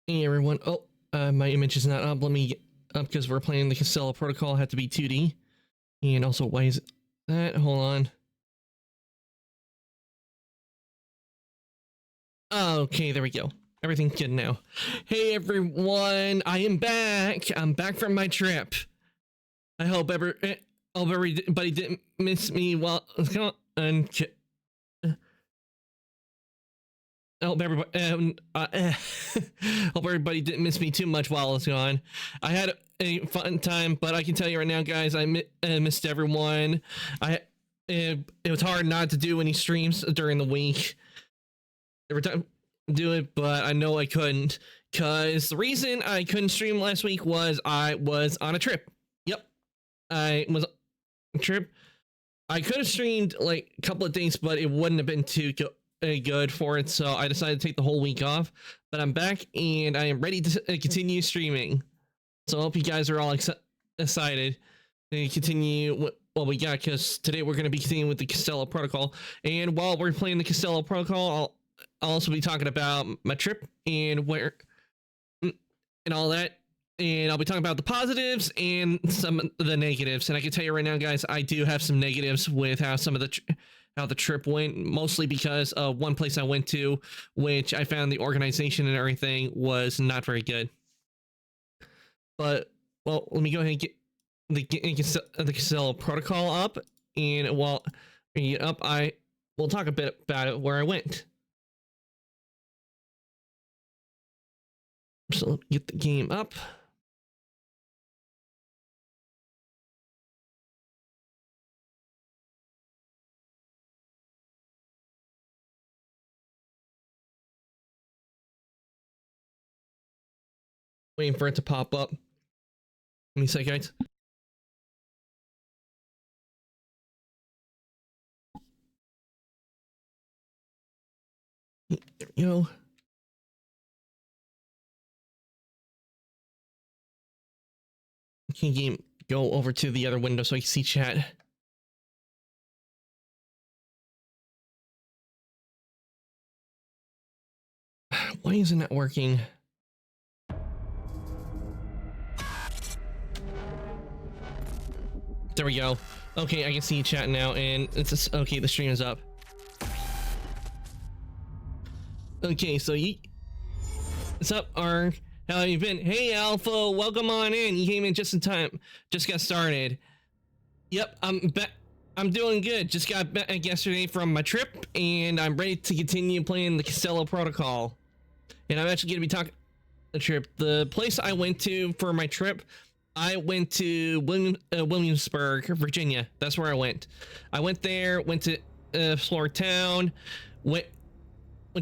Hey everyone. Oh, my image is not up. Let me get up because we're playing the Casella Protocol. Had to be 2D. And also, why is that? Hold on. Okay, there we go. Everything's good now. Hey everyone, I am back. I'm back from my trip. I hope everybody didn't miss me while and hope everybody hope everybody didn't miss me too much while I was gone. I had a fun time, but I can tell you right now, guys, I missed everyone. It was hard not to do any streams during the week. Every time I do it, but I know I couldn't, because the reason I couldn't stream last week was I was on a trip. Yep, I was on a trip. I could have streamed like a couple of days, but it wouldn't have been too good for it, so I decided to take the whole week off. But I'm back and I am ready to continue streaming. So I hope you guys are all excited to continue what we got, because today we're going to be continuing with the Casella Protocol. And while we're playing the Casella Protocol, I'll also be talking about my trip and where and all that. And I'll be talking about the positives and some of the negatives. And I can tell you right now, guys, I do have some negatives with how some of the how the trip went, mostly because one place I went to, which I found the organization and everything was not very good. But, well, let me go ahead and get the Casella Protocol up. And while I get up, I will talk a bit about it, where I went. So let me get the game up. Waiting for it to pop up. Give me a sec, guys. There we go. Can game go over to the other window so I can see chat? Why isn't that working? There we go. Okay, I can see chat now, and it's just, okay, the stream is up. Okay, so what's up, Ark? How have you been? Hey, Alpha, welcome on in. You came in just in time. Just got started. Yep, I'm doing good. Just got back yesterday from my trip, and I'm ready to continue playing the Casella Protocol. And I'm actually going to be talking the trip. The place I went to for my trip, I went to Williamsburg, Virginia. That's where I went. I went there, went to Florida Town, went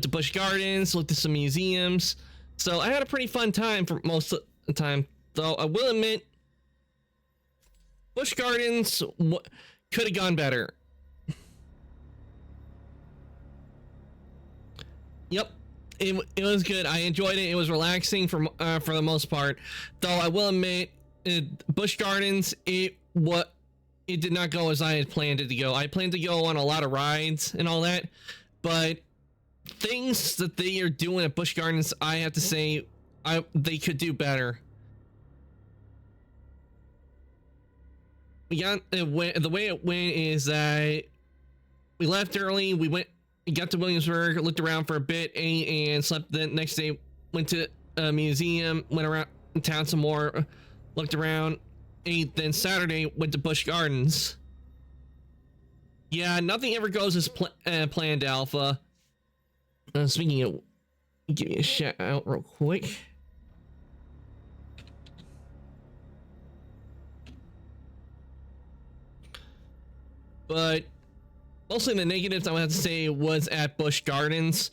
to Busch Gardens, looked at some museums. So I had a pretty fun time for most of the time. Though I will admit, Busch Gardens could have gone better. Yep, it was good. I enjoyed it. It was relaxing for the most part. Though I will admit, Busch Gardens, it did not go as I had planned it to go. I planned to go on a lot of rides and all that, but things that they are doing at Busch Gardens, I have to say, they could do better. We got the way it went is that we left early. We got to Williamsburg, looked around for a bit, and slept. The next day, went to a museum, went around town some more, looked around, ate. Then Saturday went to Busch Gardens. Yeah, nothing ever goes as planned, Alpha. Speaking of, give me a shout out real quick. But mostly the negatives I would have to say was at Busch Gardens.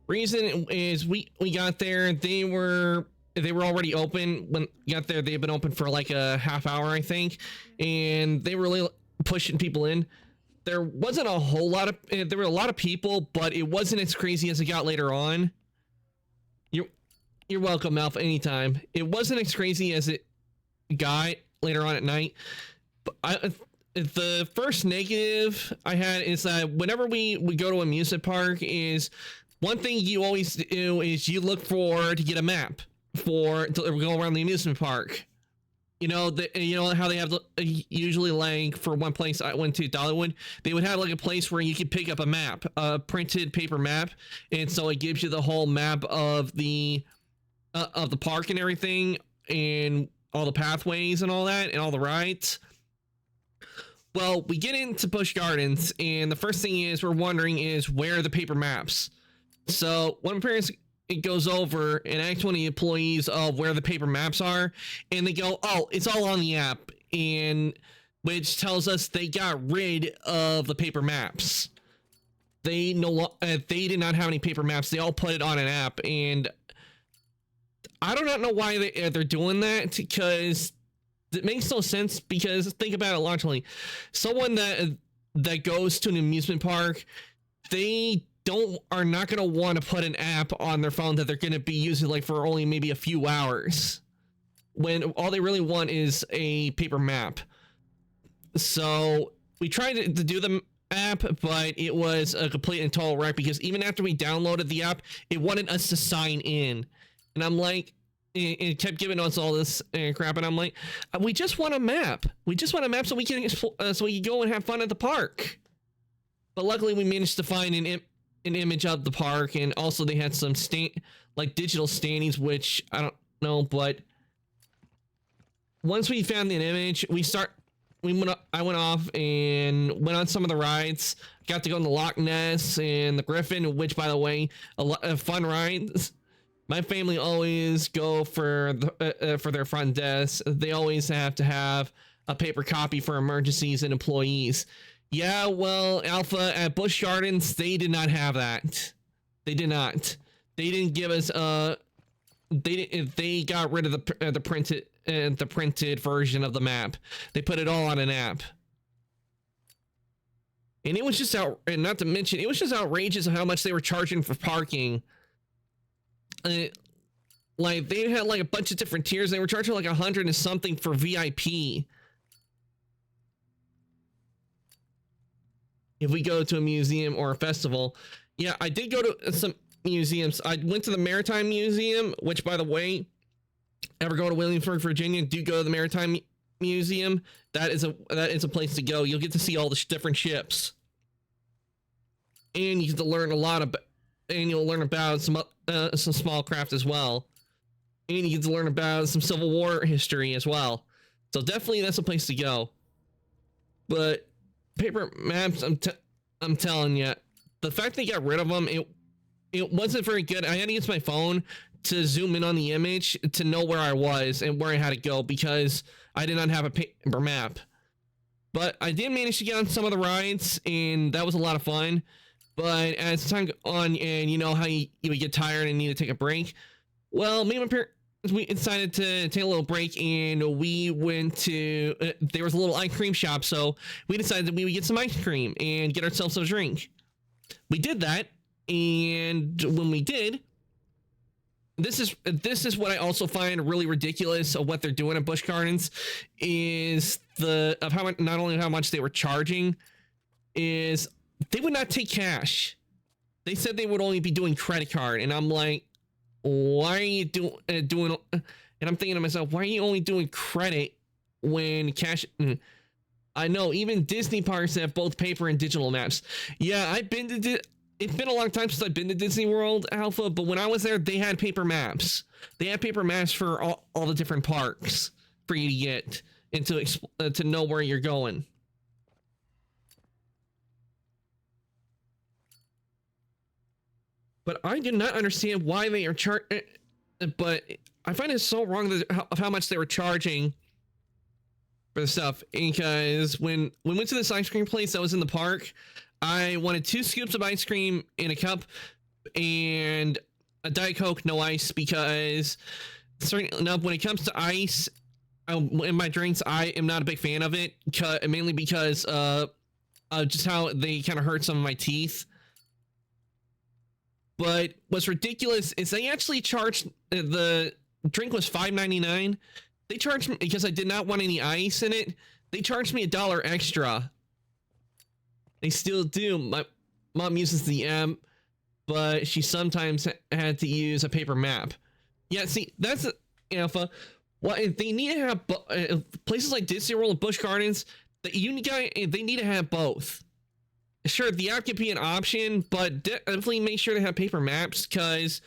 Reason is we got there, they were already open when we got there. They've been open for like a half hour, I think, and they were really pushing people in. There wasn't a whole lot of, there were a lot of people, but it wasn't as crazy as it got later on. You're welcome, Alpha, anytime. It wasn't as crazy as it got later on at night. But the first negative I had is that whenever we go to an amusement park, is one thing you always do is you look for to get a map for to go around the amusement park. You know, you know how they have usually, like, for one place I went to, Dollywood, they would have like a place where you could pick up a map, a printed paper map, and so it gives you the whole map of the park and everything, and all the pathways and all that, and all the rides. Well, we get into Busch Gardens, and the first thing is we're wondering is where are the paper maps. So one of my parents, it goes over and asks one of the employees of where the paper maps are, and they go, oh, it's all on the app, and which tells us they got rid of the paper maps. They they did not have any paper maps. They all put it on an app, and I do not know why they're doing that, because it makes no sense. Because think about it logically, someone that goes to an amusement park, they are not going to want to put an app on their phone that they're going to be using like for only maybe a few hours, when all they really want is a paper map. So we tried to do the app, but it was a complete and total wreck, because even after we downloaded the app, it wanted us to sign in, and I'm like, it kept giving us all this crap, and I'm like, we just want a map. We just want a map so we can go and have fun at the park. But luckily we managed to find an image of the park, and also they had some digital standings, which I don't know, but once we found an image, I went off and went on some of the rides. Got to go on the Loch Ness and the Griffin, which, by the way, a lot of fun rides. My family always go for their front desk. They always have to have a paper copy for emergencies and employees. Yeah, well, Alpha, at Busch Gardens, they did not have that. They did not. They didn't give us they got rid of the printed version of the map. They put it all on an app. And it was just and not to mention, it was just outrageous how much they were charging for parking. Like, they had like a bunch of different tiers. They were charging like 100 and something for VIP. If we go to a museum or a festival. Yeah, I did go to some museums. I went to the Maritime Museum, which, by the way, ever go to Williamsburg, Virginia, do go to the Maritime Museum. That is a place to go. You'll get to see all the different ships, and you get to learn a lot about, and you'll learn about some small craft as well, and you get to learn about some Civil War history as well. So definitely that's a place to go. But paper maps, I'm telling you, the fact they got rid of them, it wasn't very good. I had to use my phone to zoom in on the image to know where I was and where I had to go, because I did not have a paper map. But I did manage to get on some of the rides, and that was a lot of fun. But as time goes on, and you know how you would get tired and need to take a break, well, me and my parents, we decided to take a little break, and we went to there was a little ice cream shop, so we decided that we would get some ice cream and get ourselves a drink. We did that, and when we did, this is what I also find really ridiculous of what they're doing at Busch Gardens, is how much, not only how much they were charging, is they would not take cash. They said they would only be doing credit card, and I'm like, why are you doing? And I'm thinking to myself, why are you only doing credit when cash? I know even Disney parks have both paper and digital maps. Yeah, I've been to. It's been a long time since I've been to Disney World, Alpha, but when I was there, they had paper maps. They had paper maps for all the different parks for you to get and to know where you're going. But I do not understand why they are but I find it so wrong of how much they were charging for the stuff. Because when we went to this ice cream place that was in the park, I wanted 2 scoops of ice cream in a cup and a Diet Coke, no ice, because certain enough, when it comes to ice in my drinks, I am not a big fan of it, mainly because just how they kind of hurt some of my teeth. But what's ridiculous is they actually charged, the drink was $5.99. They charged me, because I did not want any ice in it, they charged me $1 extra. They still do. My mom uses the but she sometimes had to use a paper map. Yeah, see, that's Alpha. Well, they need to have places like Disney World and Busch Gardens. That they need to have both. Sure, the app could be an option, but definitely make sure to have paper maps, because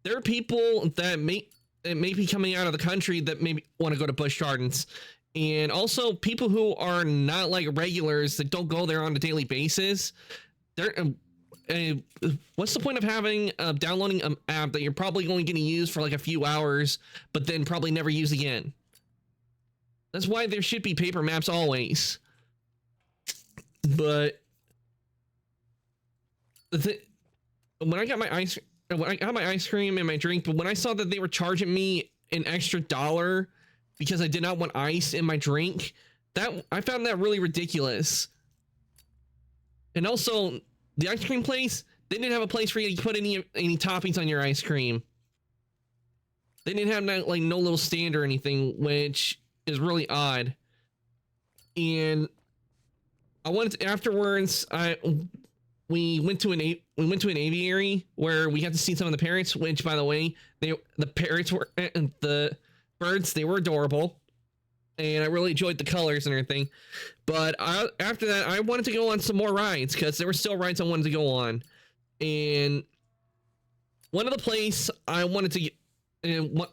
there are people that may be coming out of the country that maybe want to go to Busch Gardens, and also people who are not like regulars that don't go there on a daily basis. They're what's the point of having downloading an app that you're probably only going to use for like a few hours, but then probably never use again? That's why there should be paper maps always. But when I got my ice cream and my drink, but when I saw that they were charging me an extra $1 because I did not want ice in my drink, that I found that really ridiculous. And also, the ice cream place, they didn't have a place for you to put any toppings on your ice cream. They didn't have no little stand or anything, which is really odd. And I wanted to, afterwards, we went to an aviary where we got to see some of the parrots, which, by the way, the parrots were the birds, they were adorable, and I really enjoyed the colors and everything. But after that, I wanted to go on some more rides, because there were still rides I wanted to go on. And one of the place I wanted to get, and what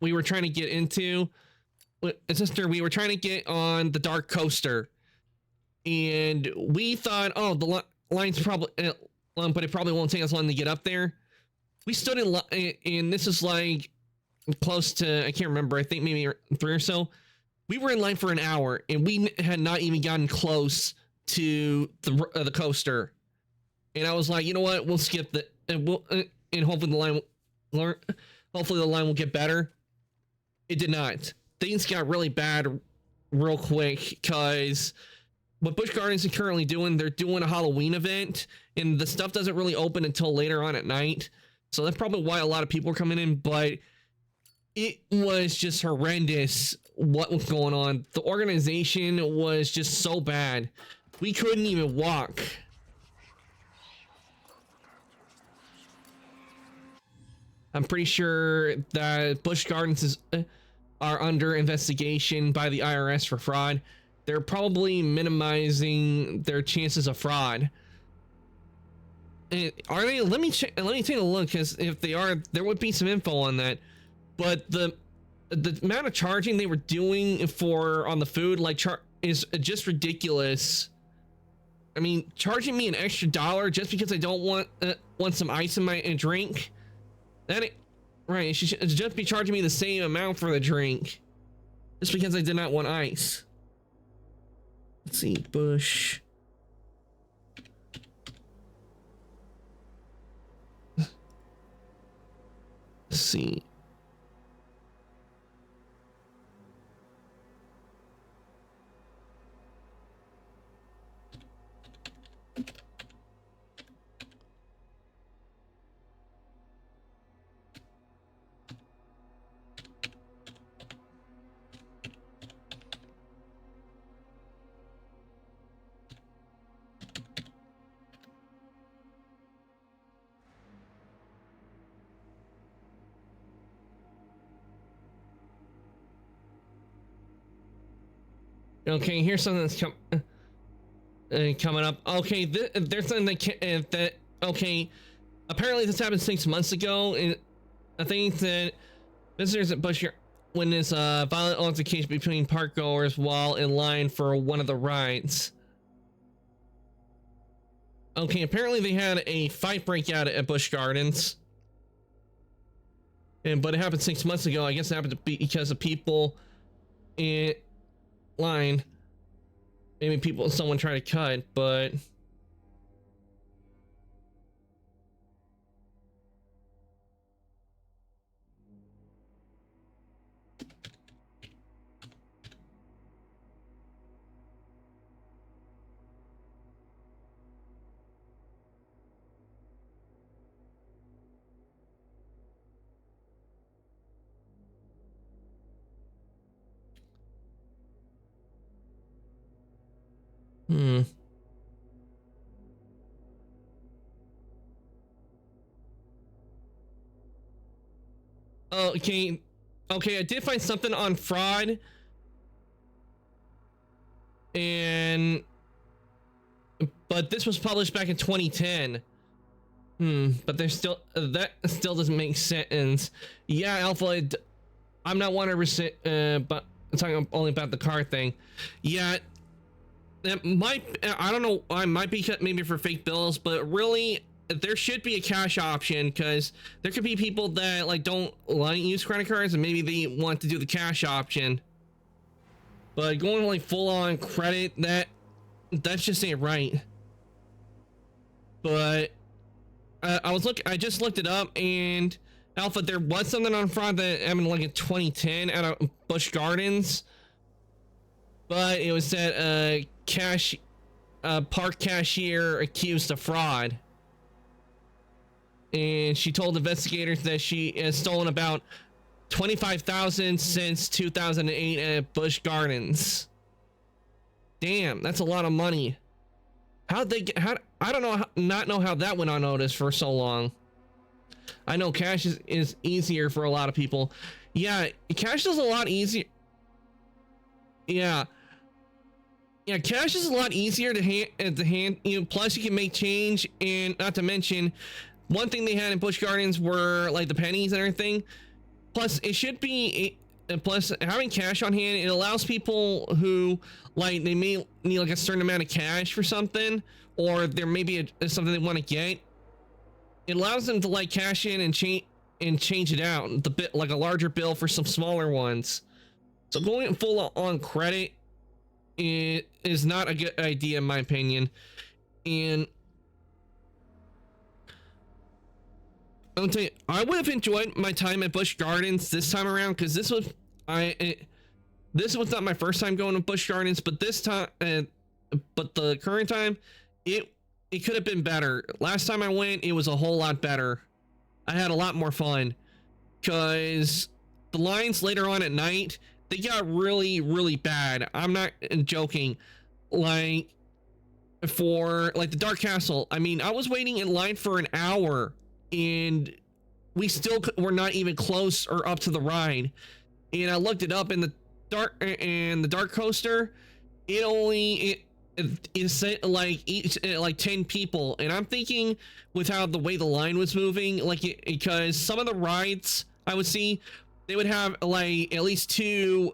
we were trying to get into, sister, we were trying to get on the dark coaster, and we thought, oh, the line's probably long, but it probably won't take us long to get up there. We stood in line, and this is like close to, I can't remember, I think maybe 3 or so. We were in line for an hour, and we had not even gotten close to the coaster. And I was like, you know what, we'll skip the, and hopefully the line will get better. It did not. Things got really bad real quick, because what Busch Gardens is currently doing, they're doing a Halloween event, and the stuff doesn't really open until later on at night. So that's probably why a lot of people are coming in, but it was just horrendous what was going on. The organization was just so bad. We couldn't even walk. I'm pretty sure that Busch Gardens are under investigation by the IRS for fraud. They're probably minimizing their chances of fraud. Are they? Let me check. Let me take a look, because if they are, there would be some info on that. But the amount of charging they were doing for on the food, is just ridiculous. I mean, charging me an extra $1 just because I don't want some ice in my drink. That ain't right. It should just be charging me the same amount for the drink, just because I did not want ice. Let's see, Busch. Let's see. Okay, here's something that's coming up. Okay, there's something that okay. Apparently, this happened 6 months ago, and I think that visitors at Busch witnessed a violent altercation between park goers while in line for one of the rides. Okay, apparently they had a fight break out at Busch Gardens, but it happened 6 months ago. I guess it happened to be because of people in line. Maybe someone tried to cut, but Okay, okay, I did find something on fraud, and but this was published back in 2010. But there's still that still doesn't make sense. Yeah, Alpha, I'm not 100%, but I'm talking only about the car thing. Yeah, that might, I don't know, I might be maybe for fake bills, but really there should be a cash option, because there could be people that like don't like use credit cards and maybe they want to do the cash option. But going like full on credit, that's just ain't right. But I just looked it up, and Alpha, there was something on fraud that I mean like in 2010 at Busch Gardens, but it was that park cashier accused of fraud, and she told investigators that she has stolen about $25,000 since 2008 at Busch Gardens. Damn, that's a lot of money. How'd they get, I don't know, not know how that went unnoticed for so long. I know cash is easier for a lot of people. Yeah, cash is a lot easier. Yeah, cash is a lot easier to hand. You know, plus you can make change, and not to mention, one thing they had in Busch Gardens were like the pennies and everything. Plus, it should be. Plus, having cash on hand, it allows people who like they may need like a certain amount of cash for something, or there may be something they want to get. It allows them to like cash in and change it out, the bit like a larger bill for some smaller ones. So going full on credit is not a good idea in my opinion. And I'll tell you, I would have enjoyed my time at Busch Gardens this time around, because this was not my first time going to Busch Gardens, but this time, but the current time, it could have been better. Last time I went, it was a whole lot better. I had a lot more fun, because the lines later on at night, they got really bad. I'm not joking. Like for like the Dark Castle, I mean, I was waiting in line for an hour, and we still were not even close or up to the ride. And I looked it up in the dark coaster, it said like each like 10 people, and I'm thinking with how the way the line was moving, like because some of the rides I would see, they would have like at least 2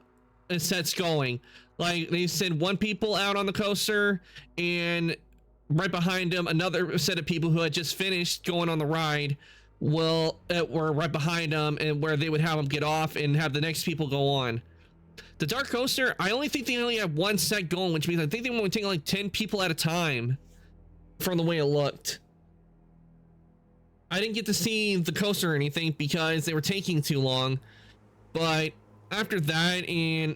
sets going. Like they said, 1 people out on the coaster, and right behind them another set of people who had just finished going on the ride were right behind them, and where they would have them get off and have the next people go on. The dark coaster, I only think they only have 1 set going, which means I think they were taking like 10 people at a time from the way it looked. I didn't get to see the coaster or anything because they were taking too long, but after that and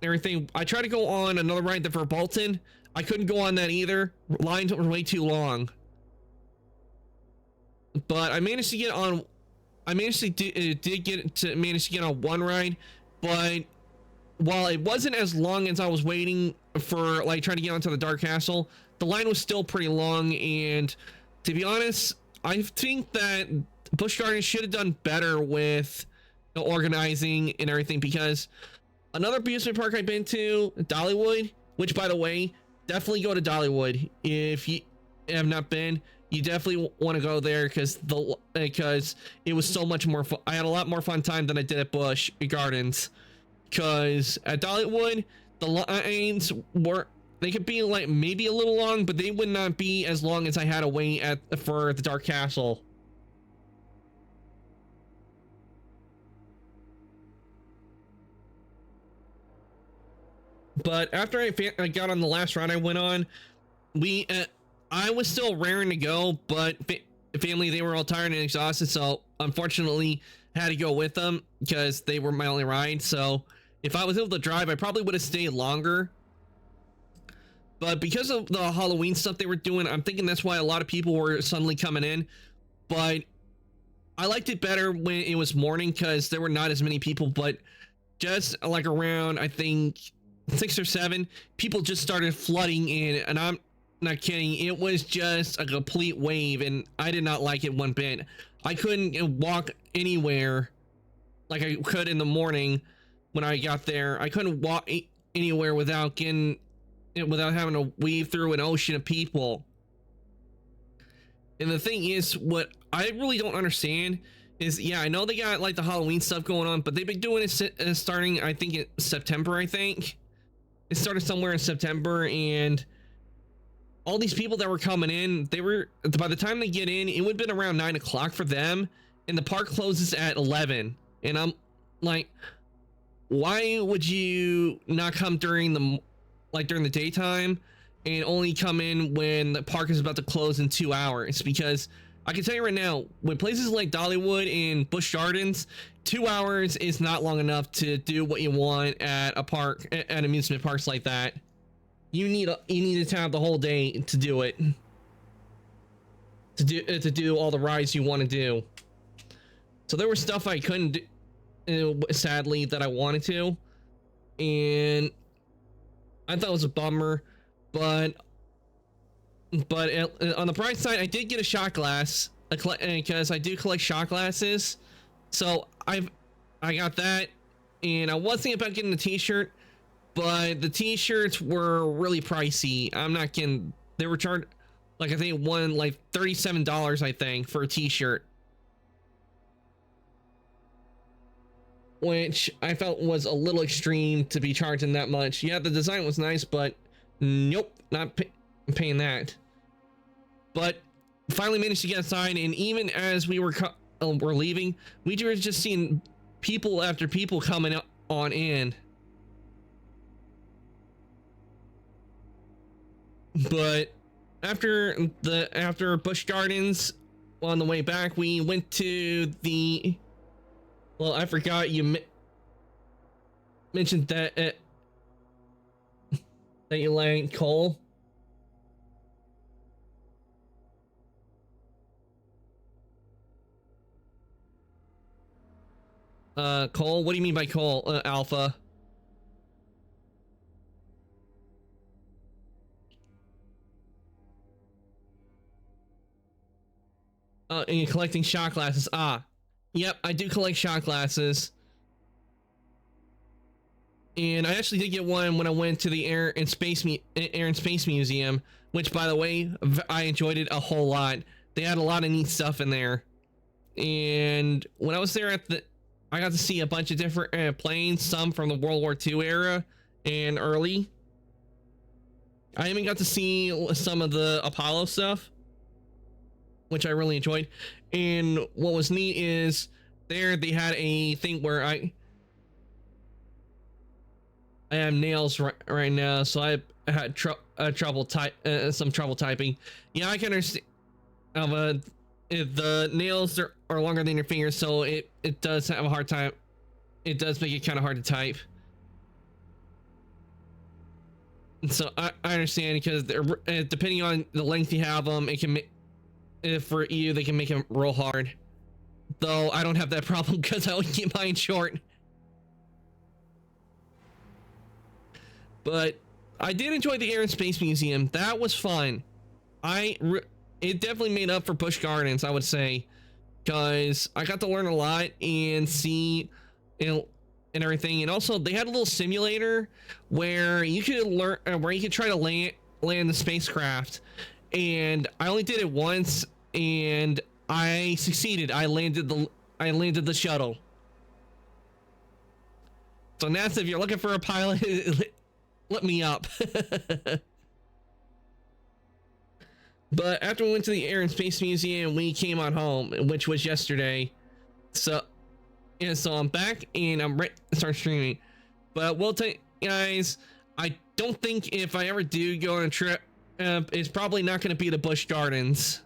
everything, I tried to go on another ride, the Verbolten. I couldn't go on that either. Lines were way too long. But I managed to get on. I managed to manage to get on 1 ride, but while it wasn't as long as I was waiting for, like trying to get onto the Dark Castle, the line was still pretty long. And to be honest, I think that Busch Gardens should have done better with the organizing and everything, because another amusement park I've been to, Dollywood, which by the way, definitely go to Dollywood if you have not been. You definitely want to go there, because it was so much more fun. I had a lot more fun time than I did at Busch Gardens, because at Dollywood the lines they could be like maybe a little long, but they would not be as long as I had to wait for the Dark Castle. But after I got on the last ride I went on, I was still raring to go, but family, they were all tired and exhausted, so unfortunately had to go with them because they were my only ride. So if I was able to drive, I probably would have stayed longer. But because of the Halloween stuff they were doing, I'm thinking that's why a lot of people were suddenly coming in. But I liked it better when it was morning, because there were not as many people. But just like around, I think 6 or 7, people just started flooding in, and I'm not kidding, it was just a complete wave, and I did not like it one bit. I couldn't walk anywhere like I could in the morning when I got there. I couldn't walk anywhere without having to weave through an ocean of people. And the thing is, what I really don't understand is, yeah, I know they got like the Halloween stuff going on, but they've been doing it starting, I think, in September. I think it started somewhere in September, and all these people that were coming in, they were, by the time they get in, it would have been around 9 o'clock for them, and the park closes at 11. And I'm like, why would you not come during the daytime and only come in when the park is about to close in 2 hours? Because I can tell you right now, with places like Dollywood and Busch Gardens, 2 hours is not long enough to do what you want at a park, at amusement parks like that. You need to have the whole day to do it, to do all the rides you want to do. So there was stuff I couldn't do, sadly, that I wanted to, and I thought it was a bummer. But on the bright side, I did get a shot glass because I do collect shot glasses. So I got that, and I was thinking about getting a t-shirt, but the t-shirts were really pricey. I'm not kidding. They were charged like, I think one like $37, I think, for a t-shirt, which I felt was a little extreme to be charging that much. Yeah, the design was nice, but nope, not paying that. But finally managed to get inside, and even as we were leaving, we were just seeing people after people coming on in. But after Busch Gardens, on the way back, we went to the, well, I forgot you mentioned that that you like Cole. Cole, what do you mean by Cole, Alpha? And you're collecting shot glasses. Ah, yep, I do collect shot glasses. And I actually did get one when I went to the Air and Space Museum, which, by the way, I enjoyed it a whole lot. They had a lot of neat stuff in there. And when I was there I got to see a bunch of different planes, some from the World War II era and early. I even got to see some of the Apollo stuff, which I really enjoyed. And what was neat is there they had a thing where I have nails right now, so I had some trouble typing. Yeah, I can understand. If the nails are longer than your fingers, so it does have a hard time. It does make it kind of hard to type. So I understand, because depending on the length you have them, it can make, for you, they can make them real hard. Though I don't have that problem because I only keep mine short. But I did enjoy the Air and Space Museum. That was fun. It definitely made up for Busch Gardens, I would say, because I got to learn a lot and see, and everything. And also, they had a little simulator where you could try to land the spacecraft. And I only did it once, and I succeeded. I landed the shuttle. So NASA, if you're looking for a pilot, let me up. But after we went to the Air and Space Museum, we came on home, which was yesterday. So I'm back, and I'm ready to start streaming. But we'll tell you guys, I don't think if I ever do go on a trip, it's probably not going to be the Busch Gardens.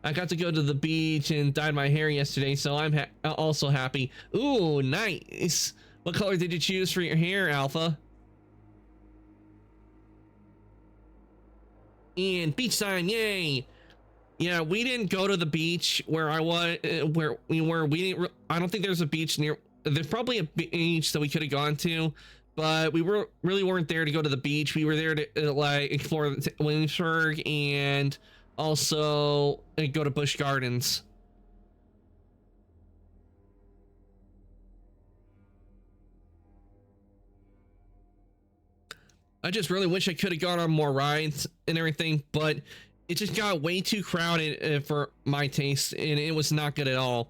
I got to go to the beach and dyed my hair yesterday, so I'm also happy. Ooh, nice. What color did you choose for your hair, Alpha? And beach sign, yay! Yeah, we didn't go to the beach where I was, where we were. I don't think there's a beach near. There's probably a beach that we could have gone to, but we really weren't there to go to the beach. We were there to like explore Williamsburg and Also, go to Busch Gardens. I just really wish I could have gone on more rides and everything, but it just got way too crowded for my taste, and it was not good at all.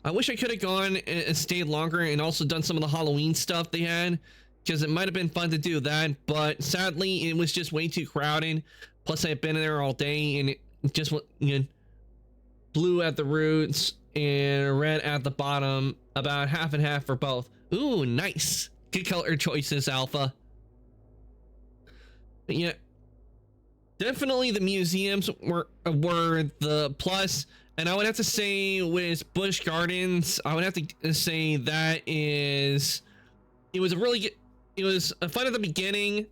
I wish I could have gone and stayed longer and also done some of the Halloween stuff they had, because it might have been fun to do that, but sadly it was just way too crowded. Plus I had been there all day and it just went, you know, blue at the roots and red at the bottom, about half and half for both. Ooh, nice. Good color choices, Alpha. But yeah, definitely the museums were the plus. And I would have to say with Busch Gardens, I would have to say that it was a really good, it was a fun at the beginning.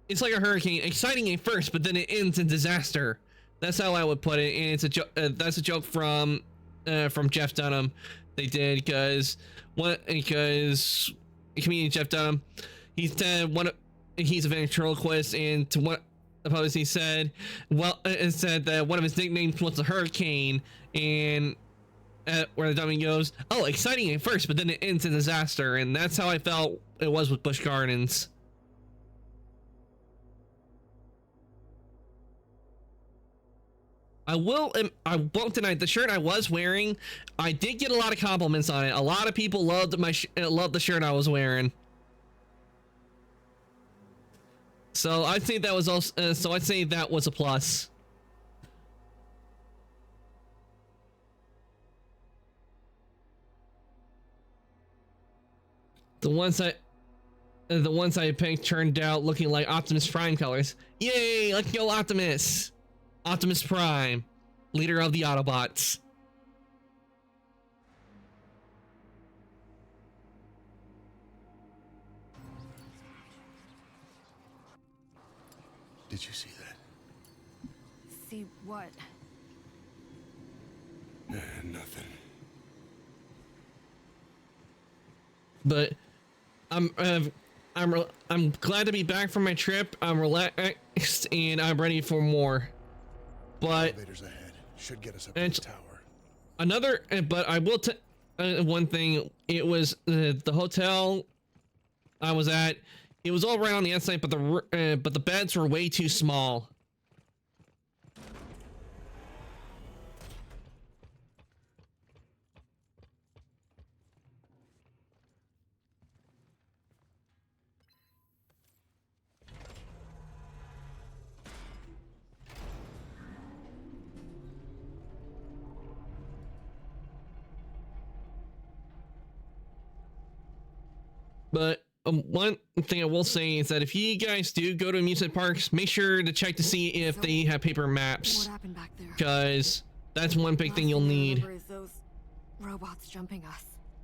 It's like a hurricane, exciting at first, but then it ends in disaster. That's how I would put it. And it's a joke. That's a joke from Jeff Dunham. They did because comedian Jeff Dunham, he said he's a ventriloquist, and to what opposed he said, it said that one of his nicknames was the Hurricane, and where the dummy goes, oh, exciting at first, but then it ends in disaster, and that's how I felt it was with Busch Gardens. I won't deny the shirt I was wearing. I did get a lot of compliments on it. A lot of people loved loved the shirt I was wearing. So I'd say that was also. So I'd say that was a plus. The ones I picked turned out looking like Optimus Prime colors. Yay! Let's go, Optimus! Optimus Prime, leader of the Autobots. Did you see that? See what? Nothing. But I'm glad to be back from my trip. I'm relaxed and I'm ready for more. But elevators ahead should get us up to the tower. But I will one thing. It was the hotel I was at. It was all right on the outside, but the beds were way too small. But one thing I will say is that if you guys do go to amusement parks, make sure to check to see if they have paper maps, What happened back there? because that's one big thing you'll need. Is those robots jumping us?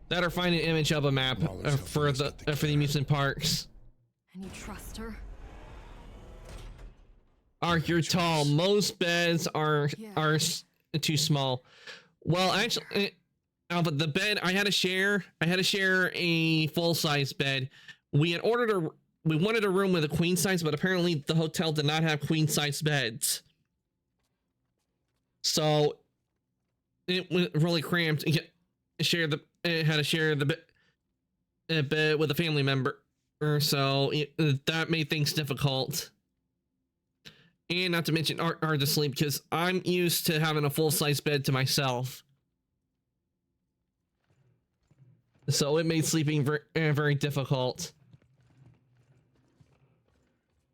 That or find an image of a map for the amusement parks. And you trust her? Ark, you're tall. Most beds are too small. Well, actually, but the bed I had to share a full-size bed. We wanted a room with a queen size, but apparently the hotel did not have queen size beds. So it was really cramped. It had to share the bed with a family member, so that made things difficult. And not to mention hard to sleep, because I'm used to having a full-size bed to myself. So it made sleeping very difficult.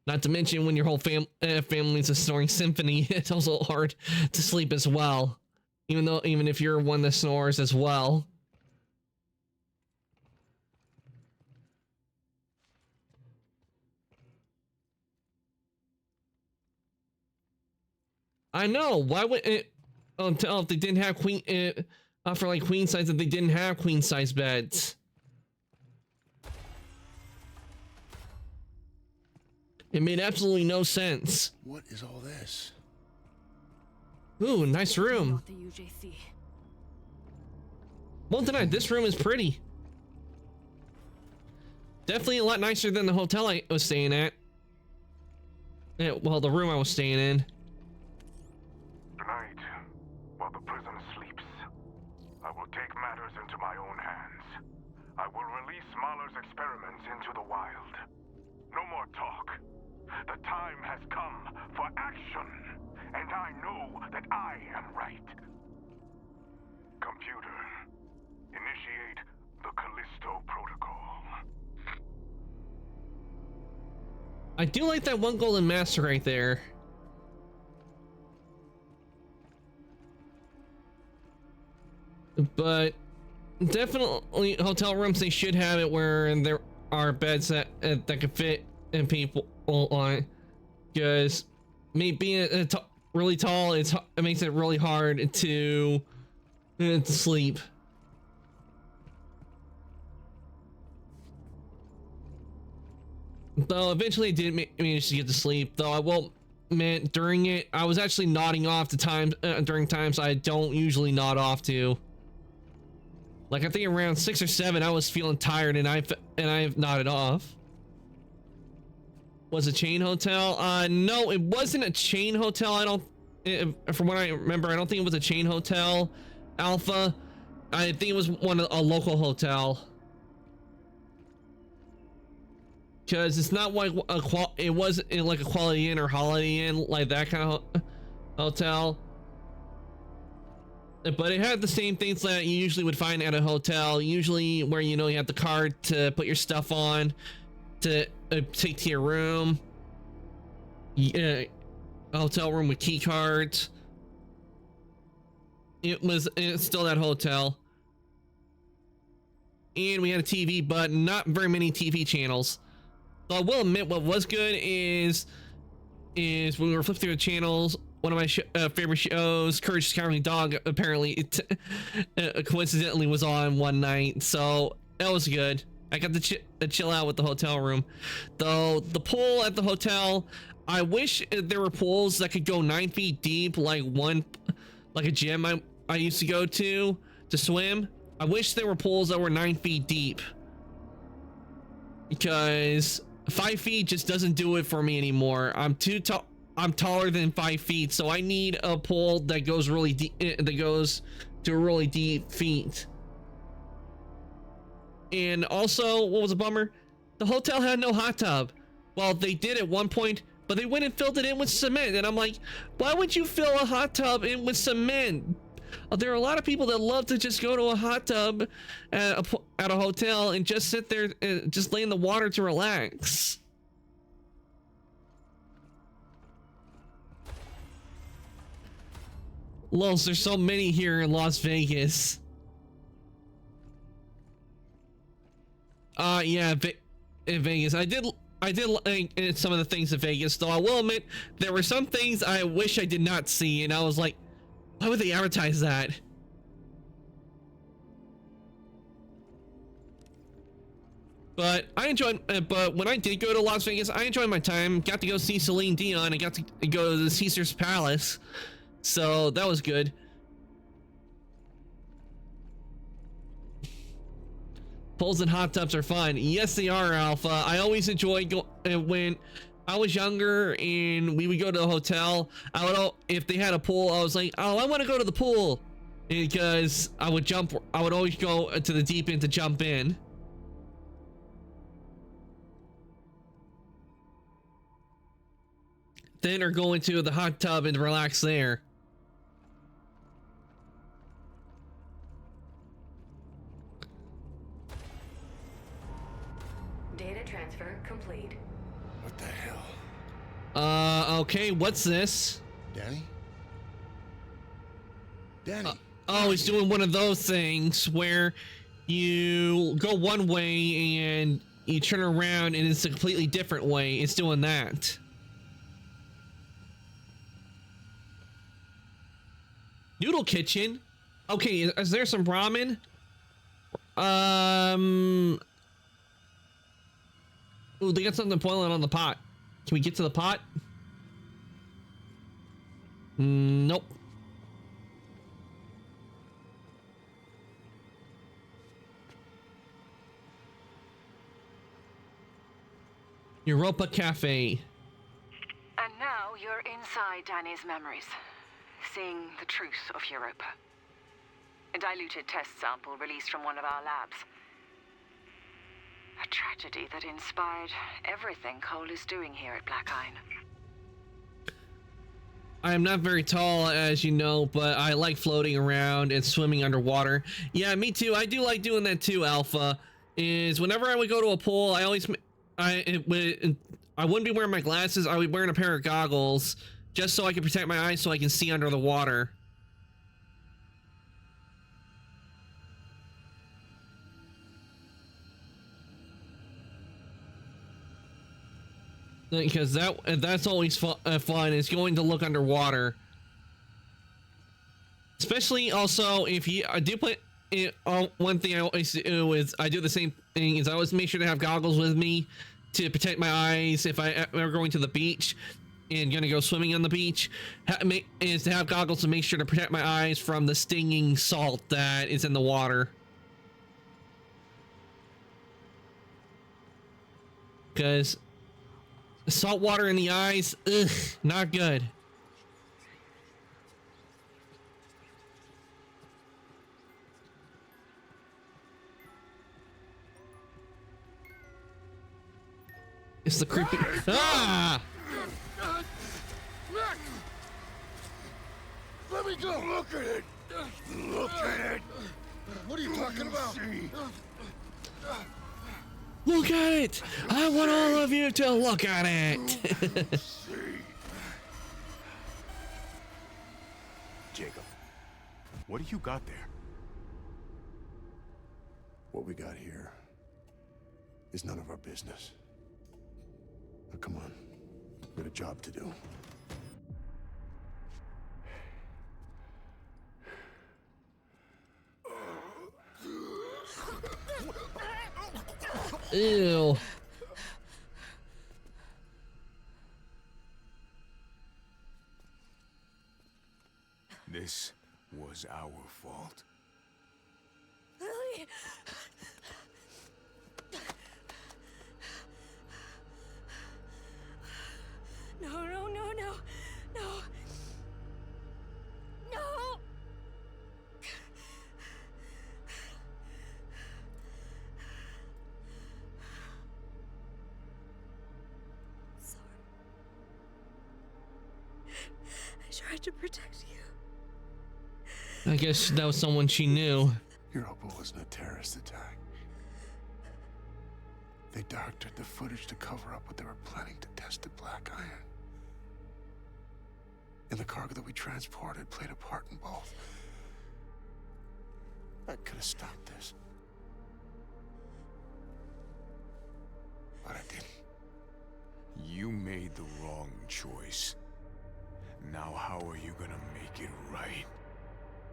Not to mention when your whole family's a snoring symphony, it's also hard to sleep as well. Even if you're one that snores as well. I know. Why would it? Tell if they didn't have for like queen size, if they didn't have queen size beds. It made absolutely no sense. What is all this? Ooh, nice room. Not the UJC. Won't deny, this room is pretty. Definitely a lot nicer than the hotel I was staying at. well, the room I was staying in. Tonight, while the prison sleeps, I will take matters into my own hands. I will release Mahler's experiments into the wild. No more talk. The time has come for action, and I know that I am right. Computer, initiate the Callisto Protocol. I do like that one golden master right there. But definitely hotel rooms, they should have it where there are beds that can fit and people on, because me being really tall, it makes it really hard to sleep. Though eventually I did manage to get to sleep, though I will admit during it I was actually nodding off to times during times I don't usually nod off to. Like I think around 6 or 7 I was feeling tired and I've nodded off. Was a chain hotel? No, it wasn't a chain hotel. I don't, from what I remember, I don't think it was a chain hotel, Alpha. I think it was a local hotel. Because it's not like it wasn't like a Quality Inn or Holiday Inn, like that kind of hotel. But it had the same things that you usually would find at a hotel, usually where you have the card to put your stuff on, to take to your room. A hotel room with key cards. It's still that hotel. And we had a TV, but not very many TV channels. So I will admit, what was good is when we were flipping through the channels, one of my favorite shows, Courage the Cowardly Dog, apparently coincidentally was on one night, so that was good. I got to chill out with the hotel room. Though the pool at the hotel, I wish there were pools that could go 9 feet deep, like a gym I used to go to swim. I wish there were pools that were 9 feet deep, because 5 feet just doesn't do it for me anymore. I'm too tall. I'm taller than 5 feet, so I need a pool that goes really deep, that goes to really deep feet. And also, what was a bummer? The hotel had no hot tub. Well, they did at one point, but they went and filled it in with cement. And I'm like, why would you fill a hot tub in with cement? There are a lot of people that love to just go to a hot tub at a hotel and just sit there, just lay in the water to relax. Los, there's so many here in Las Vegas. Yeah, in Vegas. I did like some of the things in Vegas, though I will admit there were some things I wish I did not see, and I was like, why would they advertise that? But I enjoyed, but when I did go to Las Vegas, I enjoyed my time. Got to go see Celine Dion. I got to go to the Caesar's Palace. So that was good. Pools and hot tubs are fun. Yes, they are, Alpha. I always enjoy when I was younger and we would go to the hotel. If they had a pool, I was like, oh, I want to go to the pool, because I would always go to the deep end to jump in. Then or go into the hot tub and relax there. Data transfer complete. What the hell? Okay, what's this? Danny? Danny? Oh, he's doing one of those things where you go one way and you turn around and it's a completely different way. It's doing that. Noodle kitchen? Okay, is there some ramen? Ooh, they got something boiling on the pot. Can we get to the pot? Nope. Europa Cafe. And inside Danny's memories, seeing the truth of Europa. A diluted test sample released from one of our labs. A tragedy that inspired everything Cole is doing here at Black Iron. I am not very tall, as you know, but I like floating around and swimming underwater. Yeah, me too. I do like doing that too, Alpha. Is whenever I would go to a pool, I wouldn't be wearing my glasses. I would be wearing a pair of goggles just so I can protect my eyes so I can see under the water. Because that's always fun is going to look underwater, especially also if you I do play one thing I always do is I do the same thing is I always make sure to have goggles with me to protect my eyes if I ever going to the beach and gonna go swimming on the beach, is to have goggles to make sure to protect my eyes from the stinging salt that is in the water, because salt water in the eyes, ugh, not good. It's the creepy. Ah! Let me go! Look at it! Look at it! What are you talking about? Look at it! I want all of you to look at it! Jacob, what do you got there? What we got here is none of our business. Now come on, we got a job to do. Ew. This was our fault. Lily! No, no, no, no, no. No! Sorry. I tried to protect you. I guess that was someone she knew. Europa wasn't a terrorist attack. They doctored the footage to cover up what they were planning to test at Black Iron. And the cargo that we transported played a part in both. I could have stopped this. But I didn't. You made the wrong choice. Now how are you gonna make it right?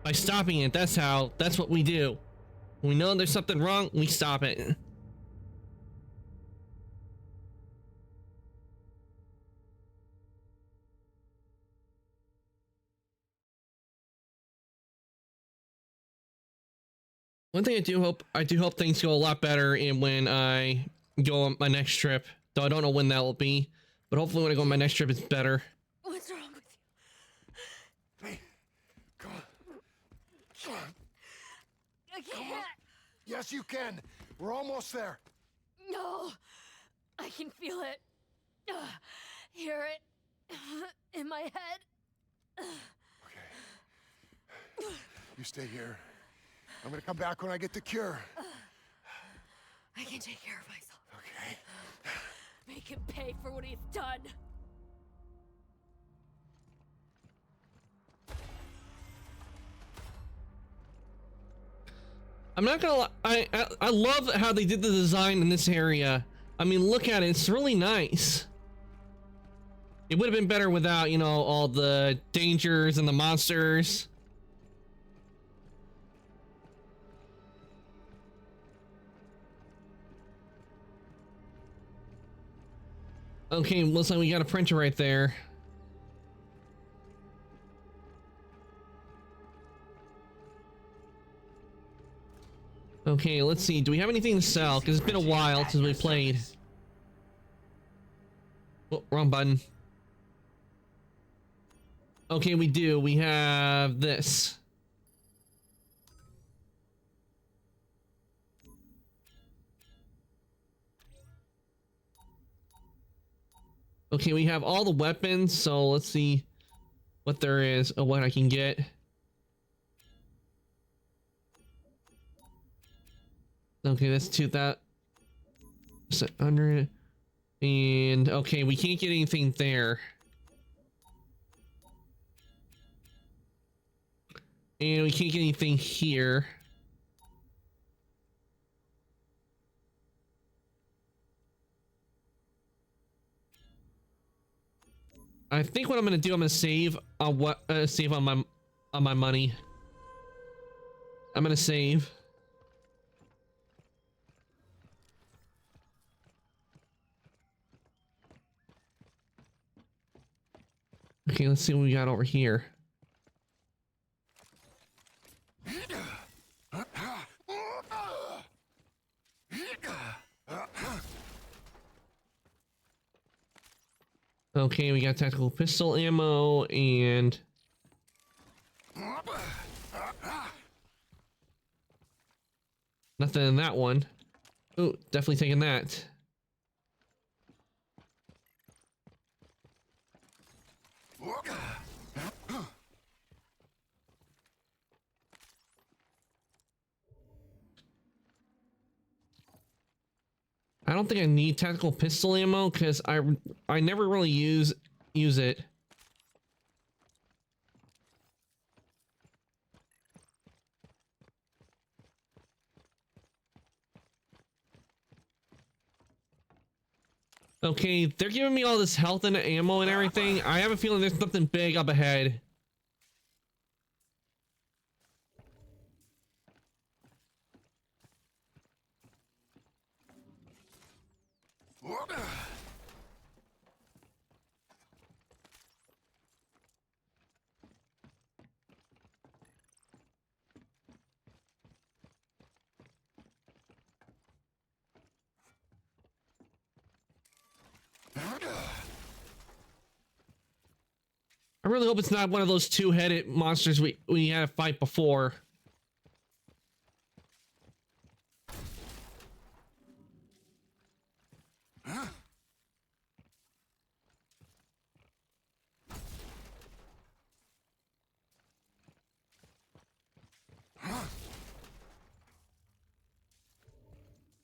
By stopping it, that's what we do. When we know there's something wrong, we stop it. One thing I do hope things go a lot better in when I go on my next trip. Though I don't know when that will be, but hopefully when I go on my next trip, it's better. What's wrong with you? Hey, come on. Come on. I can't. Yes, you can. We're almost there. No. I can feel it. Hear it. In my head. Okay. You stay here. I'm gonna come back when I get the cure. I can take care of myself. Okay. Make him pay for what he's done. I'm not gonna lie, I love how they did the design in this area. I mean, look at it, it's really nice. It would have been better without, you know, all the dangers and the monsters. Okay, looks like we got a printer right there. Okay, let's see. Do we have anything to sell? Because it's been a while since we played. Oh, wrong button. Okay, we do. We have this. Okay, we have all the weapons, so let's see what there is or what I can get. Okay, that's 2,100. And okay, we can't get anything there. And we can't get anything here. I think what I'm gonna do, I'm gonna save on save on my money. I'm gonna save. Okay, let's see what we got over here. Okay, we got tactical pistol ammo and nothing in that one. Oh, definitely taking that. I don't think I need tactical pistol ammo because I never really use it. Okay, they're giving me all this health and ammo and everything. I have a feeling there's something big up ahead. I really hope it's not one of those two-headed monsters we had to fight before.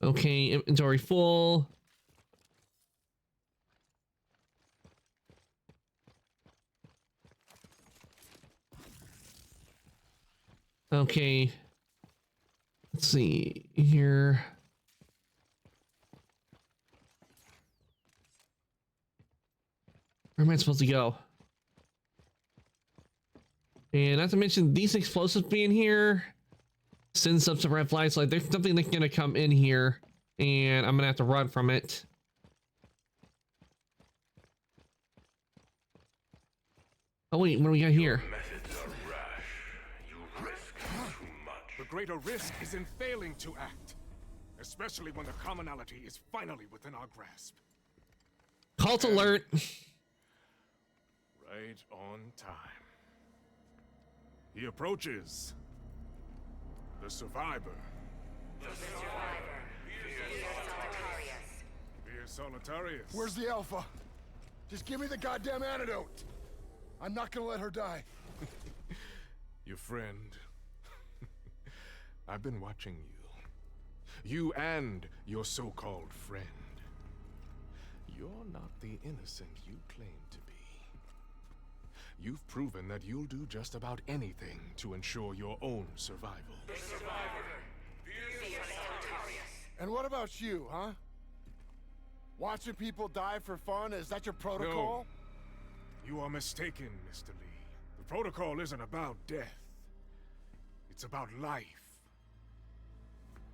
Okay, inventory full. Okay. Let's see here. Where am I supposed to go? And not to mention these explosives being here sends up some red flags. Like there's something that's gonna come in here and I'm gonna have to run from it. Oh wait, what do we got here? Methods are rash. You risk too much. The greater risk is in failing to act, especially when the commonality is finally within our grasp. Cult alert. Right on time. He approaches. The survivor. Dear Solitarius. Where's the Alpha? Just give me the goddamn antidote. I'm not gonna let her die. Your friend. I've been watching you. You and your so-called friend. You're not the innocent you claim to be. You've proven that you'll do just about anything to ensure your own survival. The survivor. And what about you, huh? Watching people die for fun? Is that your protocol? No. You are mistaken, Mr. Lee. The protocol isn't about death. It's about life.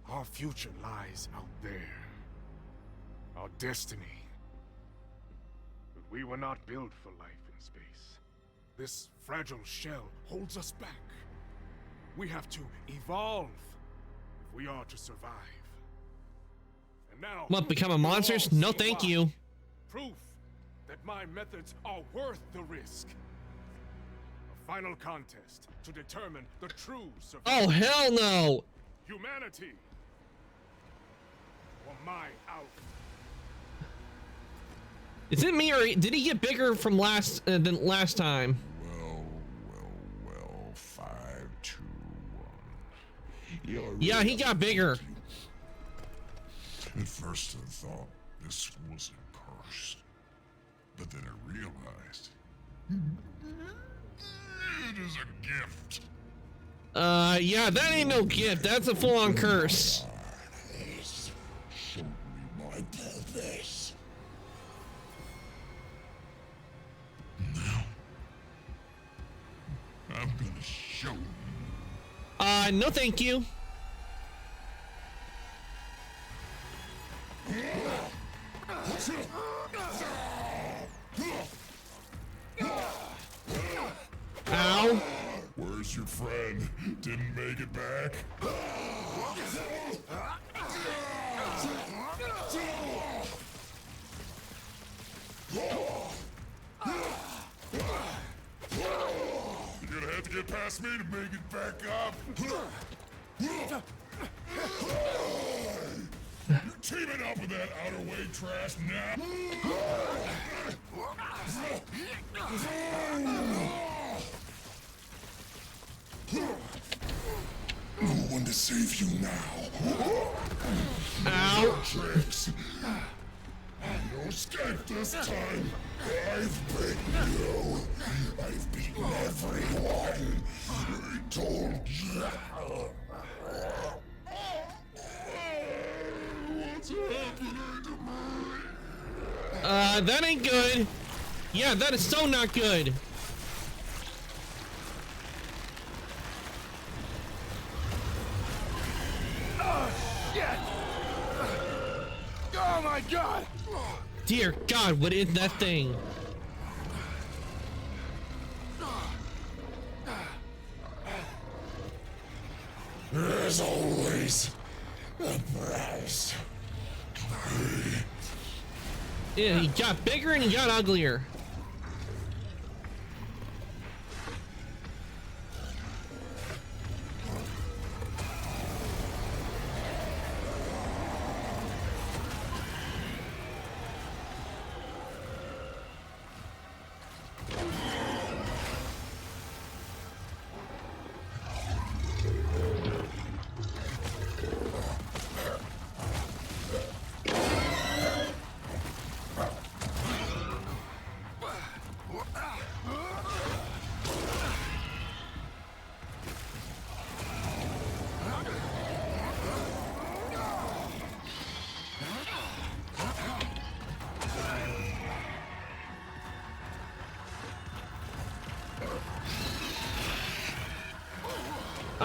Our future lies out there. Our destiny. But we were not built for life in space. This fragile shell holds us back. We have to evolve if we are to survive. And now, What, become a monsters? No, thank you. Proof that my methods are worth the risk. final contest to determine the true survivor. Oh, hell no. Humanity. Or my Alpha. Is it me, or did he get bigger from than last time? Well, 5, 2, 1. Yeah, he got bigger. At first I thought this was a curse, but then I realized it is a gift. Yeah, that ain't no gift. That's a full-on curse. Show me my purpose. Now, I'm gonna show you. No thank you. Ow. Where's your friend? Didn't make it back? You're gonna have to get past me to make it back up. You're teaming up with that outer way trash now. No one to save you now. Ow. Tricks. No escape this time. I've beaten you. I've beaten everyone. I told you. What's happening to me? That ain't good. Yeah, that is so not good. Oh my god! Dear God, what is that thing? There's always a price. Yeah, he got bigger and he got uglier.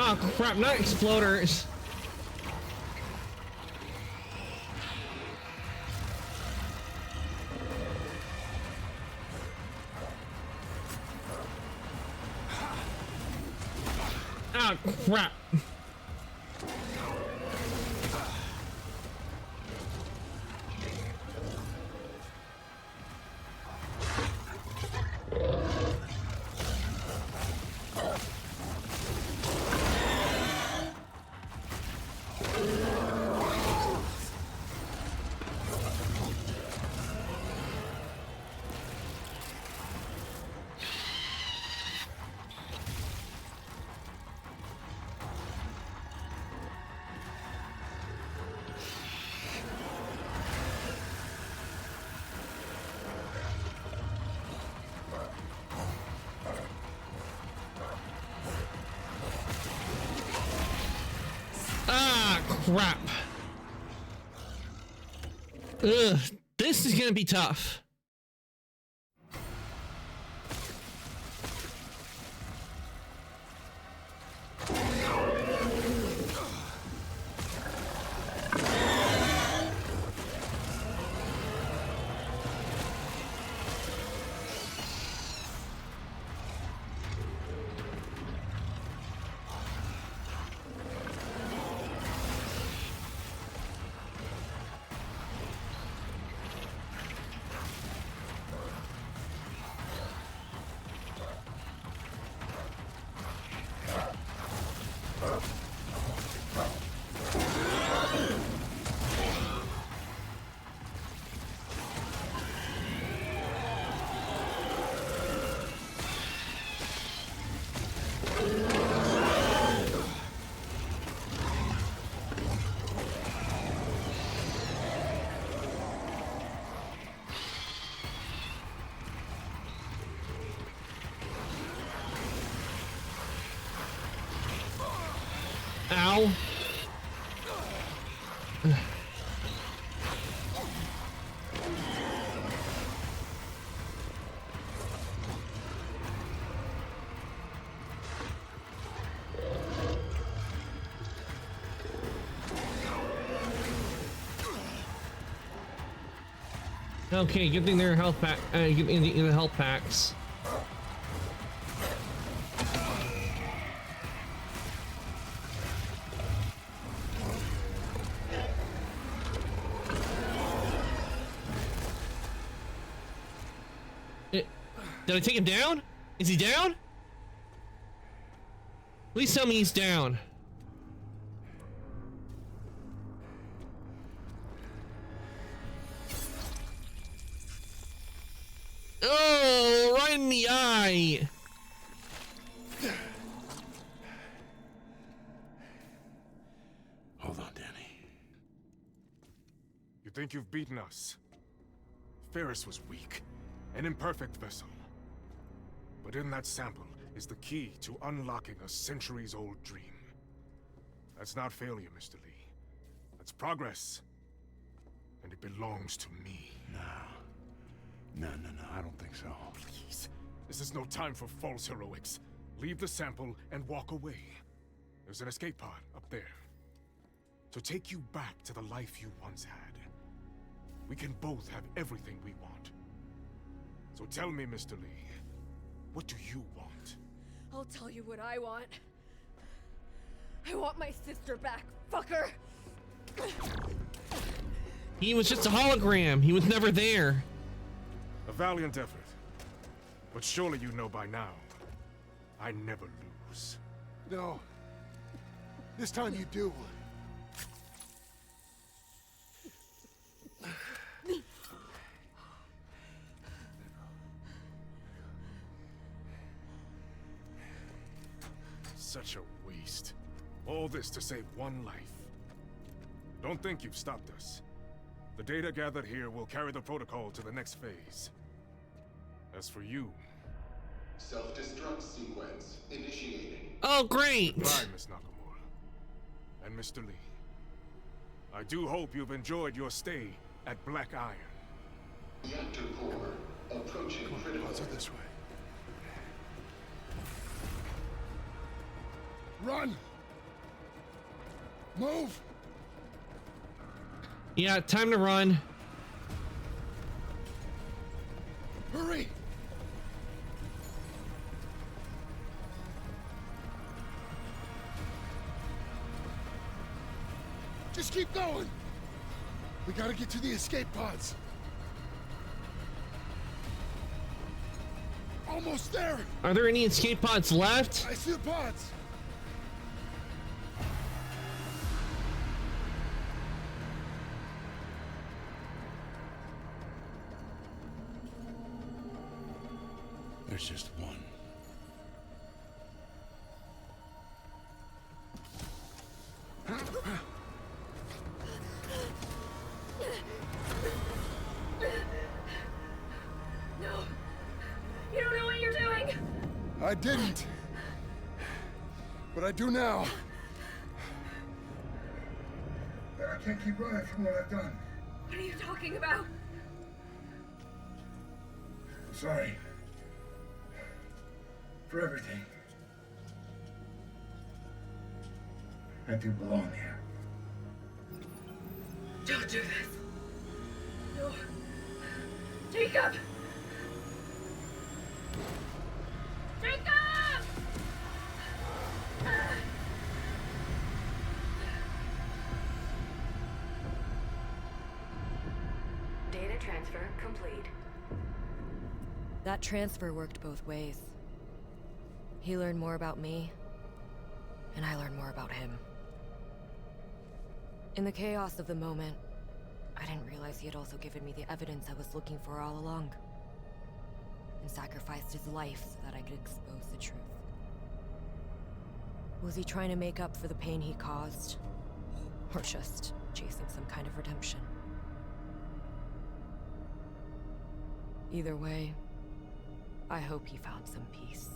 Oh crap, not exploders. Oh crap. Ah, crap. Ugh, this is gonna be tough. Ow. Okay, good thing they're health pack. In the health packs. Did I take him down? Is he down? Please tell me he's down. Oh, right in the eye. Hold on, Danny. You think you've beaten us? Ferris was weak, an imperfect vessel. But in that sample is the key to unlocking a centuries-old dream. That's not failure, Mr. Lee. That's progress. And it belongs to me. No, I don't think so. Please, this is no time for false heroics. Leave the sample and walk away. There's an escape pod up there. To take you back to the life you once had. We can both have everything we want. So tell me, Mr. Lee, what do you want? I'll tell you what I want. I want my sister back, fucker! He was just a hologram. He was never there. A valiant effort. But surely you know by now, I never lose. No. This time you do. Such a waste. All this to save one life. Don't think you've stopped us. The data gathered here will carry the protocol to the next phase. As for you... Self-destruct sequence initiating. Oh, great. Goodbye, Miss Nakamura. And Mr. Lee. I do hope you've enjoyed your stay at Black Iron. Reactor core approaching critical. Pods are this way. Run! Move! Yeah, time to run. Hurry! Just keep going! We gotta get to the escape pods. Almost there! Are there any escape pods left? I see the pods! There's just one. No! You don't know what you're doing! I didn't. But I do now. I can't keep running from what I've done. What are you talking about? I'm sorry. For everything. I do belong here. Don't do this. No. Jacob! Jacob! Data transfer complete. That transfer worked both ways. He learned more about me, and I learned more about him. In the chaos of the moment, I didn't realize he had also given me the evidence I was looking for all along, and sacrificed his life so that I could expose the truth. Was he trying to make up for the pain he caused, or just chasing some kind of redemption? Either way, I hope he found some peace.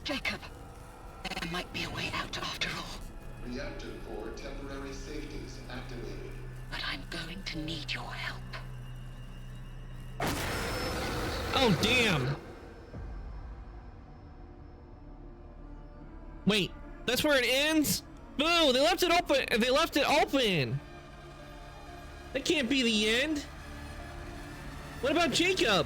Jacob, there might be a way out after all. Reactor core temporary safeties activated. But I'm going to need your help. Oh, damn. Wait, that's where it ends? Boo, they left it open. They left it open. That can't be the end. What about Jacob?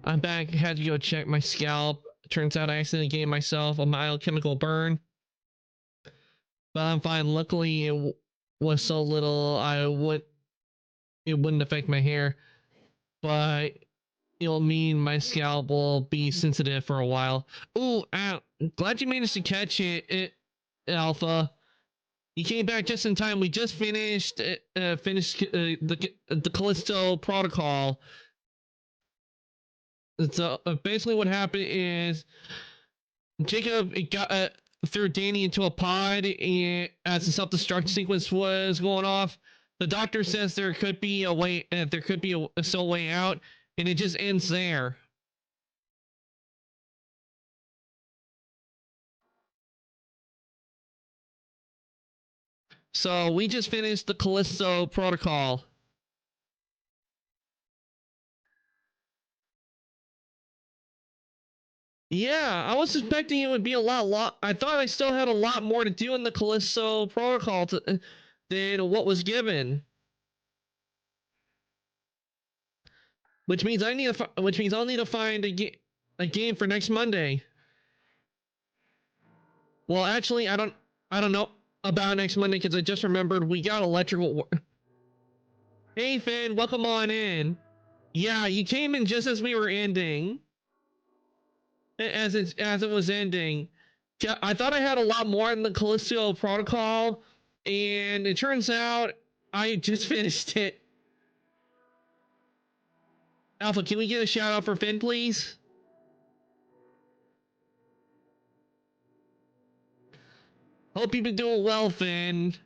I'm back. Had to go check my scalp. Turns out I accidentally gave myself a mild chemical burn. But I'm fine. Luckily, it was so little it wouldn't affect my hair. But it'll mean my scalp will be sensitive for a while. Ooh, glad you managed to catch it, Alpha. You came back just in time. We just finished the Callisto protocol. So basically, what happened is Jacob got threw Danny into a pod, and as the self-destruct sequence was going off, the doctor says there could be a way. There could be a still way out, and it just ends there. So we just finished the Callisto protocol. Yeah, I was suspecting it would be a lot. I thought I still had a lot more to do in the Callisto protocol than what was given. Which means I'll need to find a game for next Monday. Well, actually, I don't know about next Monday because I just remembered we got electrical. Hey Finn, welcome on in. Yeah, you came in just as we were ending. As it was ending. Yeah, I thought I had a lot more in the Callisto protocol, and it turns out I just finished it. Alpha, can we get a shout out for Finn, please? Hope you've been doing well, Finn.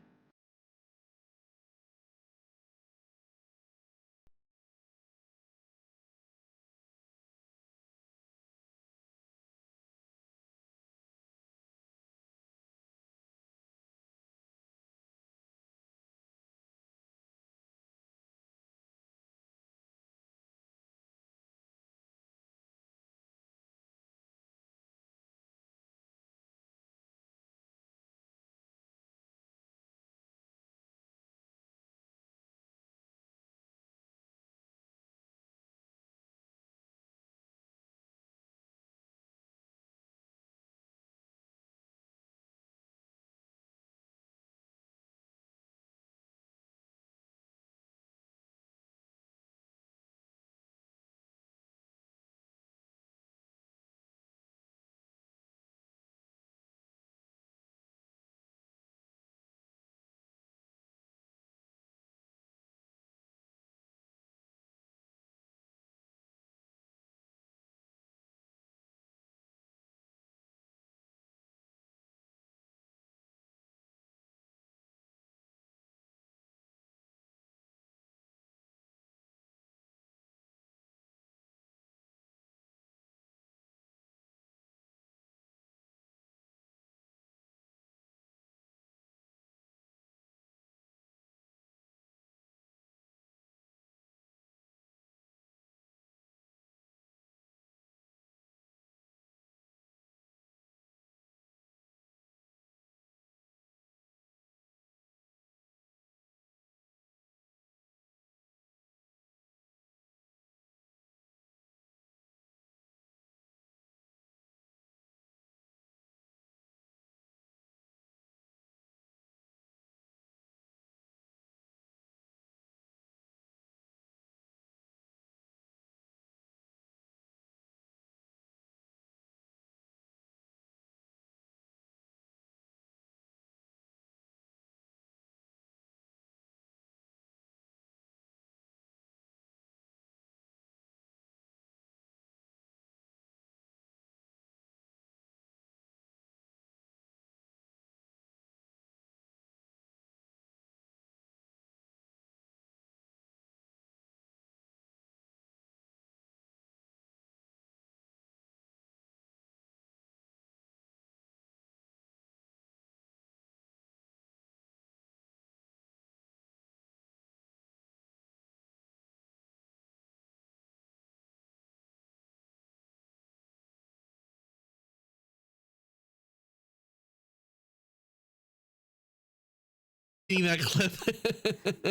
See that clip?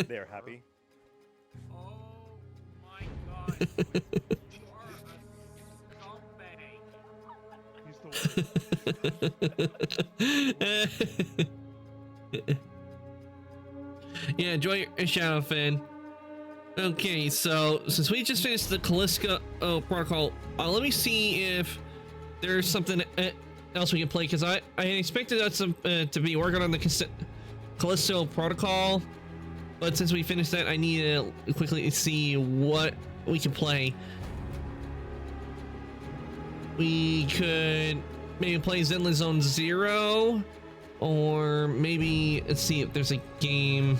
They're happy. Oh my god. You are a scumbag. Yeah, enjoy your shadow, Finn. Okay, so since we just finished the Callisto protocol, let me see if there's something else we can play, because I expected us to be working on the Callisto protocol, but since we finished that, I need to quickly see what we can play. We could maybe play Zenless Zone Zero, or maybe let's see if there's a game.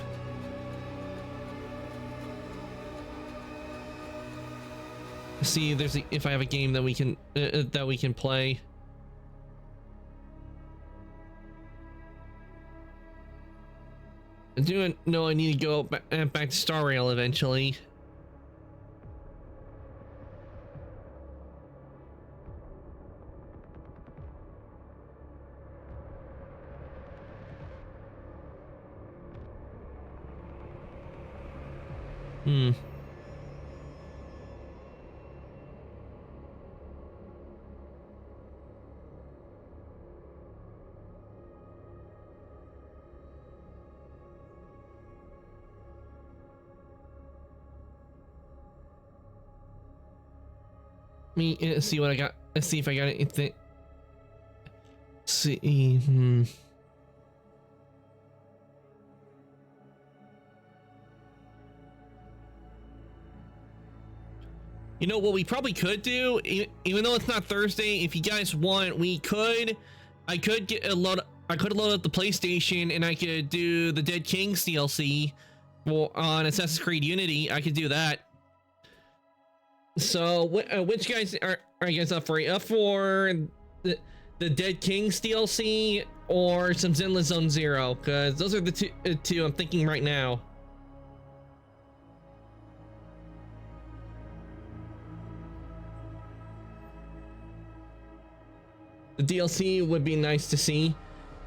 See if I have a game that we can play. I do know I need to go back to Star Rail eventually. Me see what I got. Let's see if I got anything. See. You know what we probably could do, even though it's not Thursday. If you guys want, I could load up the PlayStation and I could do the Dead Kings DLC on Assassin's Creed Unity. I could do that. So, which guys are you guys up for? Up for the Dead Kings DLC or some Zenless Zone Zero? Because those are the two I'm thinking right now. The DLC would be nice to see.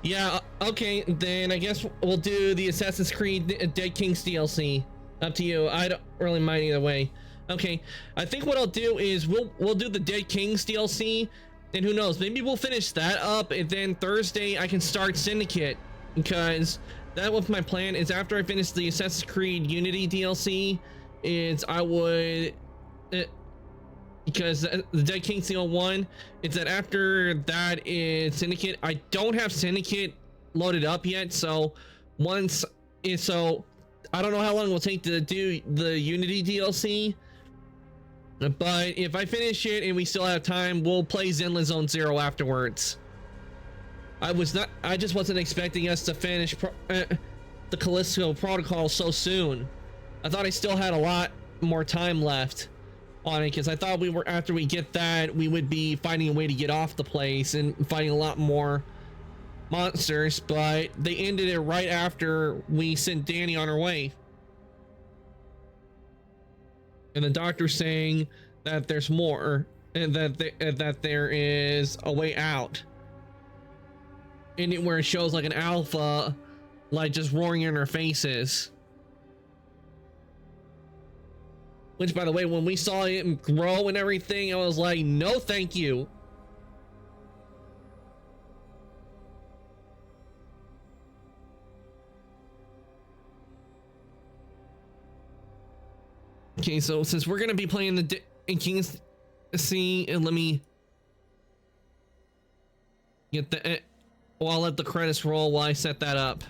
Yeah, okay, then I guess we'll do the Assassin's Creed Dead Kings DLC. Up to you. I don't really mind either way. Okay, I think what I'll do is we'll do the Dead Kings DLC, and who knows, maybe we'll finish that up, and then Thursday I can start Syndicate, because that was my plan. Is after I finish the Assassin's Creed Unity DLC, is I would because the Dead Kings DLC1, it's that after that is Syndicate. I don't have Syndicate loaded up yet, so I don't know how long it will take to do the Unity DLC. But if I finish it and we still have time, we'll play Zenless Zone Zero afterwards. I just wasn't expecting us to finish the Callisto protocol so soon. I thought I still had a lot more time left on it, because I thought after we get that, we would be finding a way to get off the place and fighting a lot more monsters, but they ended it right after we sent Danny on her way. And the doctor's saying that there's more, and that there is a way out. And where it shows like an alpha, like just roaring in our faces. Which, by the way, when we saw it grow and everything, I was like, no, thank you. Okay, so since we're gonna be playing the Kings Sea, and let me get the. Well, I'll let the credits roll while I set that up.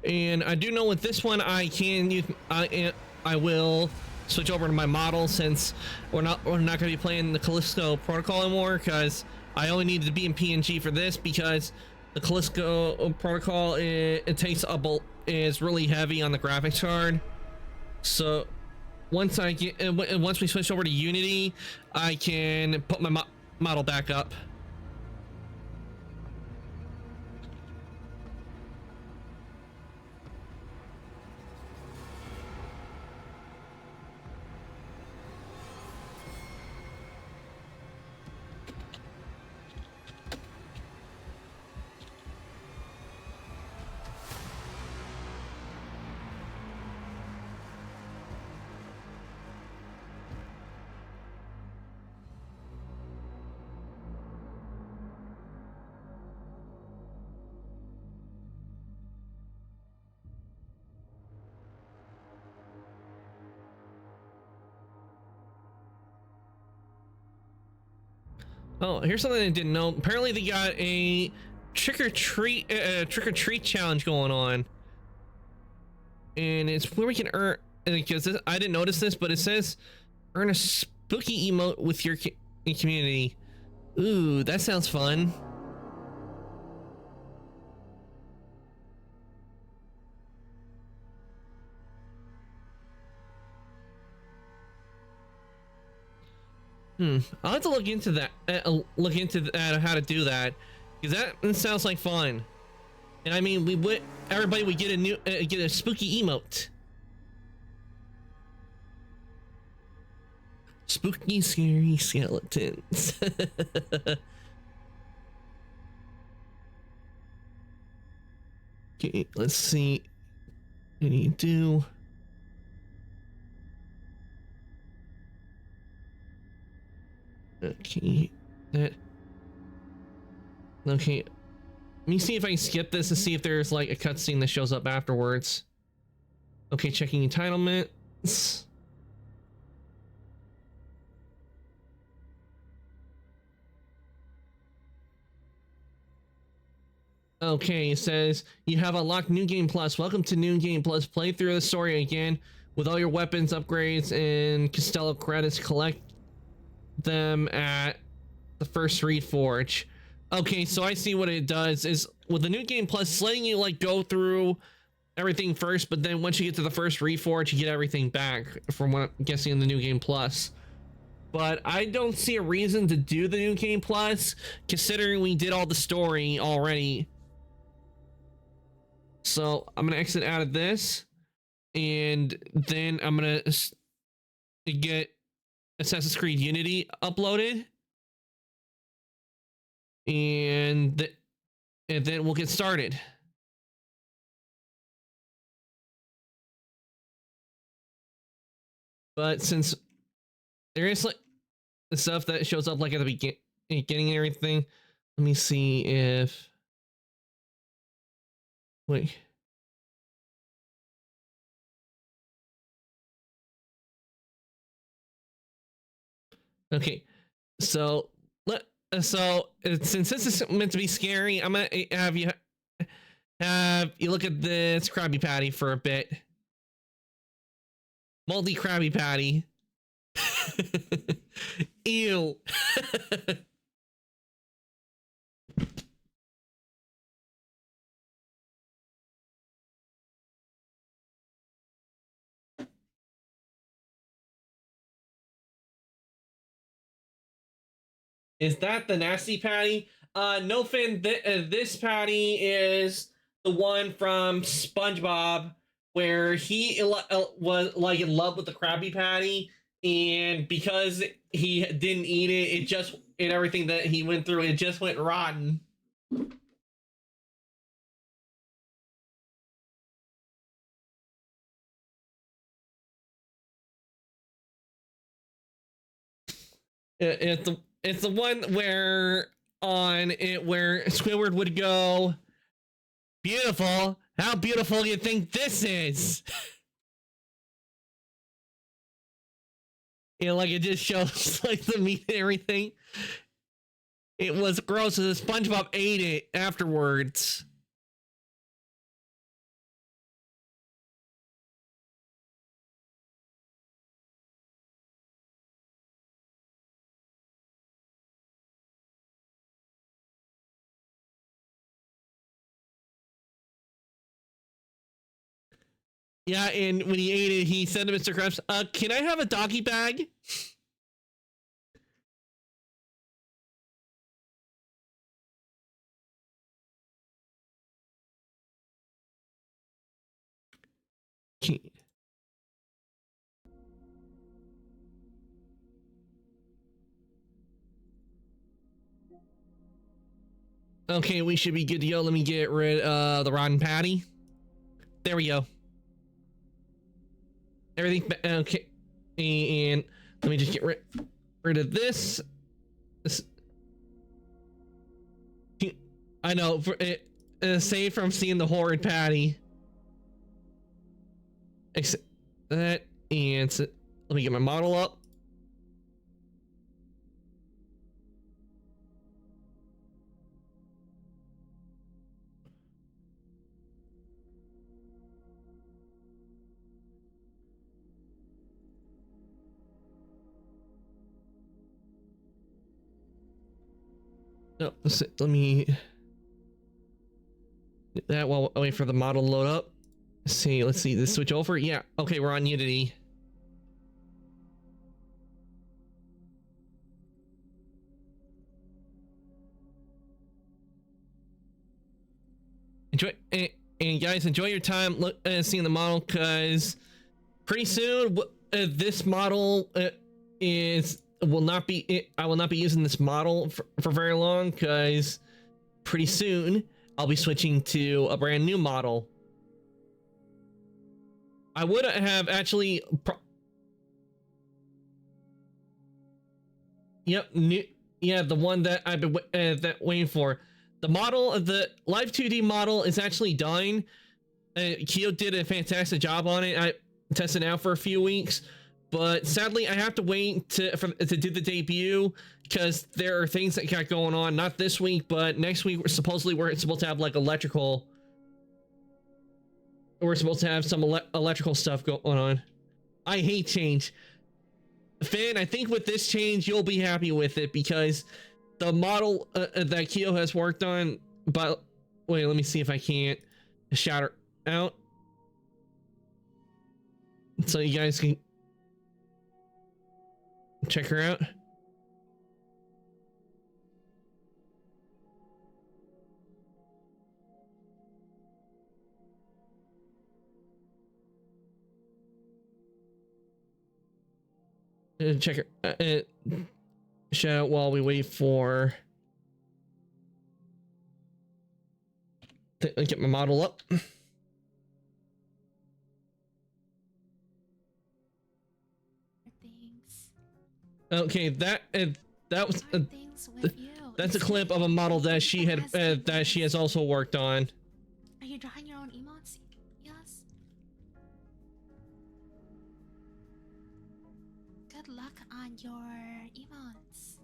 And I do know with this one I can use I will switch over to my model, since we're not going to be playing the Callisto protocol anymore, because I only needed to be in PNG for this, because the Callisto protocol it takes up is really heavy on the graphics card. So once we switch over to Unity, I can put my model back up. Oh, here's something I didn't know. Apparently they got a trick or treat challenge going on, and it's where we can earn, because I didn't notice this, but it says earn a spooky emote with your community. Ooh, that sounds fun. I'll have to look into that. How to do that, because that sounds like fun. And I mean, everybody would get a new get a spooky emote. Spooky, scary skeletons. Okay, let's see. What do you do? Okay, okay. Let me see if I can skip this to see if there's like a cutscene that shows up afterwards. Okay, checking entitlements. Okay, it says you have unlocked New Game Plus. Welcome to New Game Plus. Play through the story again with all your weapons, upgrades, and Costello credits. Collect them at the first Reforge. Okay, so I see what it does is with the New Game Plus, it's letting you like go through everything first, but then once you get to the first Reforge, you get everything back, from what I'm guessing in the New Game Plus. But I don't see a reason to do the New Game Plus, considering we did all the story already. So I'm gonna exit out of this, and then I'm gonna get Assassin's Creed Unity uploaded, and then we'll get started. But since there is like the stuff that shows up like at the beginning and everything, let me see if wait. Okay, so since this is meant to be scary, I'm gonna have you look at this Krabby Patty for a bit. Moldy Krabby Patty. Ew. Is that the nasty patty? No, Finn. This patty is the one from SpongeBob, where he was like in love with the Krabby Patty, and because he didn't eat it, everything that he went through, it just went rotten. It's the one where Squidward would go, beautiful. How beautiful do you think this is? You know, like it just shows like the meat and everything. It was gross, and SpongeBob ate it afterwards. Yeah, and when he ate it, he said to Mr. Krabs, can I have a doggy bag? Okay, we should be good to go. Let me get rid of the rotten patty. There we go. Everything, okay. And let me just get rid of this. I know, for it, save from seeing the horrid patty. Except that, and so, let me get my model up. No, let me do that while I wait for the model to load up. Let's see, this switch over. Yeah, okay, we're on Unity. Enjoy, and guys, enjoy your time seeing the model, because pretty soon this model will not be. I will not be using this model for very long, because pretty soon I'll be switching to a brand new model. I would have actually. Yep, yeah, the one that I've been waiting for. The model of the Live 2D model is actually done. Kyo did a fantastic job on it. I tested it out for a few weeks, but sadly I have to wait to do the debut, because there are things that got going on. Not this week, but next week we're supposed to have like electrical. We're supposed to have some electrical stuff going on. I hate change. Finn, I think with this change you'll be happy with it, because the model that Kyo has worked on. But wait, let me see if I can't shout her out so you guys can check her out. Check her. Shout out while we wait for to get my model up. Okay, that was that's a clip of a model that she has also worked on. Are you drawing your own emotes? Yes. Good luck on your emotes.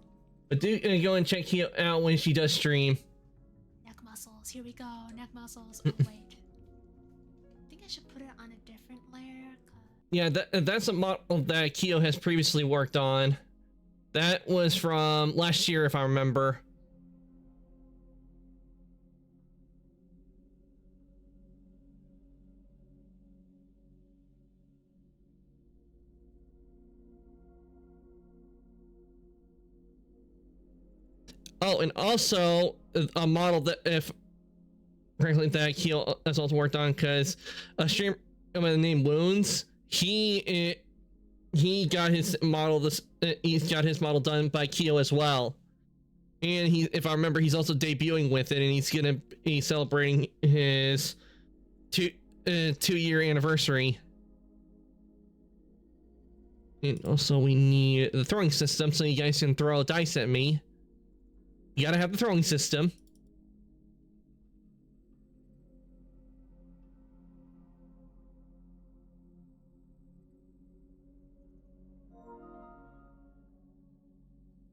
But do go and check Kyo out when she does stream. Neck muscles. Here we go. Neck muscles. Oh wait. I think I should put it on a different layer. Yeah, that's a model that Kyo has previously worked on. That was from last year, if I remember. Oh, and also a model that, if frankly, that Kyo has also worked on, because a streamer by the name Wounds, he got his model he's got his model done by Kyo as well, and if I remember, he's also debuting with it, and he's celebrating his 2-year anniversary. And also we need the throwing system so you guys can throw dice at me. You gotta have the throwing system.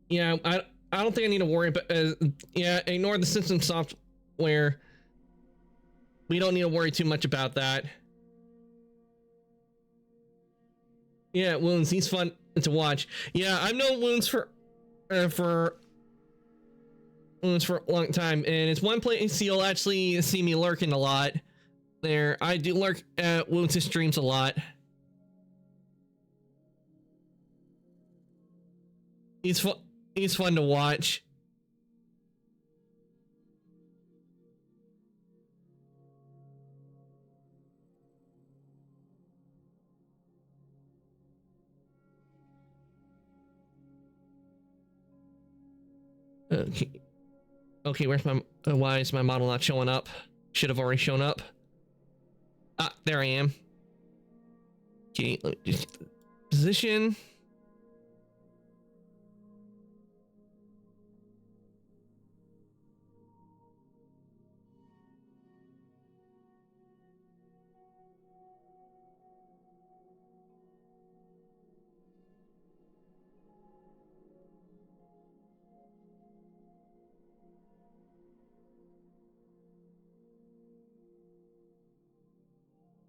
Yeah, I don't think I need to worry about. Yeah, ignore the system software. We don't need to worry too much about that. Yeah, Wounds, he's fun to watch. Yeah, I've known Wounds for a long time, and it's one place you'll actually see me lurking a lot. there. I do lurk at Wounds' streams a lot. He's fun. He's fun to watch. Okay. Okay, where's my why is my model not showing up? Should have already shown up. Ah, there I am. Okay, let me just position.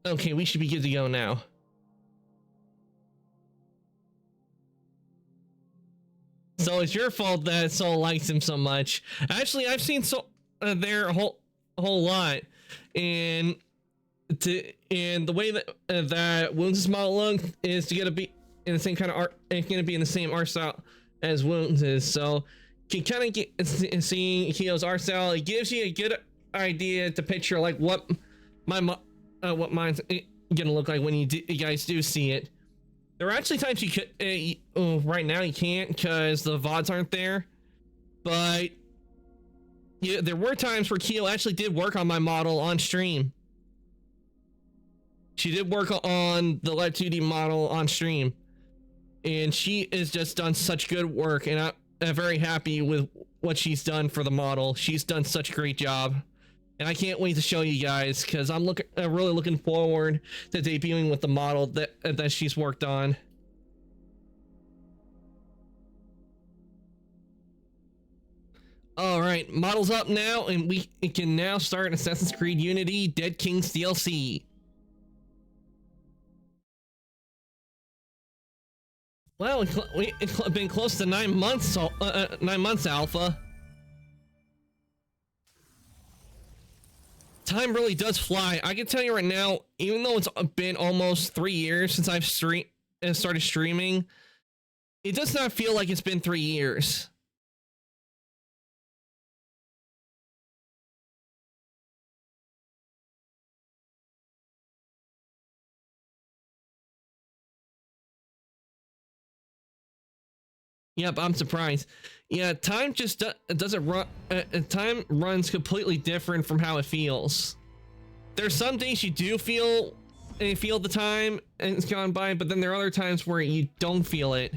Okay, we should be good to go now. So it's your fault that Soul likes him so much. Actually, I've seen Soul there a whole lot, and the way that that Wounds' model look is to get to be in the same kind of art. It's gonna be in the same art style as Wounds is. So you can kind of get seeing Keo's art style. It gives you a good idea to picture like what what mine's gonna look like when you guys do see it. There are actually times you could, right now you can't because the VODs aren't there, but yeah, there were times where Keo actually did work on my model on stream. She did work on the Lab 2D model on stream, and she has just done such good work, and I'm very happy with what she's done for the model. She's done such a great job. And I can't wait to show you guys because I'm really looking forward to debuting with the model that she's worked on. All right, model's up now, and we can now start Assassin's Creed Unity Dead Kings DLC. Well, it's been close to 9 months. 9 months, Alpha. Time really does fly. I can tell you right now, even though it's been almost 3 years since I've started streaming, it does not feel like it's been 3 years. Yep, I'm surprised. Yeah, time just doesn't run. Time runs completely different from how it feels. There's some days you do feel the time and it's gone by, but then there are other times where you don't feel it.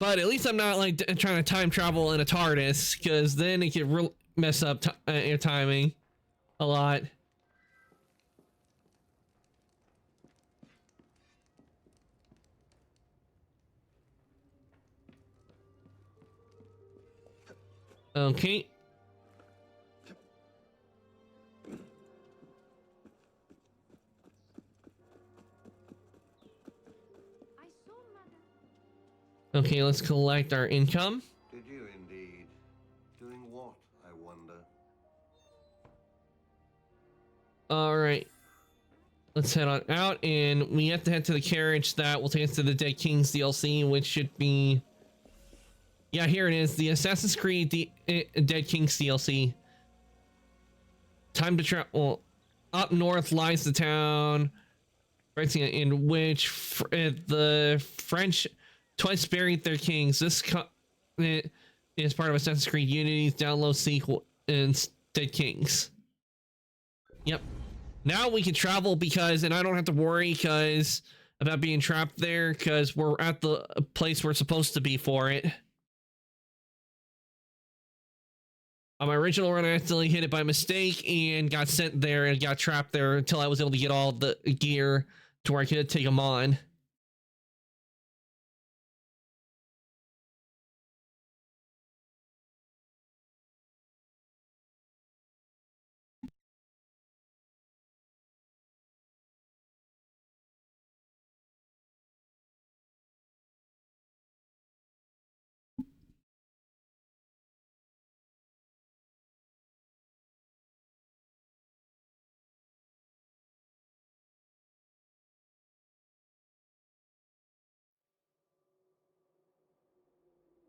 But at least I'm not like trying to time travel in a TARDIS, because then it could mess up your timing a lot. Okay. Okay, let's collect our income. Did you indeed? Doing what, I wonder? All right. Let's head on out, and we have to head to the carriage that will take us to the Dead Kings DLC, which should be... Yeah, here it is. The Assassin's Creed Dead Kings DLC. Time to travel. Up north lies the town in which the French twice buried their kings. This is part of Assassin's Creed Unity's download sequel in Dead Kings. Yep. Now we can travel and I don't have to worry about being trapped there because we're at the place we're supposed to be for it. On my original run, I accidentally hit it by mistake and got sent there and got trapped there until I was able to get all the gear to where I could take them on.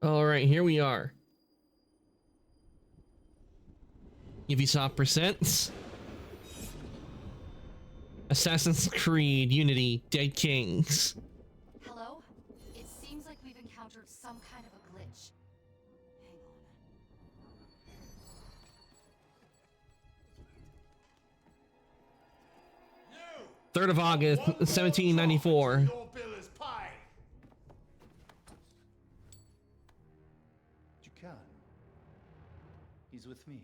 All right, here we are. Ubisoft presents Assassin's Creed Unity Dead Kings. Hello? It seems like we've encountered some kind of a glitch. Hang on. 3rd of August, 1794. Your bill is paid. You can. He's with me.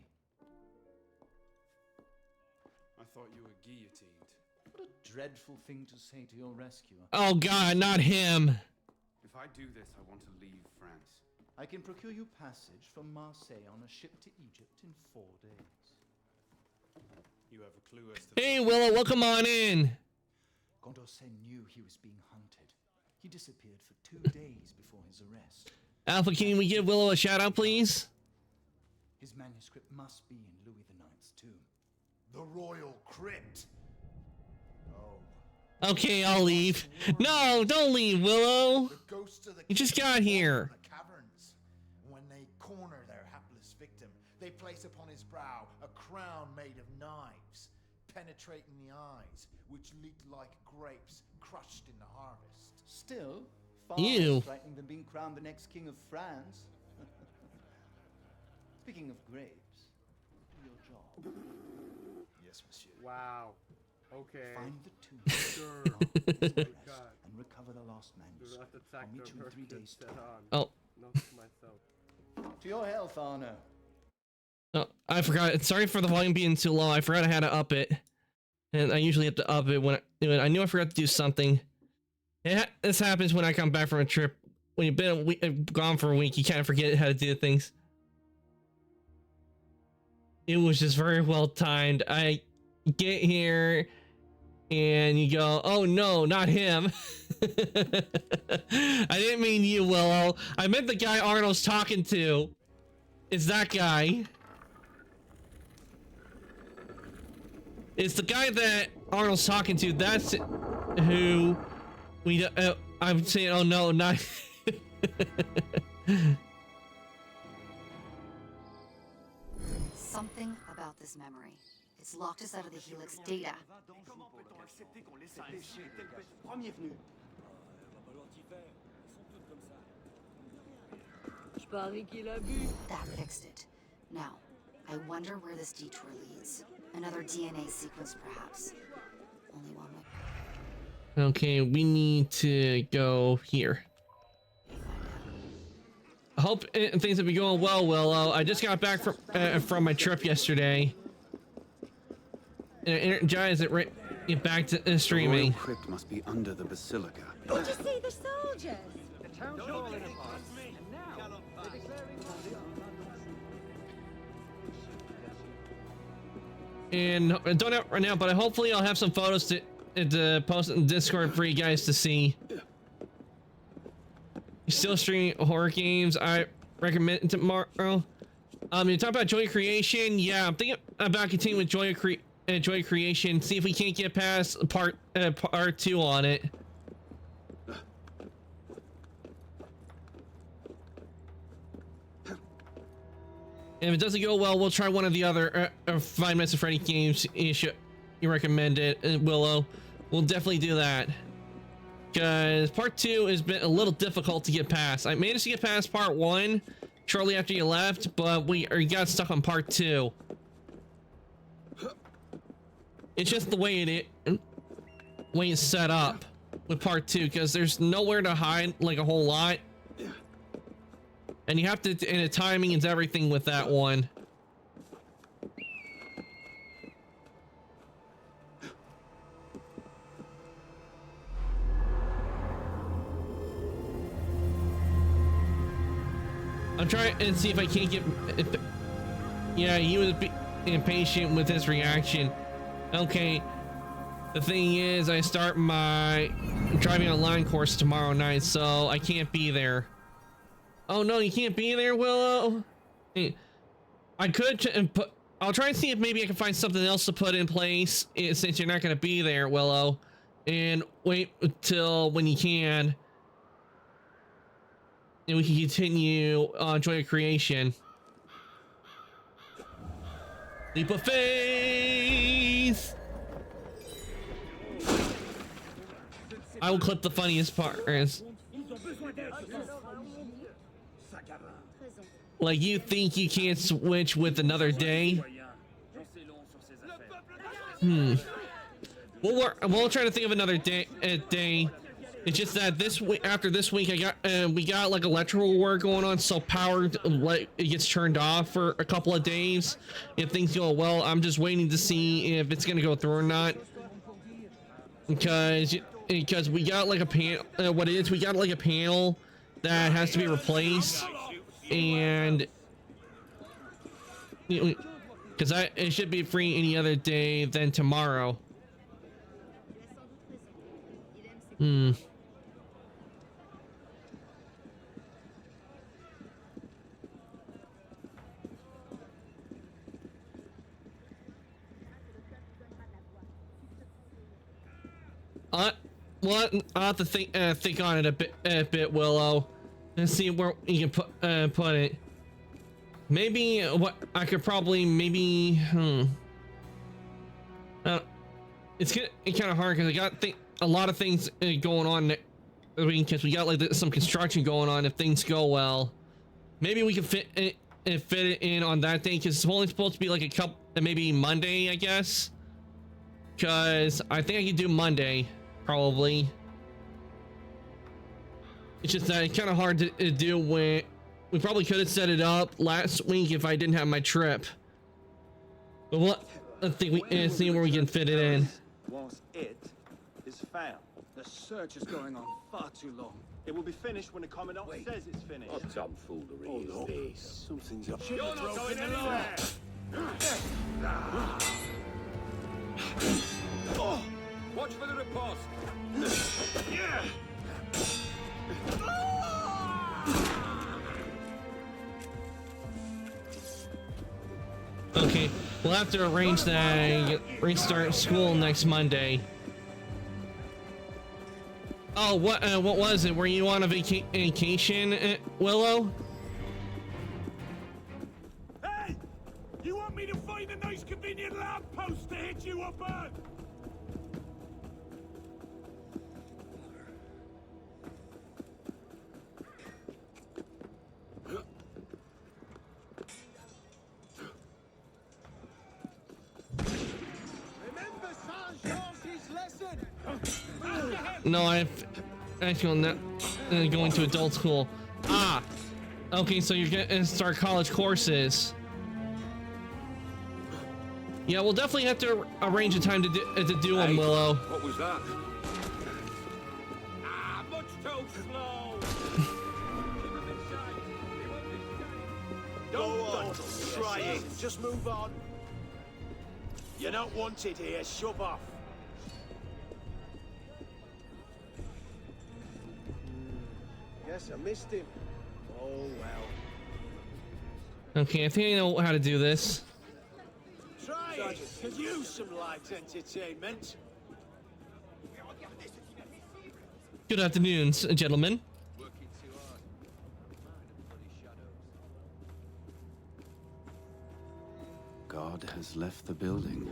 I thought you were guillotined. What a dreadful thing to say to your rescuer. Oh God, not him. If I do this, I want to leave France. I can procure you passage from Marseille on a ship to Egypt in 4 days. You have a clue as to... Hey Willow, welcome on in. Condorcet knew he was being hunted. He disappeared for 2 days before his arrest. Alpha, can we give Willow a shout out, please? His manuscript must be in Louis IX's tomb. The royal crypt. Okay, I'll leave. No, don't leave, Willow. The ghosts of the You just got here. the caverns. When they corner their hapless victim, they place upon his brow a crown made of knives, penetrating the eyes, which leak like grapes crushed in the harvest. Still, far Ew. less frightening than being crowned the next king of France. Speaking of grapes, do your job. Yes, monsieur. Wow. Okay. Find the tomb. Sure. And recover the lost manuscript. I'll meet you in 3 days' time. Oh. Not myself. To your health, Arno. Oh, I forgot. Sorry for the volume being too low. I forgot I had to up it. And I usually have to up it when I knew I forgot to do something. This happens when I come back from a trip. When you've been gone for a week, you kind of forget how to do things. It was just very well timed. I get here and you go, oh no, not him. I didn't mean you, Willow. I meant the guy Arnold's talking to. It's that guy. It's the guy that Arnold's talking to. That's who we. I'm saying, oh no, not. Something about this memory. It's locked us out of the Helix data. That fixed it. Now, I wonder where this detour leads. Another DNA sequence, perhaps. Only one way. Okay, we need to go here. I hope things have been going well, Willow. I just got back from my trip yesterday. Energize it right back to streaming. The royal crypt must be under the basilica. Did you see the soldiers? The town's falling apart, and now they're declaring And don't have right now, but hopefully I'll have some photos to post in Discord for you guys to see. Still streaming horror games. I recommend tomorrow. You talk about Joy Creation. Yeah, I'm thinking about continuing with Joy Creation. See if we can't get past part 2 on it. And if it doesn't go well, we'll try one of the other 5 Nights at Freddy games you recommended, Willow. We'll definitely do that. Because part 2 has been a little difficult to get past. I managed to get past part 1 shortly after you left, but we got stuck on part 2. It's just the way it's set up with part 2, because there's nowhere to hide like a whole lot. And you have to, and the timing is everything with that one. I'm trying and see if I can't get. Yeah, he was impatient with his reaction. Okay. The thing is, I start my driving online course tomorrow night, so I can't be there. Oh no, you can't be there, Willow? I could put. I'll try and see if maybe I can find something else to put in place since you're not going to be there, Willow. And wait until when you can. and we can continue Joy of Creation. Leap of faith. I will clip the funniest parts. Like, you think you can't switch with another day? We'll try to think of another day. It's just that this week, after this week, we got like electrical work going on, so power it gets turned off for a couple of days. If things go well, I'm just waiting to see if it's gonna go through or not. Because we got like a panel. We got like a panel that has to be replaced, and because it should be free any other day than tomorrow. Well, I'll have to think on it a bit, Willow, and see where you can put it. Maybe what I could probably it's kind of hard because I got a lot of things going on. Because we got like some construction going on. If things go well, maybe we can fit it in on that day, because it's only supposed to be like a couple, maybe Monday, I guess. Because I think I can do Monday, probably. It's just that it's kind of hard to do when we probably could have set it up last week if I didn't have my trip. But I think we see where we can fit it in. Once it is found, the search is going on far too long. It will be finished when the Commandant says it's finished. What tomfoolery is this? Something's up. You're not going anywhere! Watch for the riposte. Okay, we'll have to arrange that. Restart school next Monday. Oh, what was it? Were you on a vacation, Willow? Hey! You want me to find a nice convenient lamppost to hit you up on? Remember Saint-Georges' lesson? No, I've actually not going to adult school. Ah, okay, so you're gonna start college courses. Yeah, we'll definitely have to arrange a time to do them, Willow. What was that? Ah, much too slow. Don't try it. Just move on. You're not wanted here. Shove off. Guess I missed him. Oh well. Okay, I think I know how to do this. Try it. Could use some light entertainment. Good afternoons, gentlemen. God has left the building.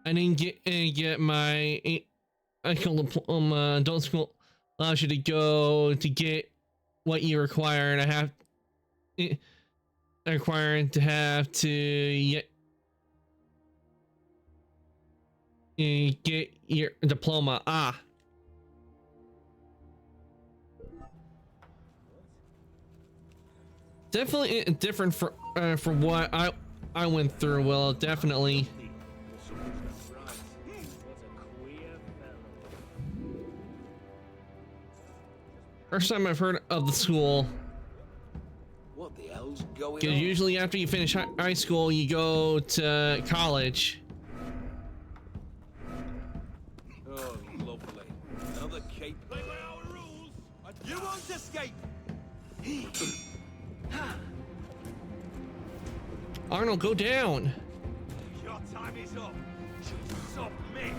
I didn't get my diploma. Adult school allows you to go to get what you require, and I have required to have to get your diploma. Ah. Definitely different for what I went through. Well, definitely. First time I've heard of the school. What the hell's going Because on? usually after you finish high school, you go to college. Oh, lovely. Another cape. You won't escape. Arnold, go down. Your time is up. Submit.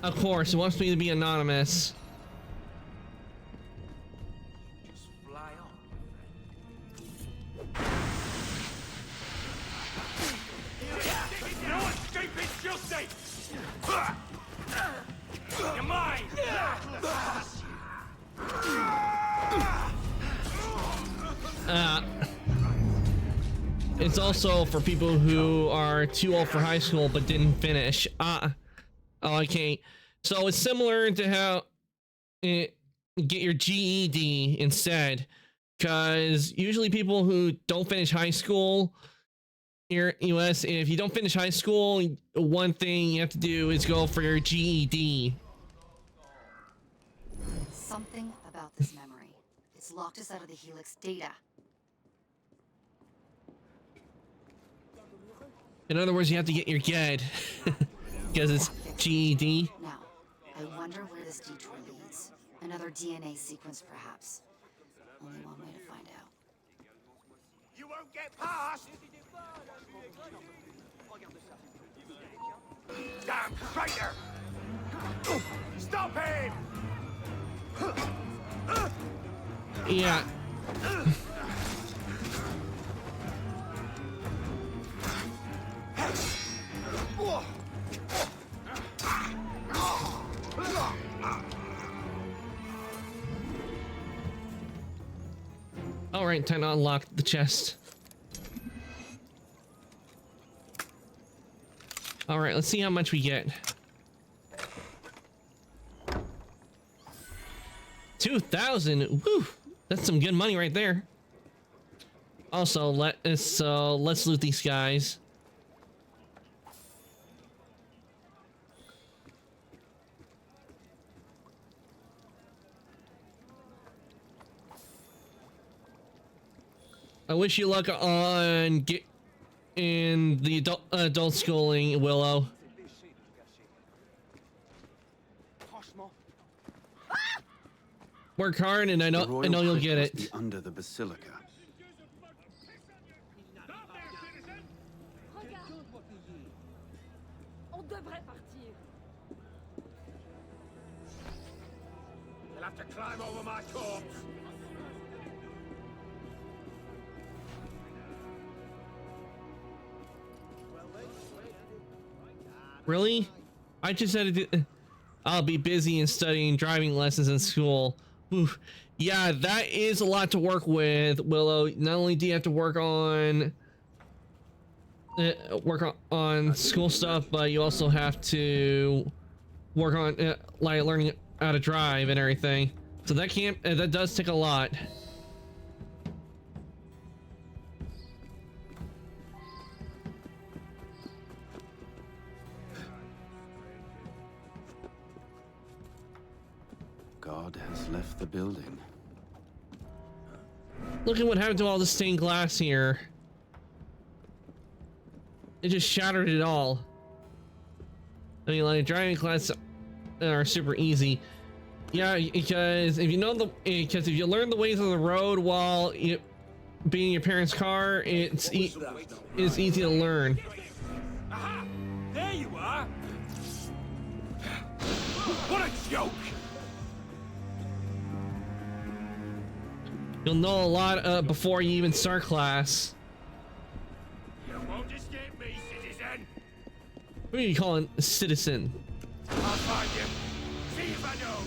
Of course, it wants me to be anonymous. Just fly on. No escaping justice! You're mine! It's also for people who are too old for high school but didn't finish. Oh, okay. So it's similar to how get your GED instead, because usually people who don't finish high school here in US, if you don't finish high school, one thing you have to do is go for your GED. Something about this memory. It's locked us out of the Helix data. In other words, you have to get your GED because it's GED. Now, I wonder where this detour leads. Another DNA sequence, perhaps. Only one way to find out. You won't get past! Damn traitor! Stop him! Yeah. All right, time to unlock the chest. All right, let's see how much we get. 2,000. Woo! That's some good money right there. Also, let's loot these guys. I wish you luck on in the adult schooling, Willow. Work hard, and I know you'll get it. Under the basilica. On devrait partir. You'll have to climb over my corpse. Really? I just had to do. I'll be busy and studying driving lessons in school. Oof. Yeah, that is a lot to work with, Willow. Not only do you have to work on school stuff, but you also have to work on like learning how to drive and everything. So that does take a lot. God has left the building. Look at what happened to all the stained glass here. It just shattered it all. I mean, like, driving classes are super easy. Yeah, because if you learn the ways of the road while being in your parents' car, it's easy to learn. Aha! There you are! What a joke! You'll know a lot before you even start class. You won't escape me, citizen! Who are you calling a citizen? I'll find you. See if I don't.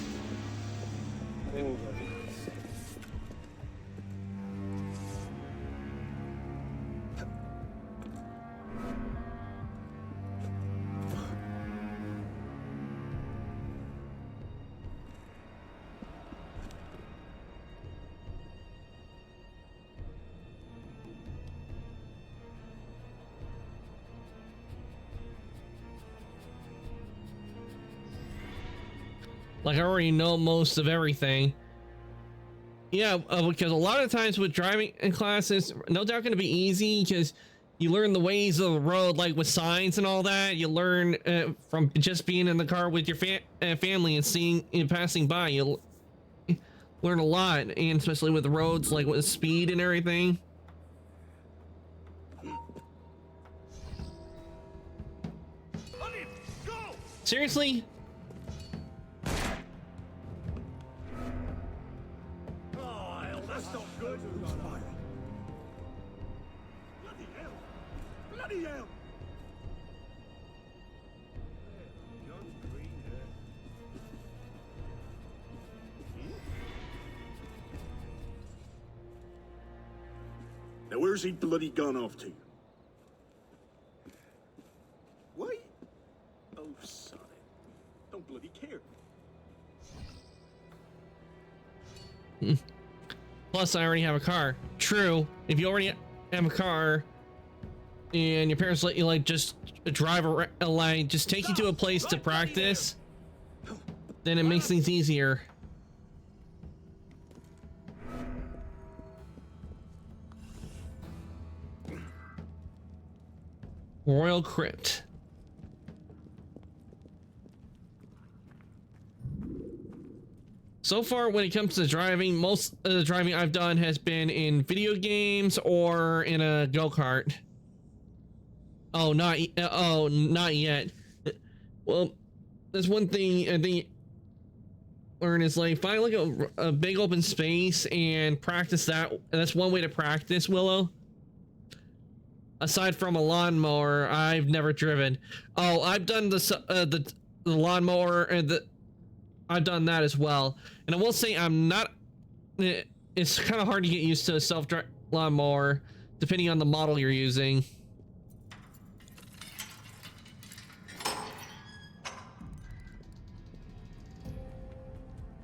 Like, I already know most of everything. Yeah, because a lot of times with driving in classes, no doubt going to be easy because you learn the ways of the road, like with signs and all that. You learn from just being in the car with your family and seeing and passing by. You learn a lot, and especially with the roads, like with speed and everything. Seriously? Oh, hell, that's not good. Bloody hell! Bloody hell! Now where's he bloody gone off to? Wait. Oh, son. Don't bloody care. Plus, I already have a car. True. If you already have a car and your parents let you like just drive around, like just take you to a place to practice, then it makes things easier. Royal Crypt. So far, when it comes to driving, most of the driving I've done has been in video games or in a go-kart. Oh, not yet. Well, there's one thing I think learn is like find like a big open space and practice that. That's one way to practice, Willow. Aside from a lawnmower, I've never driven. Oh, I've done the lawnmower and I've done that as well. And I will say I'm not. It's kind of hard to get used to a self-drive lawnmower, depending on the model you're using.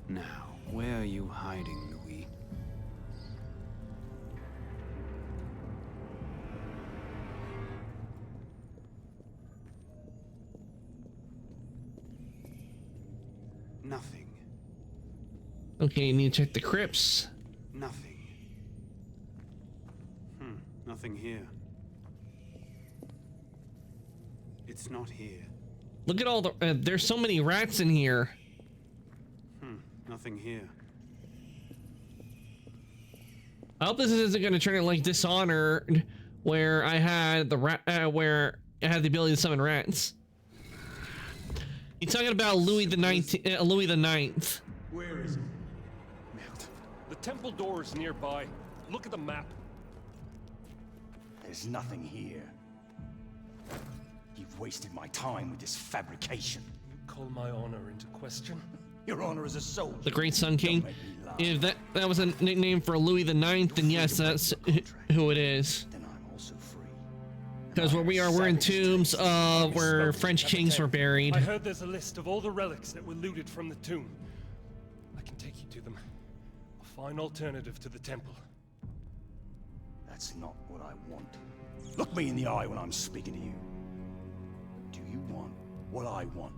Now, where are you hiding, Louis? Nothing. Okay, you need to check the crypts. Nothing. Nothing here. It's not here. Look at all the. There's so many rats in here. Nothing here. I hope this isn't going to turn into like Dishonored, where I had the where I had the ability to summon rats. He's talking about Louis the Ninth. Where is it? Melt. The temple door is nearby. Look at the map. There's nothing here. You've wasted my time with this fabrication. You call my honor into question? Your honor as a soldier. The Great Sun King. If that was a nickname for Louis the Ninth, then yes, that's who it is. Then I'm also free. Because where we are, we're in tombs of where French kings were buried. I heard there's a list of all the relics that were looted from the tomb. I can take you to them. A fine alternative to the temple. That's not what I want. Look me in the eye when I'm speaking to you. Do you want what I want?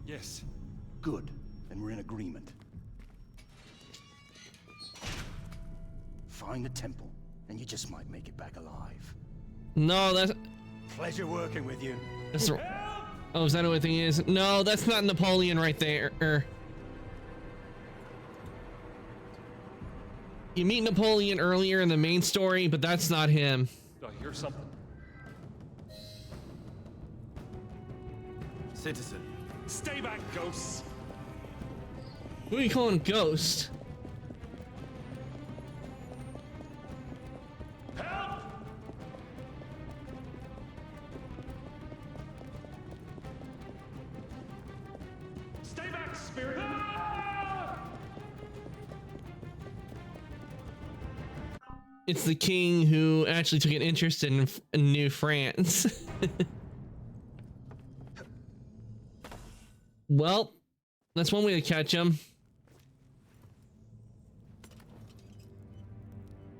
Yes. Good. Then we're in agreement. Find the temple, and you just might make it back alive. No, that's... Pleasure working with you. That's oh, is that what the thing is? No, that's not Napoleon right there. You meet Napoleon earlier in the main story, but that's not him. I hear something. Citizen. Stay back, ghosts. Who are you calling Ghost? Help! Stay back, spirit. Ah! It's the king who actually took an interest in New France. Well, that's one way to catch him.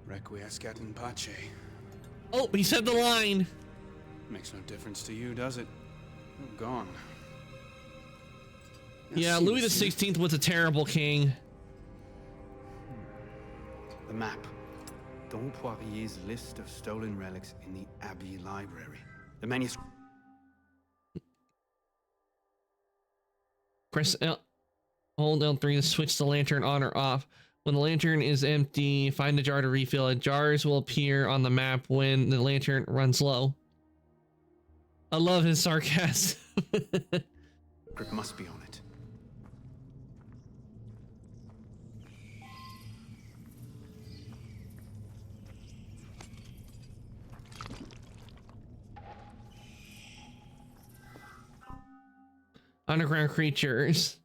Requiescat in pace. Oh, he said the line. Makes no difference to you, does it? You're gone. Yeah, Louis the 16th was a terrible king. The map. Don Poirier's list of stolen relics in the Abbey Library. The manuscript. Press L, hold L3 to switch the lantern on or off. When the lantern is empty, find a jar to refill it. Jars will appear on the map when the lantern runs low. I love his sarcasm. Grip must be on it. Underground creatures.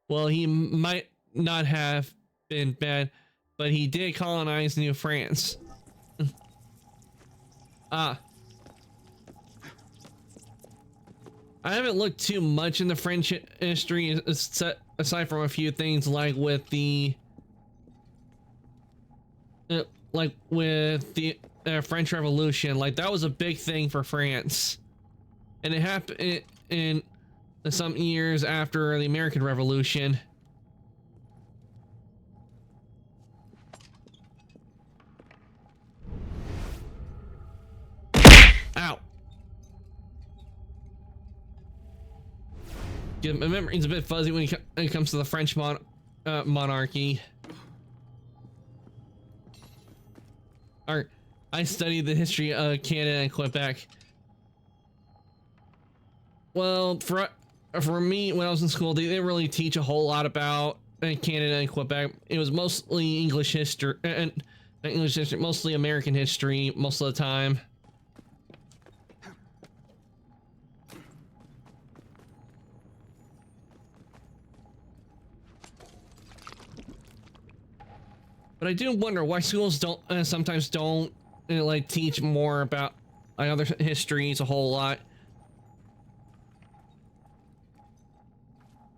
Well, he might not have been bad, but he did colonize New France. Ah. I haven't looked too much in the French history, aside from a few things like with the French Revolution. Like, that was a big thing for France, and it happened in some years after the American Revolution. Ow. Yeah, my memory's a bit fuzzy when it comes to the French monarchy. I studied the history of Canada and Quebec. Well, for me, when I was in school, they didn't really teach a whole lot about Canada and Quebec. It was mostly English history, mostly American history most of the time. But I do wonder why schools don't sometimes don't like teach more about other histories a whole lot.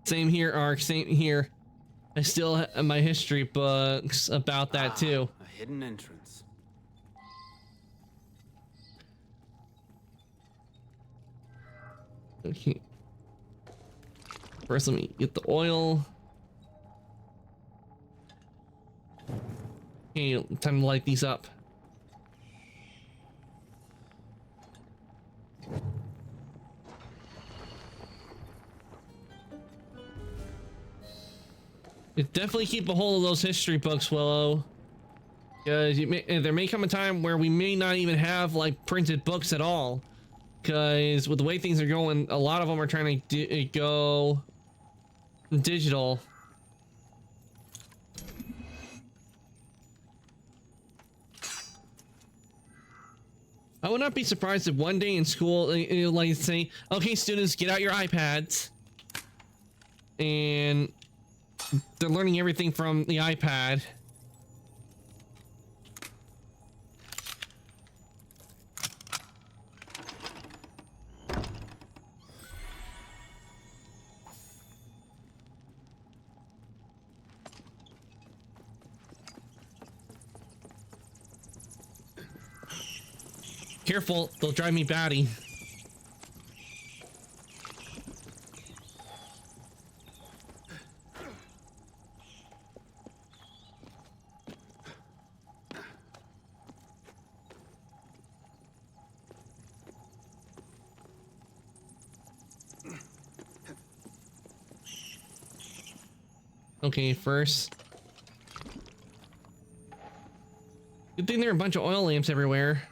Same here, Ark. Same here. I still have my history books about that too. A hidden entrance. Okay. First, let me get the oil. Okay, time to light these up. Definitely keep a hold of those history books, Willow. Because there may come a time where we may not even have like printed books at all. Because with the way things are going, a lot of them are trying to go digital. I would not be surprised if one day in school, it'll like say, okay, students, get out your iPads. And they're learning everything from the iPad. Careful, they'll drive me batty. Okay, first. Good thing there are a bunch of oil lamps everywhere.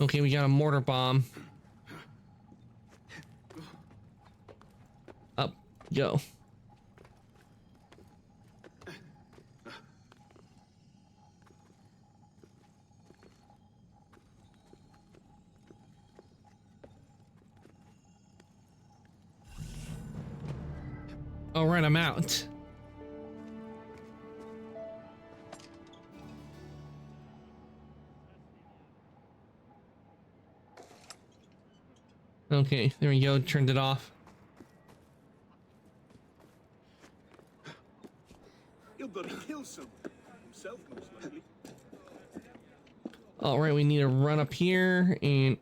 Okay, we got a mortar bomb. Up, go. All right, I'm out. Okay, there we go. Turned it off. He'll bloody kill someone. Himself, most likely. All right, we need to run up here and.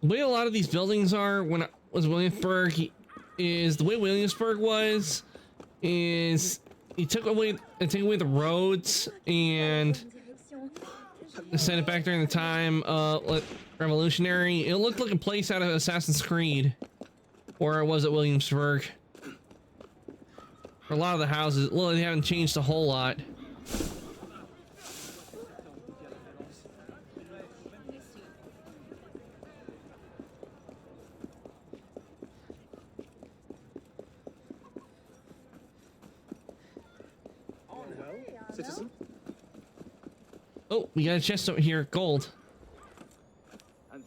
The way a lot of these buildings are when I was Williamsburg is the way Williamsburg was is he took away the roads and sent it back during the time revolutionary. It looked like a place out of Assassin's Creed, or it was at Williamsburg. For a lot of the houses, well, they haven't changed a whole lot. Citizen? Oh, we got a chest over here, gold. And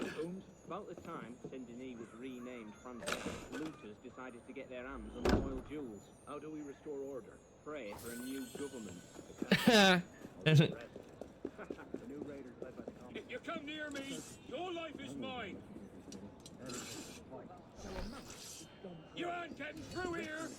about the time Saint-Denis was renamed France, looters decided to get their hands on the royal jewels. How do we restore order? Pray for a new government. The new raiders led by the common. If you come near me, your life is mine. You aren't getting through here.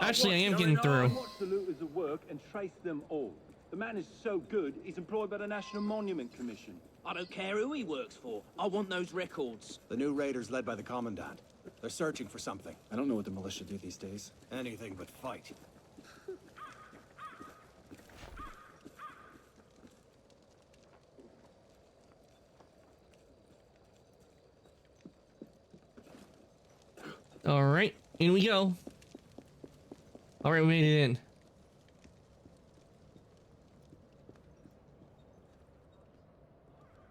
Actually, I am getting through. Watch the looters at work and trace them all. The man is so good, he's employed by the National Monument Commission. I don't care who he works for. I want those records. The new raiders led by the Commandant. They're searching for something. I don't know what the militia do these days. Anything but fight. All right, in we go. All right, we made it in.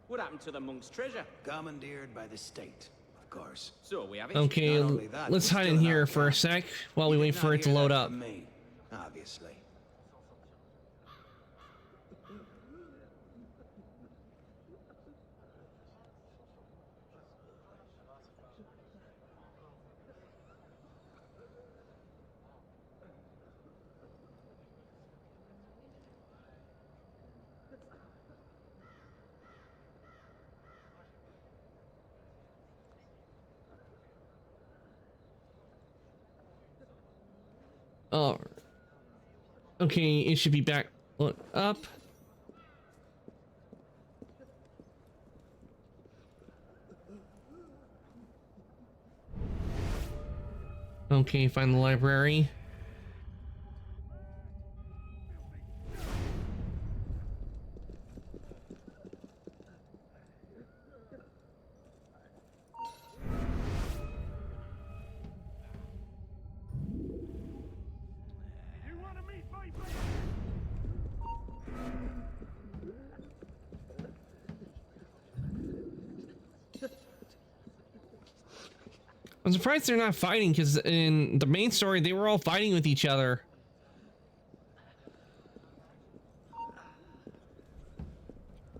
What happened to the monk's treasure? Commandeered by the state, of course. So we have it. Okay, let's hide in here for a sec while we wait for it to load up. Me, obviously. Oh, okay, it should be back. Look up. Okay, find the library. I'm surprised they're not fighting, because in the main story they were all fighting with each other.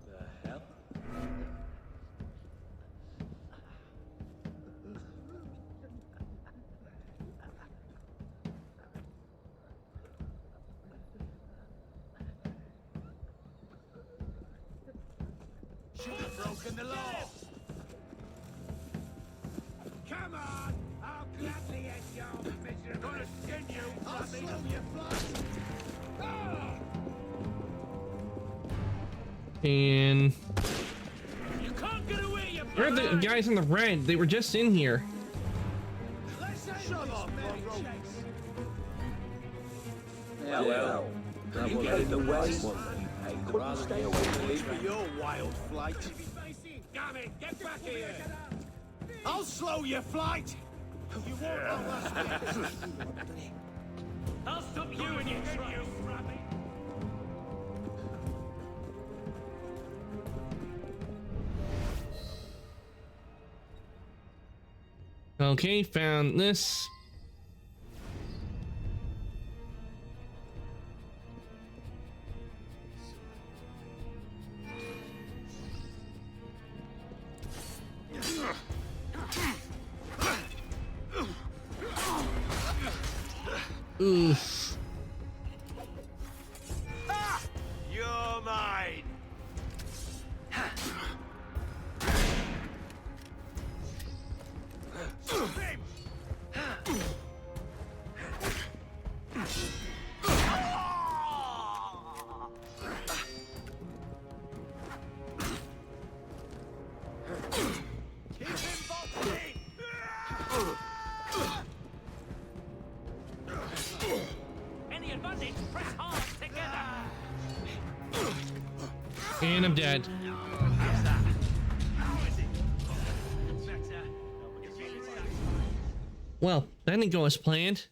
The hell? Should have broken the law. Come on! I'll gladly end your misery. Gonna skin you, I'll slow your flight. Ah! And You can't get away, you where are the guys in the red? They were just in here. Shut up, Yeah, well, that will get in the way. I couldn't stay away for your wild flight. Damn it, get back here! I'll slow your flight! You won't outlast me! I'll stop you in your tracks! Okay, found this. Oof. You're mine! Keep him boxed in! Any advantage, press hard together! And I'm dead. How's that? How is it? Better. Well, that didn't go as planned.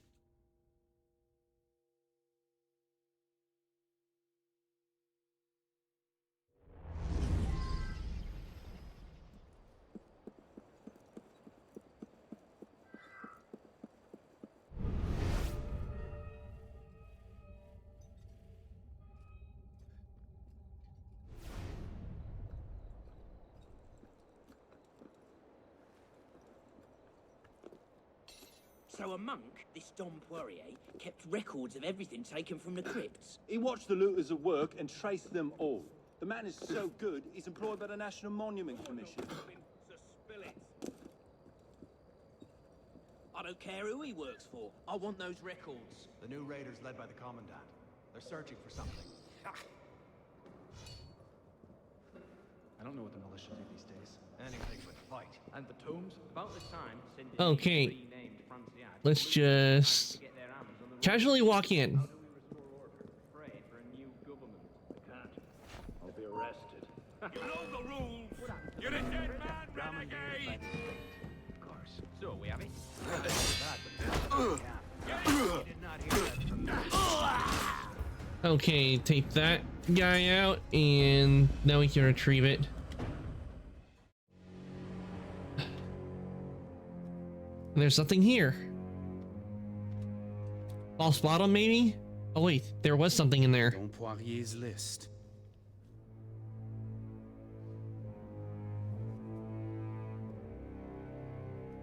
So a monk, this Dom Poirier, kept records of everything taken from the crypts. He watched the looters at work and traced them all. The man is so good, he's employed by the National Monument Commission. I don't care who he works for. I want those records. The new raiders led by the Commandant. They're searching for something. I don't know what the militia do these days. Anything but fight. And the tombs, about the time, Okay. Let's just casually walk in. I'll be arrested. You know the rules! You're a dead man, renegade! Of course. So we have it. Okay, take that guy out, and now we can retrieve it. There's nothing here. False bottom, maybe? Oh wait, there was something in there. Dom Poirier's list.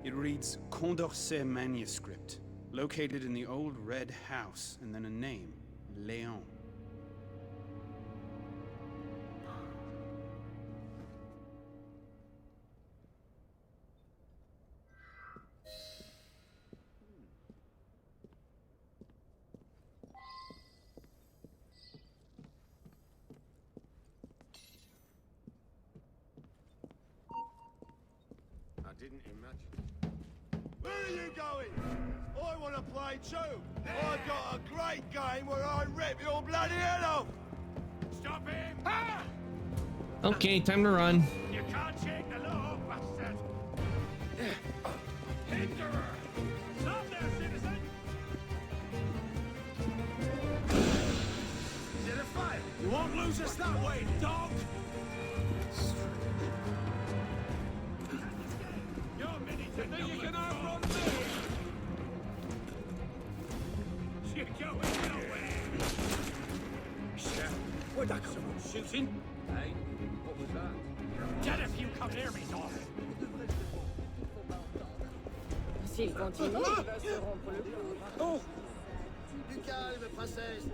It reads Condorcet manuscript, located in the old red house, and then a name, Léon. I didn't imagine. Where are you going? I want to play too. I've got a great game where I rip your bloody head off. Stop him! Ah! Okay, time to run. You can't shake the law, bastard. Hinderer! Stop there, citizen! Is it a fight? You won't lose us that way, dog! You think you can outrun me? You're going nowhere! Chef, where'd that come from? Shooting? Hey, what was that? Get if you come near me, dog! S'il continue, il va se rompre le cou. Oh! Du calme, princesse! Il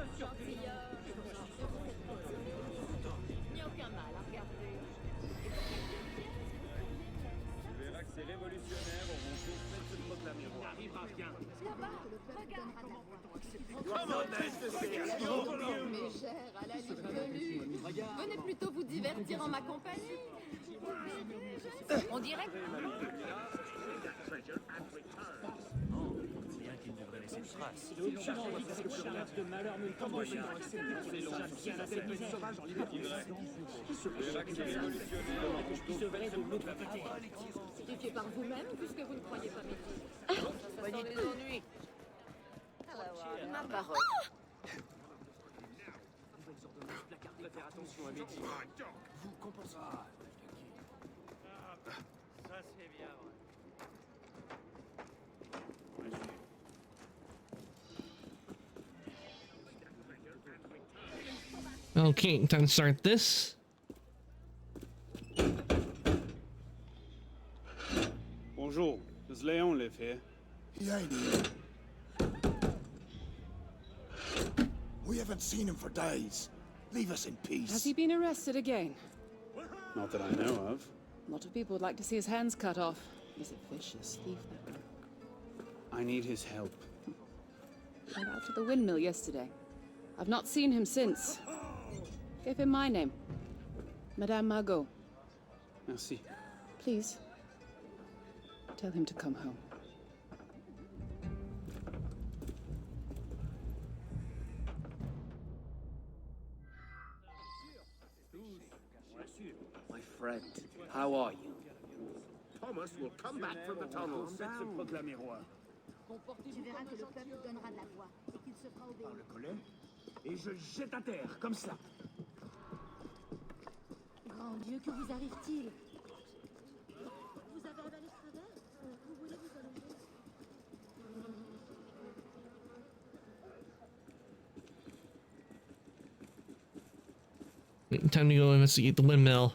n'y a aucun mal à regarder. Tu verras que ces révolutionnaires auront tous fait de se proclamer roi. Là-bas, regarde. Mes chers, à la lutte de lutte. Venez plutôt vous divertir en ma compagnie. On dirait Bien qu'il devrait laisser une trace. De malheur me tombe sur la sauvage en liberté. Qui se verrait de l'autre côté. Justifié par vous-même, puisque vous ne croyez pas mes filles. ça sent les ennuis. Ma parole. Faire attention à mes tirs. Vous compensez. Ça c'est bien vrai. Okay, time to start this. Bonjour. Does Léon live here? He ain't here. We haven't seen him for days. Leave us in peace. Has he been arrested again? Not that I know of. A lot of people would like to see his hands cut off. He's a vicious thief, that man. I need his help. Went out to the windmill yesterday. I've not seen him since. Gave him my name. Madame Margot. Merci. Please, tell him to come home. My friend, how are you? Thomas will come back from the tunnel sound. Tu verras que le peuple donnera de la voix et qu'il se fera obéir. Le collet, et je jette à terre, comme ça. Grand Dieu, que vous arrive-t-il? Vous avez avalé ce travers? Vous voulez vous allonger? Time to go investigate the windmill.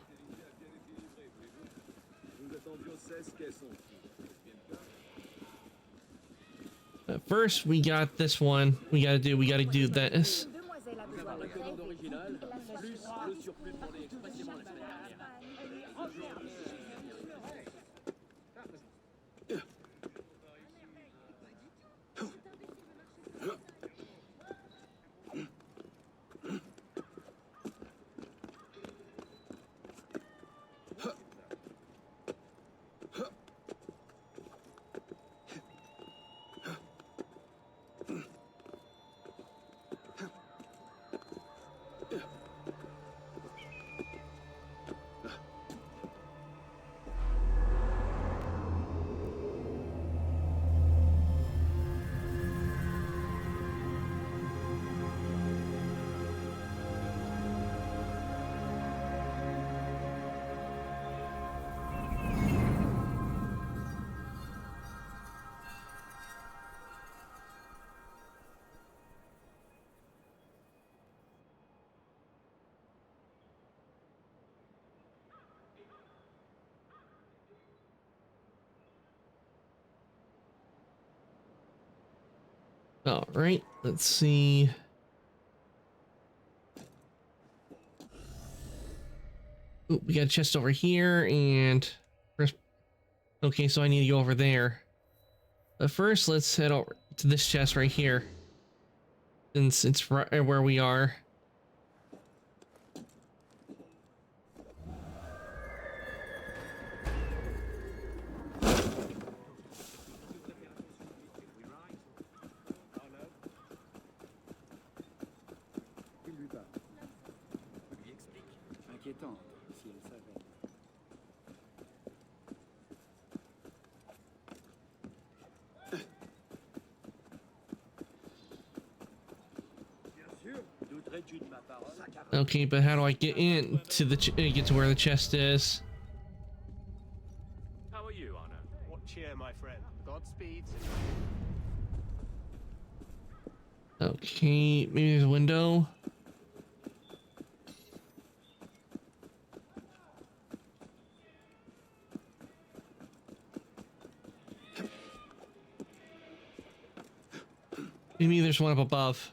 But first, we got this one. We gotta do this. All right, let's see. Ooh, we got a chest over here, and okay, so I need to go over there. But first, let's head over to this chest right here, since it's right where we are. Okay, but how do I get in to the get to where the chest is? How are you, Anna? What cheer, my friend? Godspeed. Okay, maybe there's a window. Maybe there's one up above.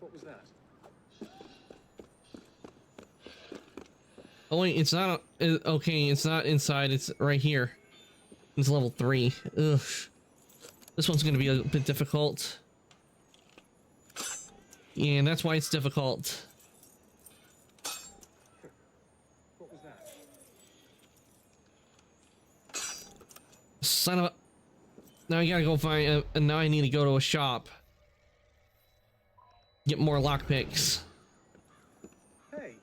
What was that? Oh wait, it's not. Okay, it's not inside. It's right here. It's level 3. Ugh. This one's gonna be a bit difficult. Yeah, and that's why it's difficult. What was that? Son of a... Now I gotta go find... and now I need to go to a shop. Get more lockpicks. Hey.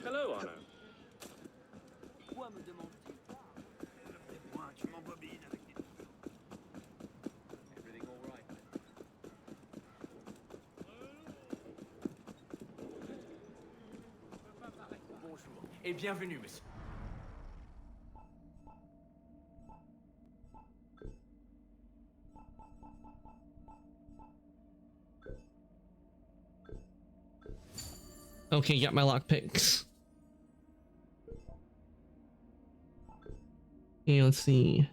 Hello, Anna. Everything all right? Bonjour et bienvenue, monsieur. Okay, got my lockpicks. Okay, let's see.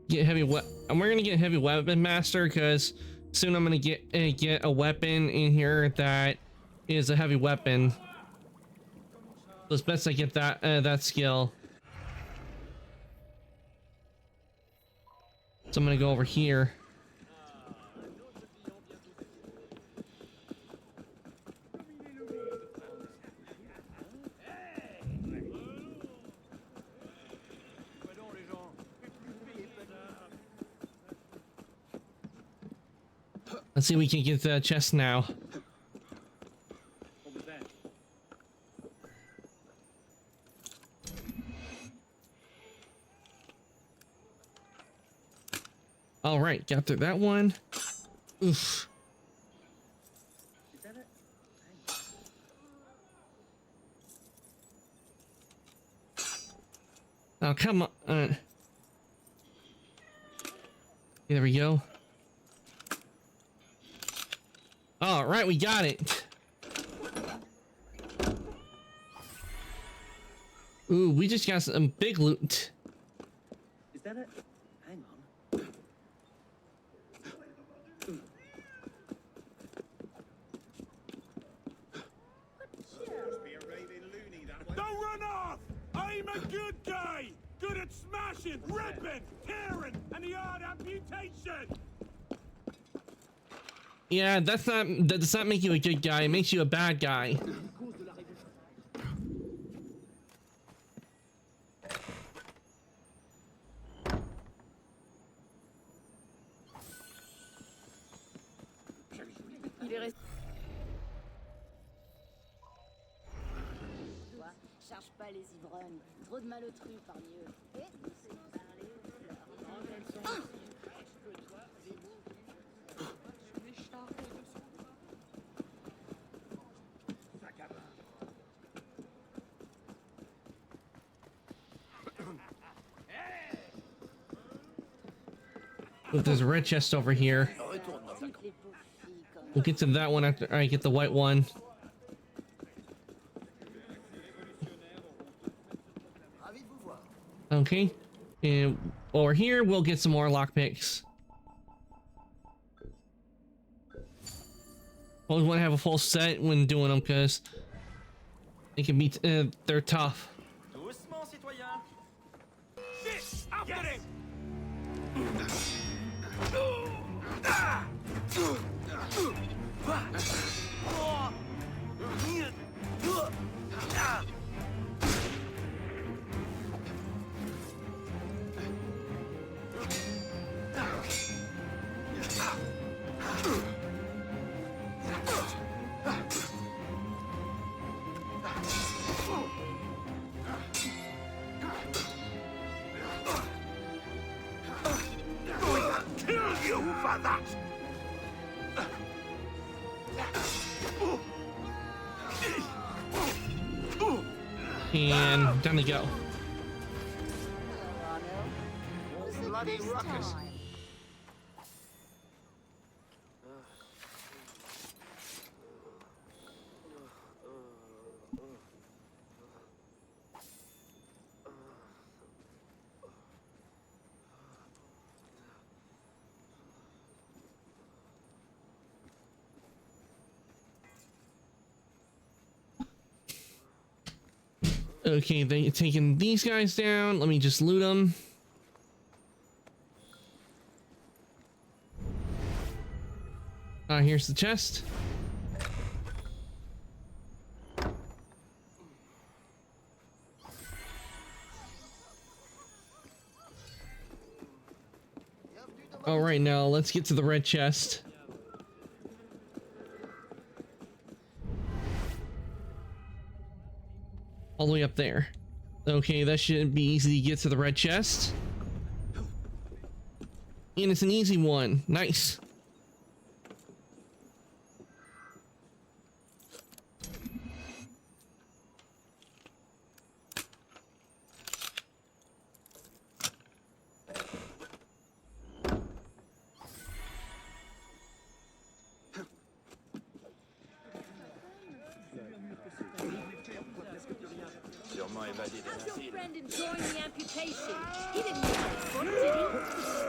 get heavy and we're gonna get heavy weapon master because soon I'm gonna get a weapon in here that is a heavy weapon. So it's best I get that skill. So I'm gonna go over here. Let's see if we can get the chest now. All right, got through that one. Oof. Oh, come on. There we go. All right, we got it. Ooh, we just got some big loot. Is that it? Hang on. Don't run off! I'm a good guy! Good at smashing, ripping, tearing, and the odd amputation! Yeah, that does not make you a good guy, it makes you a bad guy. Charge pas les ivrognes. Trop de malotrus parmi eux. Look, there's a red chest over here. We'll get to that one after I get the white one. Okay, and over here we'll get some more lockpicks. Always want to have a full set when doing them because they can be they're tough. Doucement, citoyen! Vite! After him! For that! And time to go. Bloody ruckus. Okay, they taking these guys down. Let me just loot them. Here's the chest. All right, now let's get to the red chest. All the way up there. Okay, that should be easy to get to the red chest. And it's an easy one. Nice. How's your friend enjoying the amputation? He didn't get his foot, did he?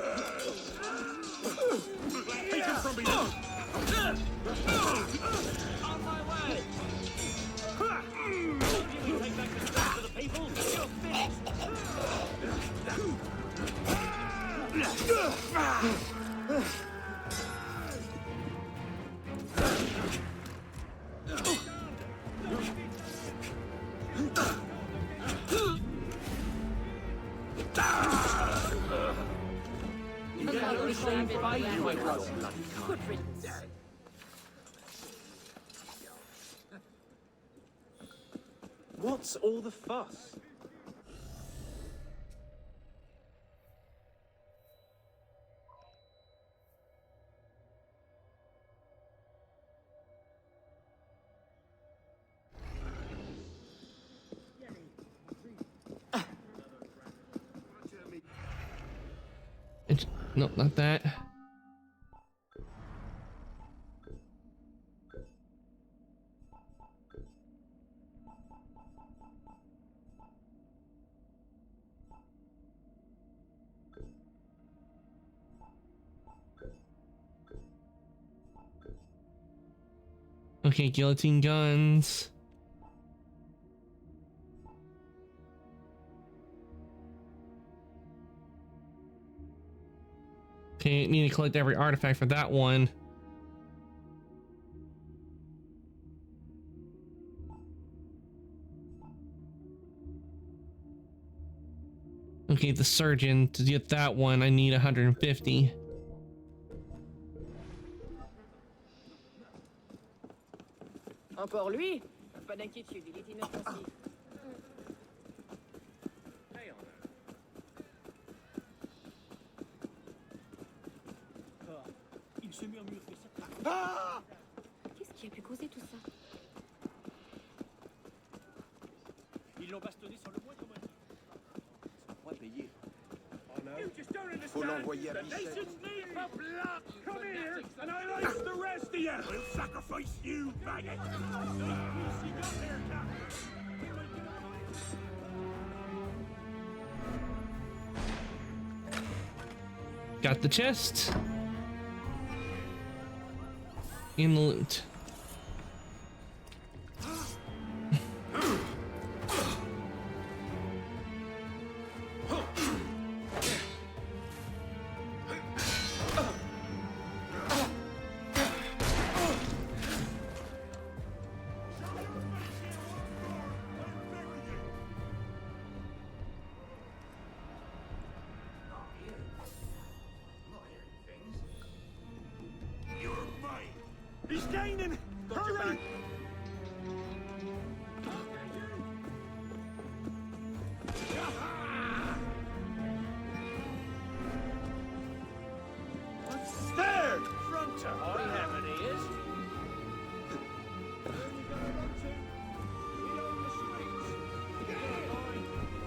What's all the fuss? No, not that. Okay, guillotine guns. Okay, need to collect every artifact for that one. Okay, the surgeon. To get that one, I need 150. Encore lui? Pas d'inquiétude, il est inoffensif. Il se murmure que ça... Ah! Qu'est-ce qui a pu causer tout ça? Ils l'ont bastonné sur le moindre motif. On va payer. Faut l'envoyer à Bichette. Come here, and I like the rest of you. We'll sacrifice you, maggot. Got the chest. In the loot. He's gaining! Hurry! There! Front to all you have it is.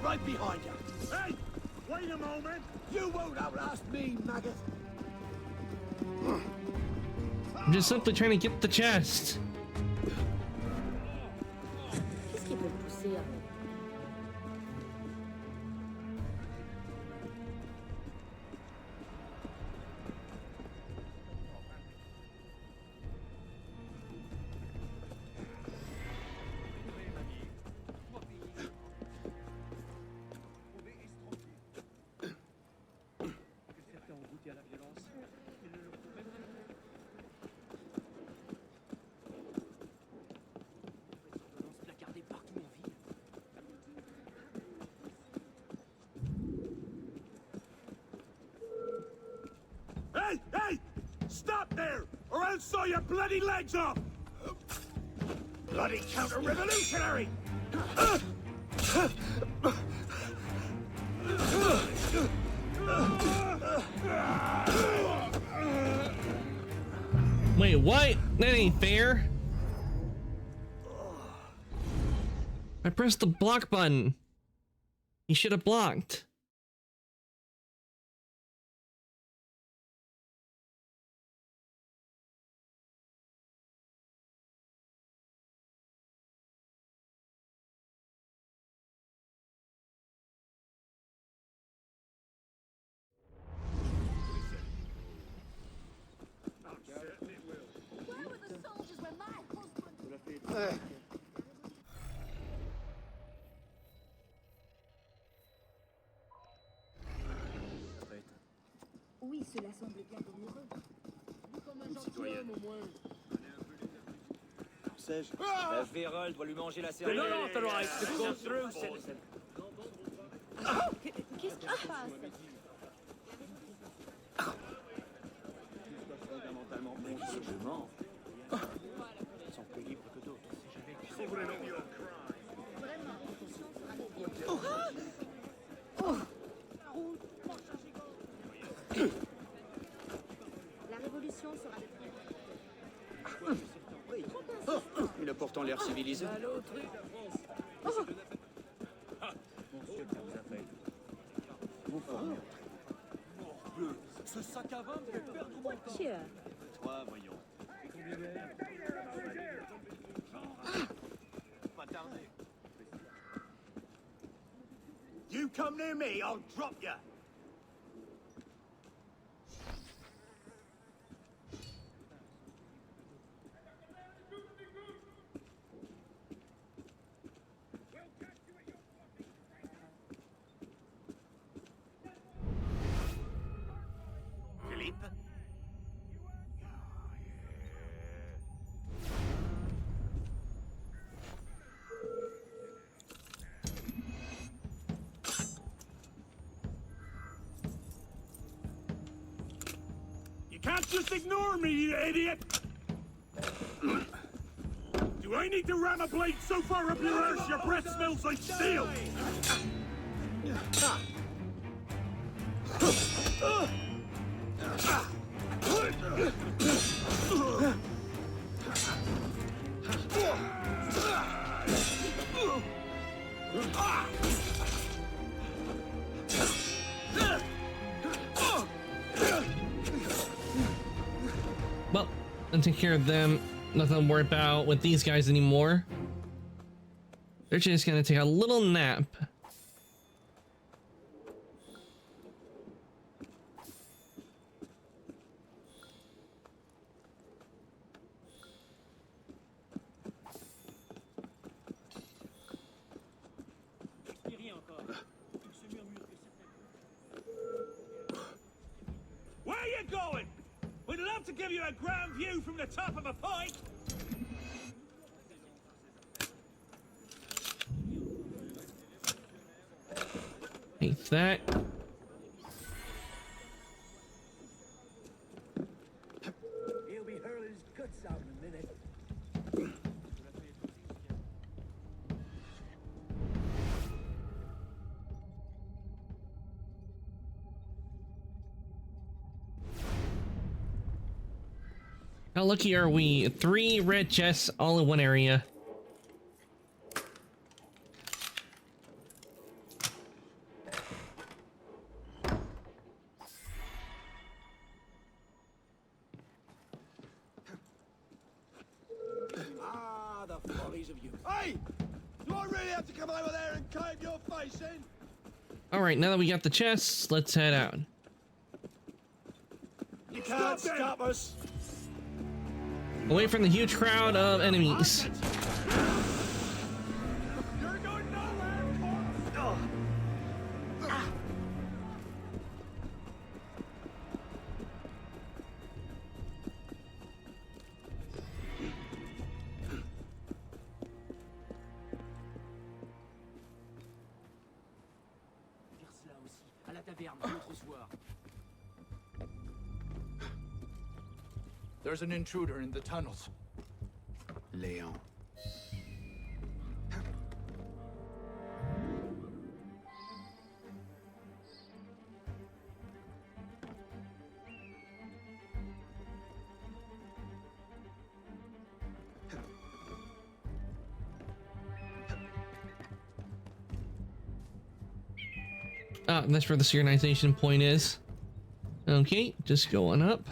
Right behind you. Hey! Wait a moment! You won't outlast me, maggot! I'm just simply trying to get the chest. Qu'est-ce qui peut le pousser à... Hey! Hey! Stop there! Or I'll saw your bloody legs off! Bloody counter-revolutionary! Wait, what? That ain't fair. I pressed the block button. He should have blocked. Where were the soldiers when my husband... Cela semble bien douloureux. Comme un Une gentilhomme citoyenne. au moins. Sais-je? La vérole doit lui manger la cervelle. They're not authorized to go through, citizen. Qu'est-ce qui se passe? Fondamentalement bon. Ils sont plus libres que d'autres. Si vous voulez Vraiment, conscience à la révolution sera détruite. Il a pourtant l'air civilisé. Ce sac à vin me fait perdre mon temps. Tiens. Toi, voyons. Pas tarder. You come near me, I'll drop you. Philippe? You can't just ignore me, you idiot! Do I need to ram a blade so far up your arse your breath smells like steel? Well, let's take care of them. Nothing to worry about with these guys anymore. They're just gonna take a little nap. Where are you going? We'd love to give you a grand view from the top of a pike. Take that. He'll be hurling his guts out in a minute. How lucky are we? 3 red chests all in one area. Ah, the follies of youth. Hey! Do I really have to come over there and cave your face in? Alright, now that we got the chests, let's head out. You can't stop us. Away from the huge crowd of enemies. You're going nowhere! Faire cela aussi, à la taverne, l'autre soir. There's an intruder in the tunnels. Léon. Ah, that's where the synchronization point is. Okay, just going up.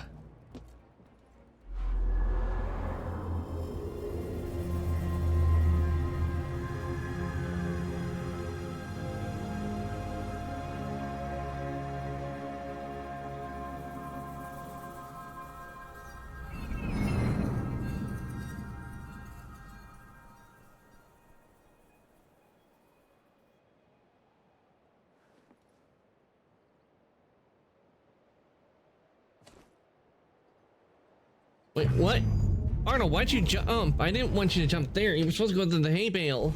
Wait, what? Arnold, why'd you jump? I didn't want you to jump there. You were supposed to go to the hay bale.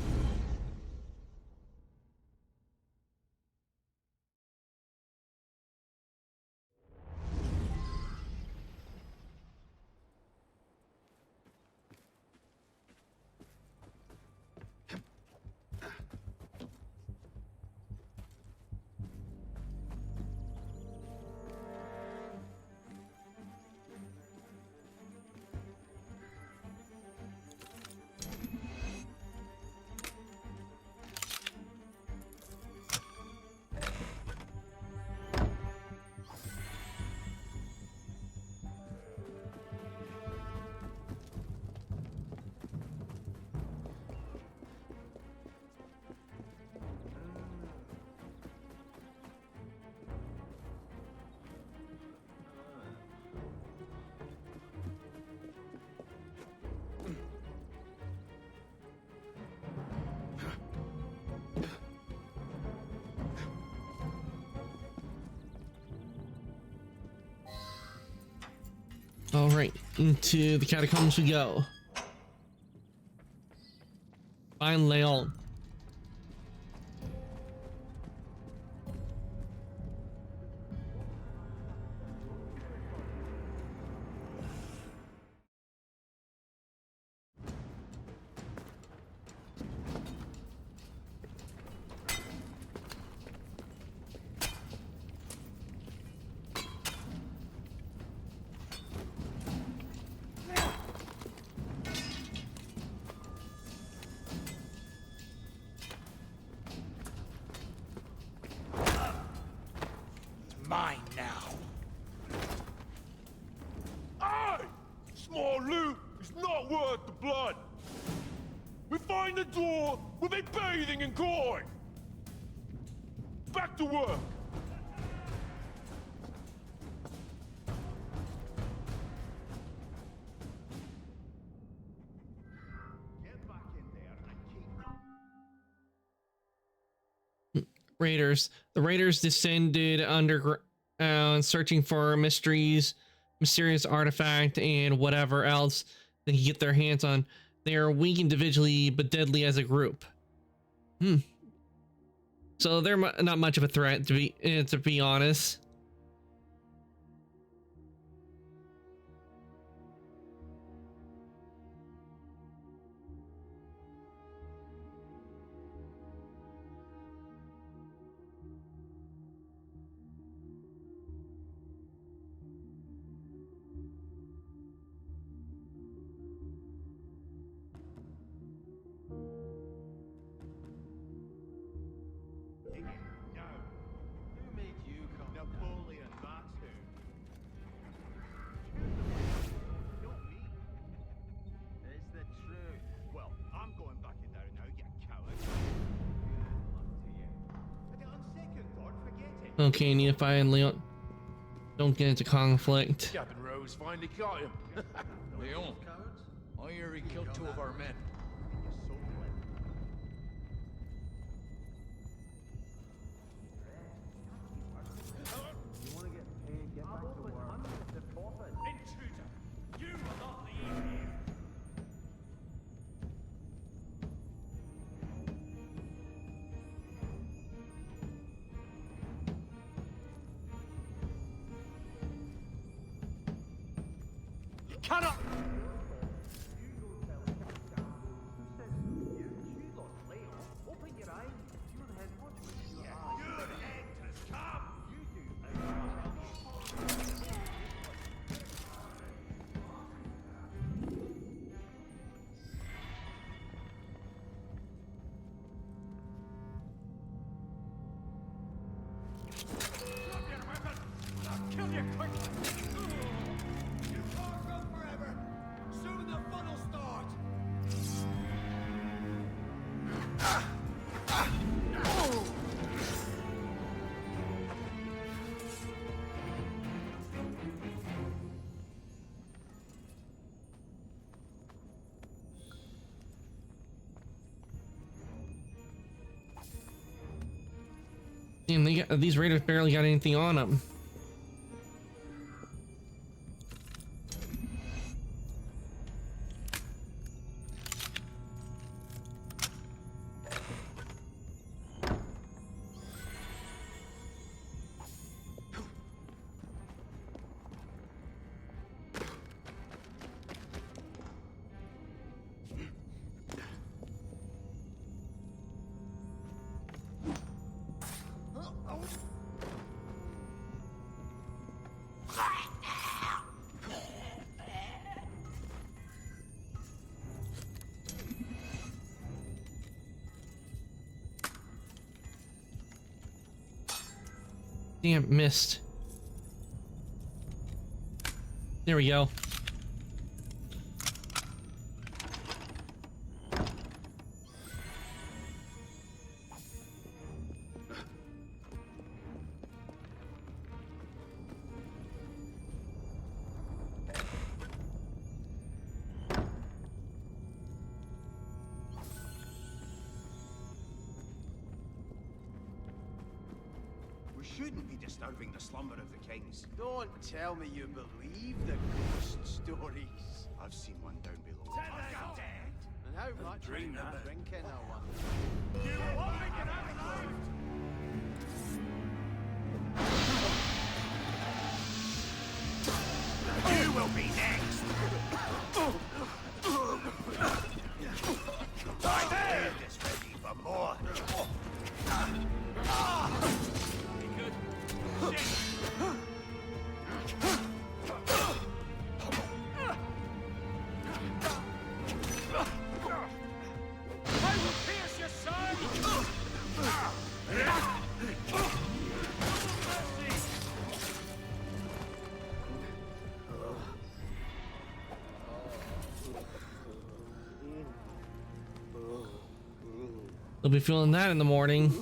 All right, into the catacombs we go. Find Leon. Mine now. Aye! Small loot is not worth the blood. We find the door, we'll be bathing in coin. Back to work. Raiders. The raiders descended underground, searching for mysterious artifact and whatever else they can get their hands on. They are weak individually, but deadly as a group. So they're not much of a threat, to be honest. Okay, Nephi and Leon, don't get into conflict. Captain Rose finally caught him. Leon, I hear he killed 2 of our men. Cut up! Kill you quickly! You can't go forever! Soon the fun will start! Damn, these raiders barely got anything on them. Damn, missed. There we go. We shouldn't be disturbing the slumber of the kings. Don't tell me you believe the ghost stories. I've seen one down below. And how much dream are you that. drinking, I wonder? You will be next! I there is ready for more. I will pierce your side! They'll be feeling that in the morning.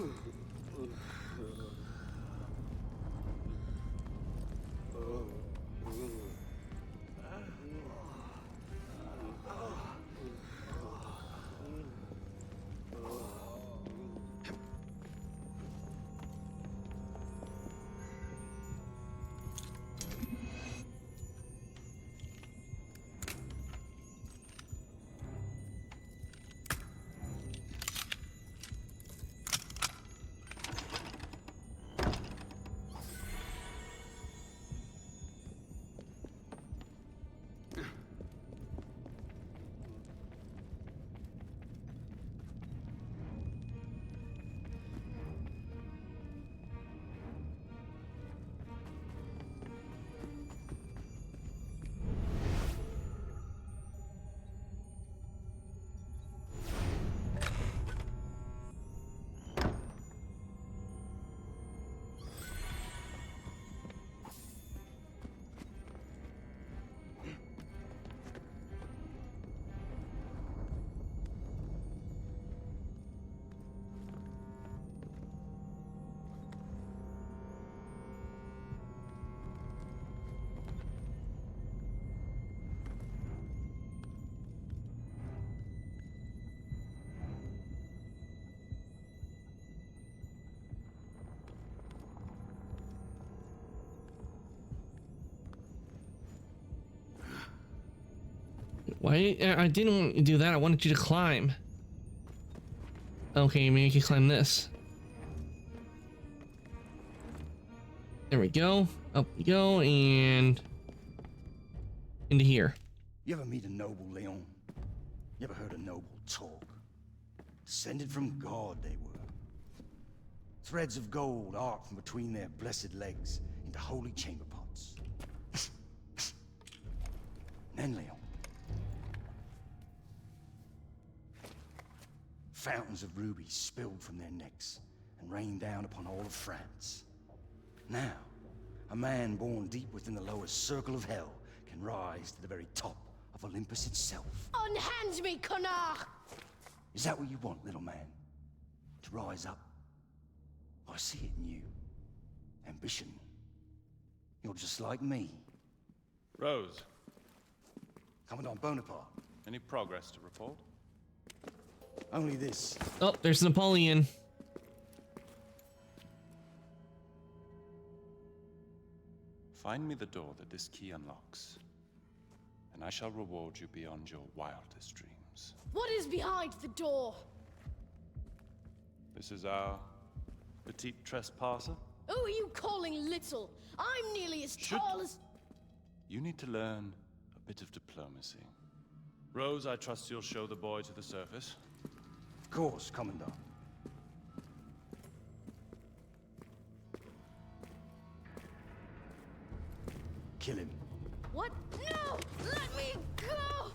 Why? I didn't want to do that. I wanted you to climb. Okay, maybe you can climb this. There we go. Up we go, and into here. You ever meet a noble, Leon? You ever heard a noble talk? Descended from God, they were. Threads of gold arc from between their blessed legs into holy chamber pots. Then, Leon, fountains of rubies spilled from their necks and rained down upon all of France. Now, a man born deep within the lowest circle of hell can rise to the very top of Olympus itself. Unhand me, connard! Is that what you want, little man? To rise up? I see it in you. Ambition. You're just like me. Rose. Commandant Bonaparte. Any progress to report? Only this. Oh, there's Napoleon. Find me the door that this key unlocks, and I shall reward you beyond your wildest dreams. What is behind the door? This is our petite trespasser. Who are you calling little? I'm nearly as tall as... You need to learn a bit of diplomacy. Rose, I trust you'll show the boy to the surface. Of course, Commandant. Kill him. What? No! Let me go!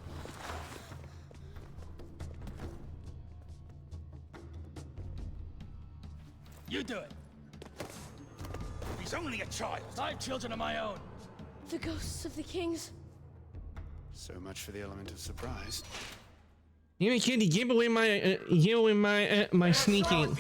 You do it. He's only a child. I have children of my own. The ghosts of the kings. So much for the element of surprise. You know, kid, you gave away my sneaking.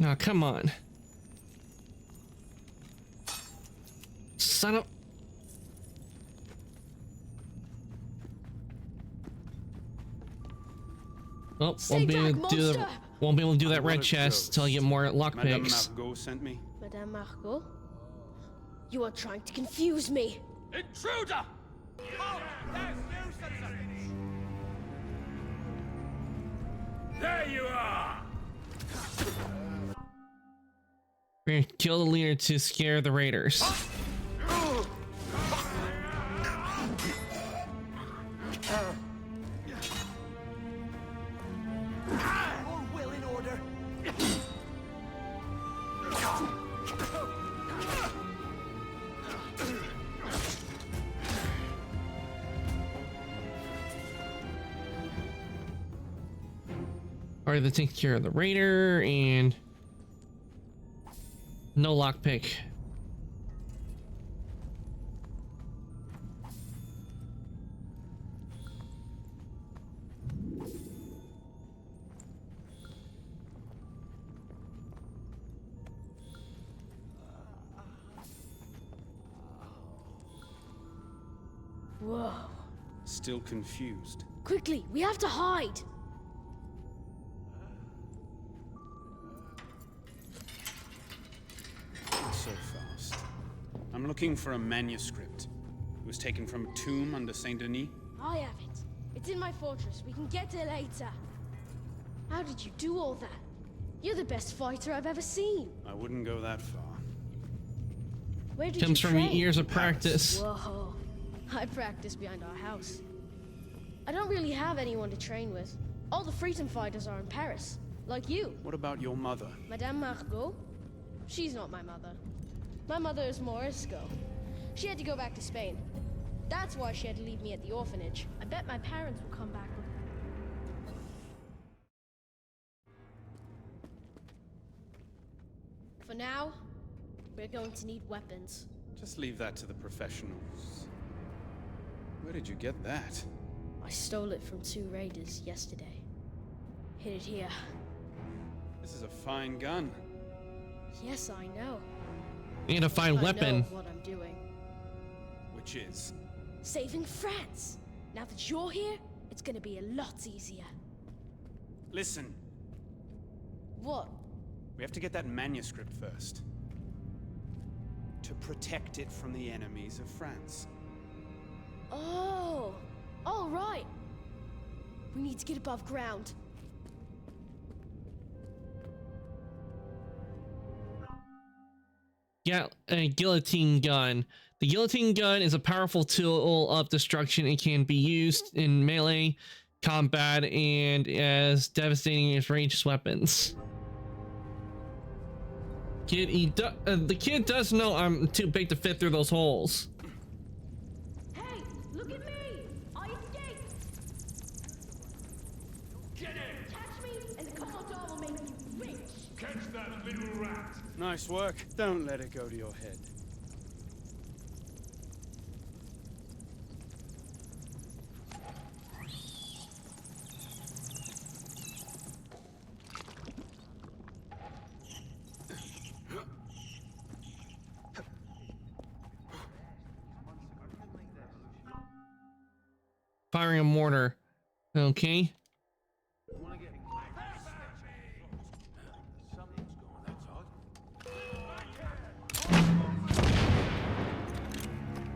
Now, come on. Son of... Oh, won't be able to do that red chest till I get more Madame lockpicks. Margot sent me. Madame Margot? You are trying to confuse me. Intruder! There you are! We're gonna kill the leader to scare the raiders. More will in order. Alright, that takes care of the raider and no lockpick. Whoa. Still confused. Quickly, we have to hide. Not so fast. I'm looking for a manuscript. It was taken from a tomb under Saint Denis. I have it. It's in my fortress. We can get it later. How did you do all that? You're the best fighter I've ever seen. I wouldn't go that far. Where did Comes you from train? years of practice. Whoa. I practice behind our house. I don't really have anyone to train with. All the freedom fighters are in Paris, like you. What about your mother? Madame Margot? She's not my mother. My mother is Morisco. She had to go back to Spain. That's why she had to leave me at the orphanage. I bet my parents will come back with her. For now, we're going to need weapons. Just leave that to the professionals. Where did you get that? I stole it from 2 raiders yesterday. Hid it here. This is a fine gun. Yes, I know. You need to find I weapon. know what I'm doing. Which is? Saving France. Now that you're here, it's gonna be a lot easier. Listen, What? we have to get that manuscript first. To protect it from the enemies of France. Oh, all right. We need to get above ground. Yeah, a guillotine gun. The guillotine gun is a powerful tool of destruction. It can be used in melee combat and as devastating as ranged weapons. Kid, the kid does know I'm too big to fit through those holes. Hey, look at me! I escaped! Get in! Catch me, and the commodore will make you rich! Catch that little rat. Nice work. Don't let it go to your head. Firing a mortar. Okay.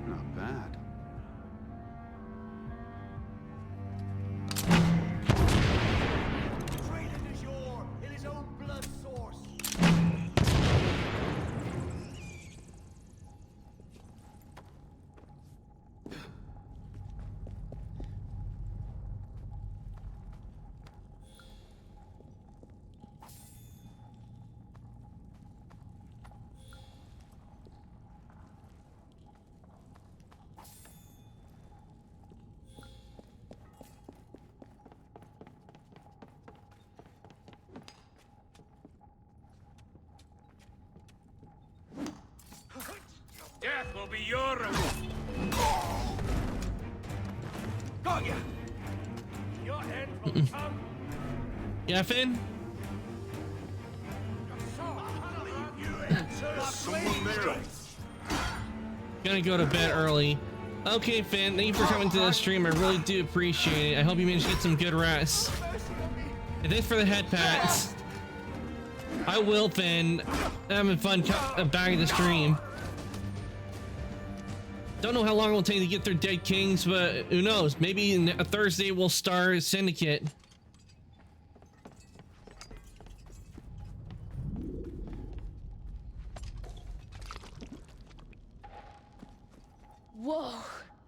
Not bad. Traitor du jour in his own blood source. Death will be your reward. Got ya! Your end will come. Yeah, Finn? Gonna go to bed early. Okay, Finn, thank you for coming to the stream. I really do appreciate it. I hope you managed to get some good rest. And thanks for the head pats. I will, Finn. I'm having fun back at the stream. Don't know how long it will take to get through Dead Kings, but who knows? Maybe a Thursday we'll start Syndicate. Whoa,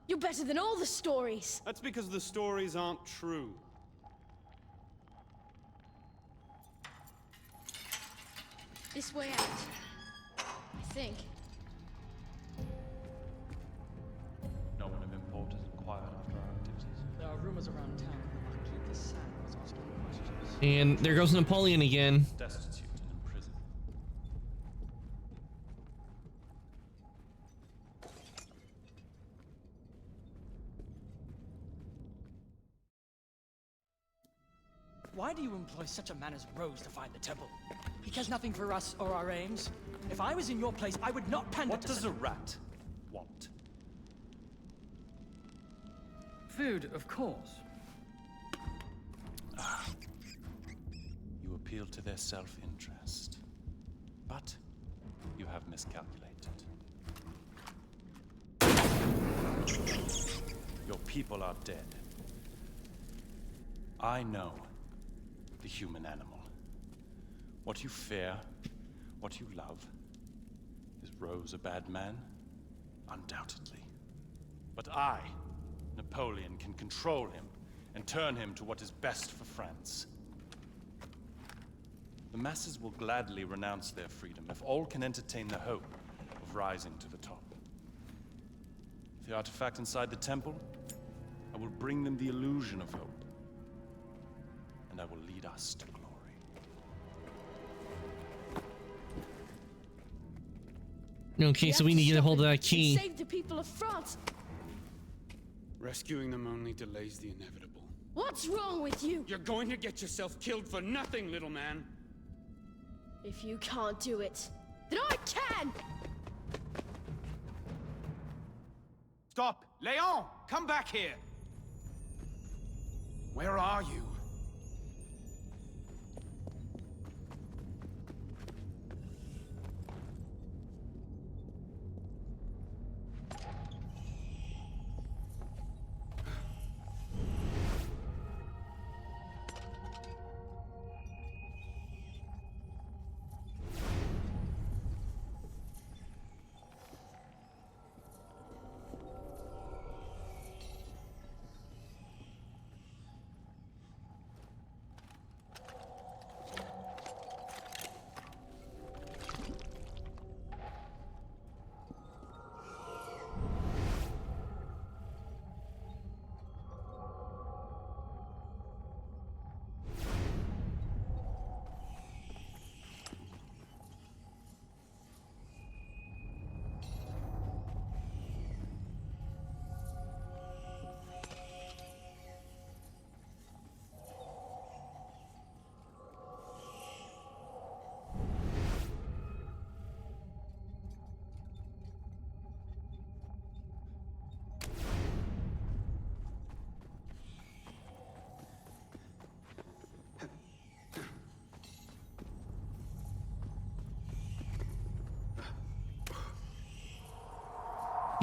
you're better than all the stories. That's because the stories aren't true. This way out, I think. No one of importance inquired after our activities. There are rumors around town that the Marquis de Sade was asking questions. And there goes Napoleon again. Destitute and in prison. Why do you employ such a man as Rose to find the temple? He cares nothing for us or our aims. If I was in your place, I would not pander to— What does a rat want? Food, of course. You appeal to their self-interest. But you have miscalculated. Your people are dead. I know the human animal. What you fear, what you love. Is Rose a bad man? Undoubtedly. But I, Napoleon, can control him and turn him to what is best for France. The masses will gladly renounce their freedom if all can entertain the hope of rising to the top. The artifact inside the temple, I will bring them the illusion of hope. And I will lead us to glory. Okay, so we need to get a hold of that key. Save the people of France. Rescuing them only delays the inevitable. What's wrong with you? You're going to get yourself killed for nothing, little man. If you can't do it, then I can! Stop! Leon! Come back here! Where are you?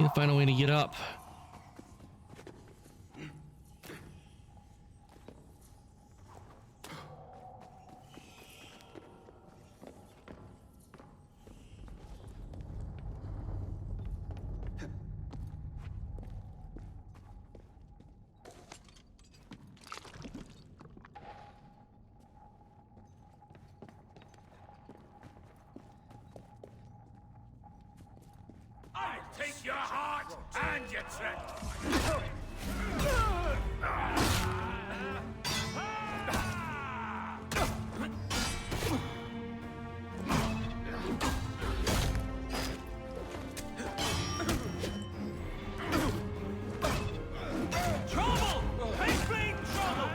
Need to find a way to get up. I'll take your heart and your treasure. Trouble! Big, big trouble!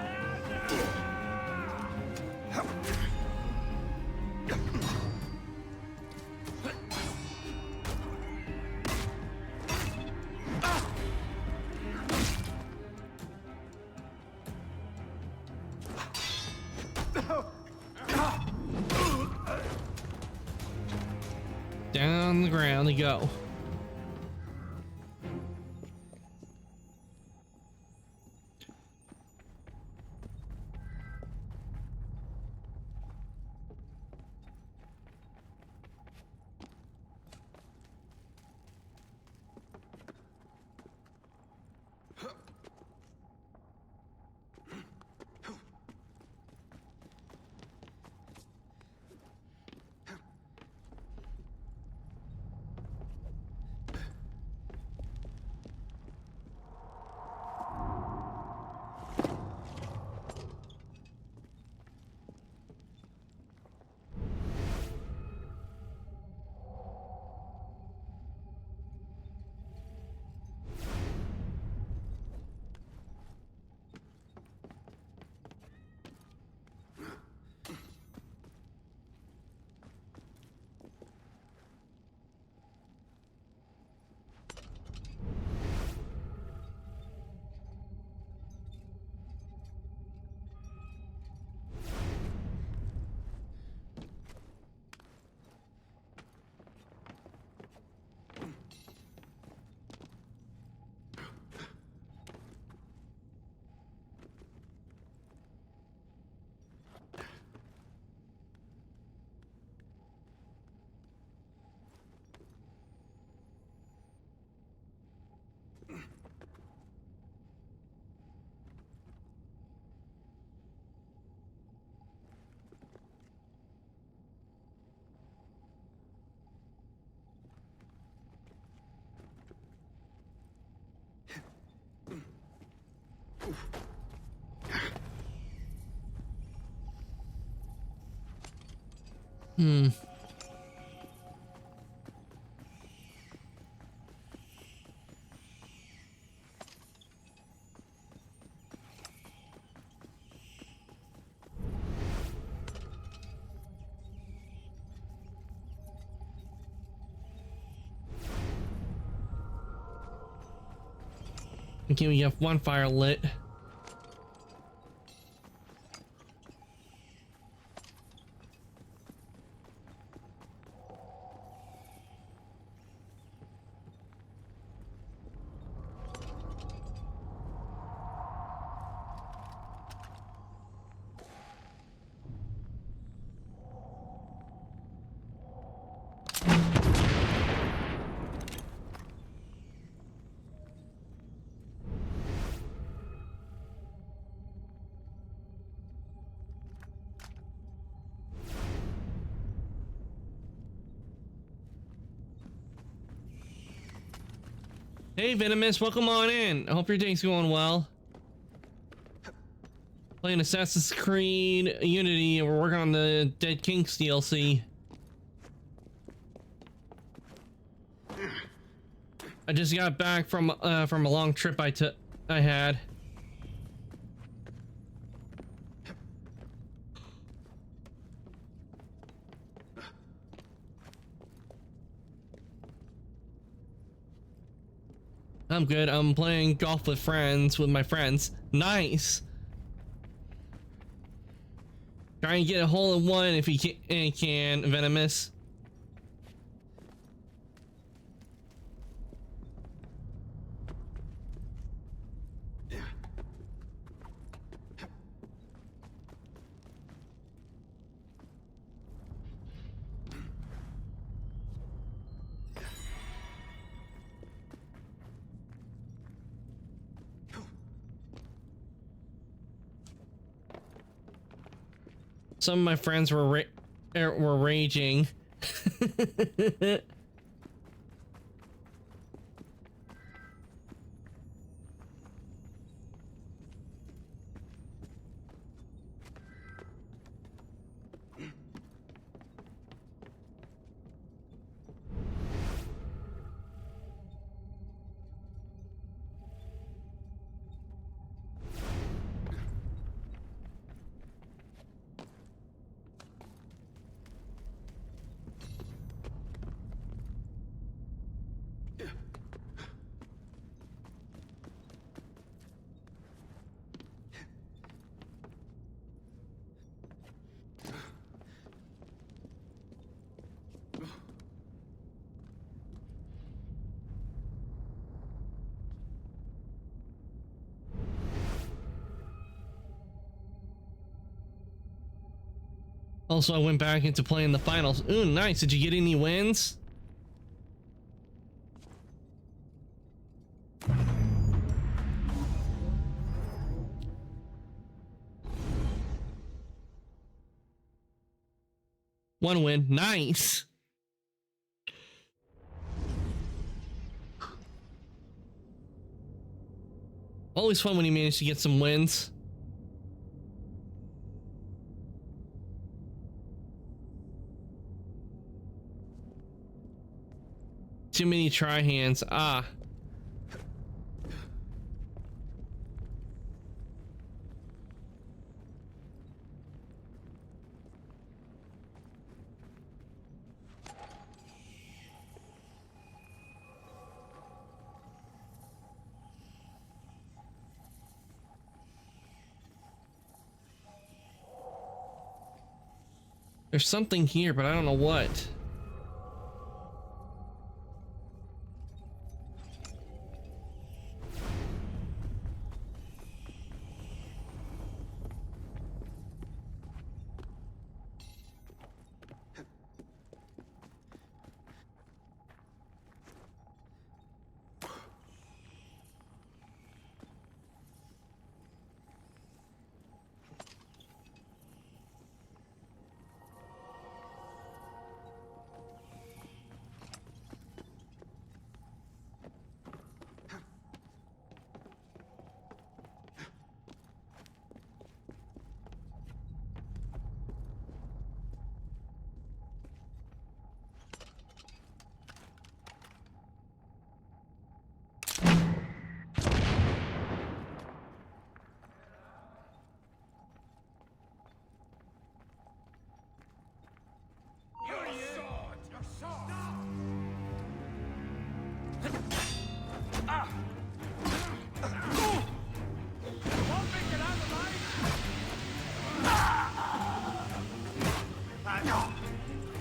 Down the ground they go. Hmm. Okay, we have one fire lit. Hey Venomous, welcome on in. I hope your day's going well. Playing Assassin's Creed Unity and we're working on the Dead Kings DLC. I just got back from a long trip I had. I'm good. I'm playing golf with my friends. Nice. Try and get a hole in one if you can, Venomous. Some of my friends were raging. Also, I went back into playing the finals. Ooh, nice. Did you get any wins? One win. Nice. Always fun when you manage to get some wins. Too many try hands. Ah. There's something here, but I don't know what.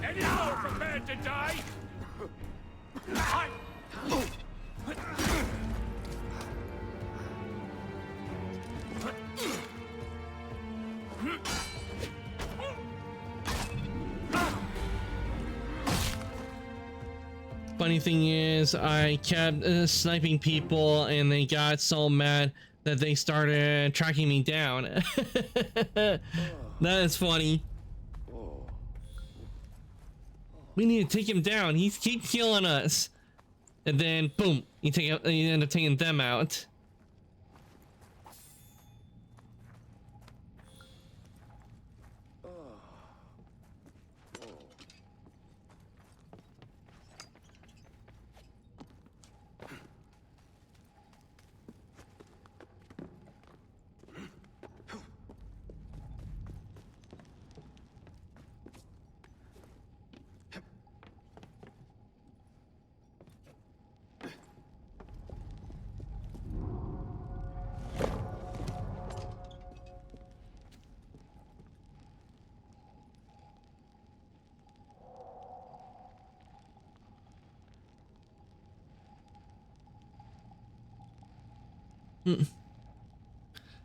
Any more prepared to die? Funny thing is, I kept sniping people and they got so mad that they started tracking me down. That is funny. We need to take him down. He keeps killing us. And then, boom, you end up taking them out.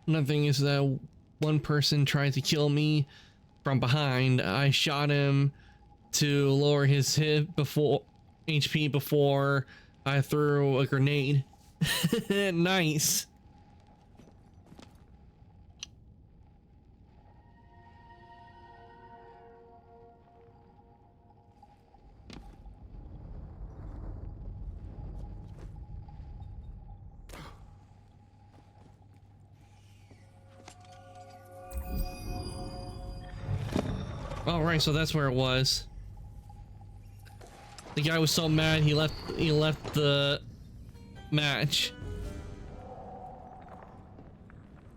Another thing is that one person tried to kill me from behind. I shot him to lower his HP before I threw a grenade. Nice. Oh, right, so that's where it was. The guy was so mad he left the match.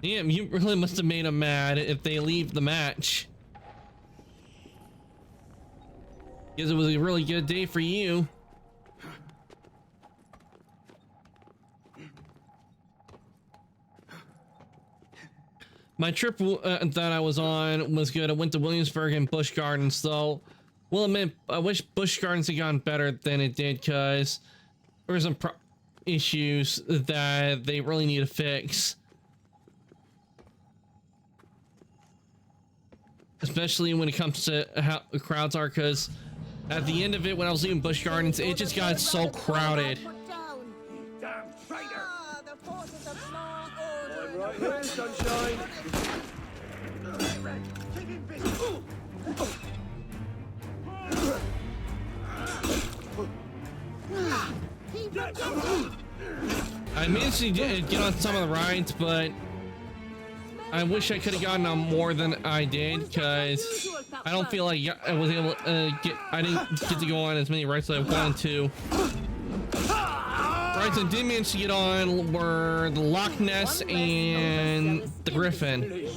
Damn, you really must have made him mad if they leave the match. Because it was a really good day for you. My trip that I was on was good. I went to Williamsburg and Busch Gardens, though. Well, admit, I wish Busch Gardens had gone better than it did, because there were some issues that they really need to fix. Especially when it comes to how the crowds are, because at the end of it, when I was leaving Busch Gardens, it just got so crowded. Damn traitor! I'm right here, sunshine. Keep him busy. I managed to get on some of the rides, but I wish I could have gotten on more than I did, because I don't feel like I was able to I didn't get to go on as many rides as I wanted to. Rides I did manage to get on were the Loch Ness and the Griffin.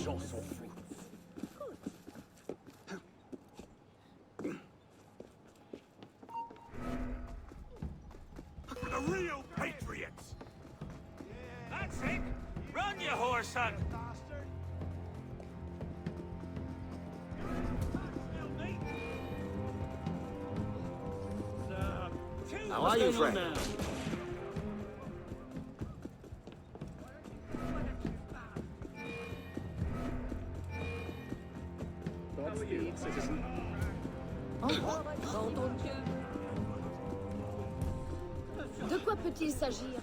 For the real patriots! That's it! Run, you horse son! How are you, friend? Godspeed, citizen. De quoi peut-il s'agir?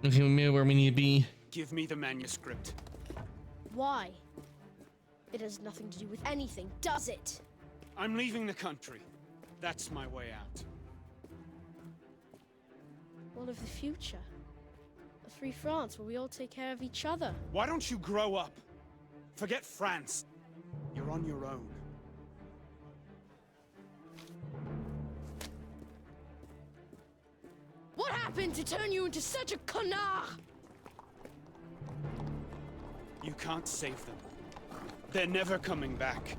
Okay, we made where we need to be. Give me the manuscript. Why? It has nothing to do with anything, does it? I'm leaving the country. That's my way out. What of the future? A free France where we all take care of each other. Why don't you grow up? Forget France. You're on your own. What happened to turn you into such a connard? You can't save them. They're never coming back.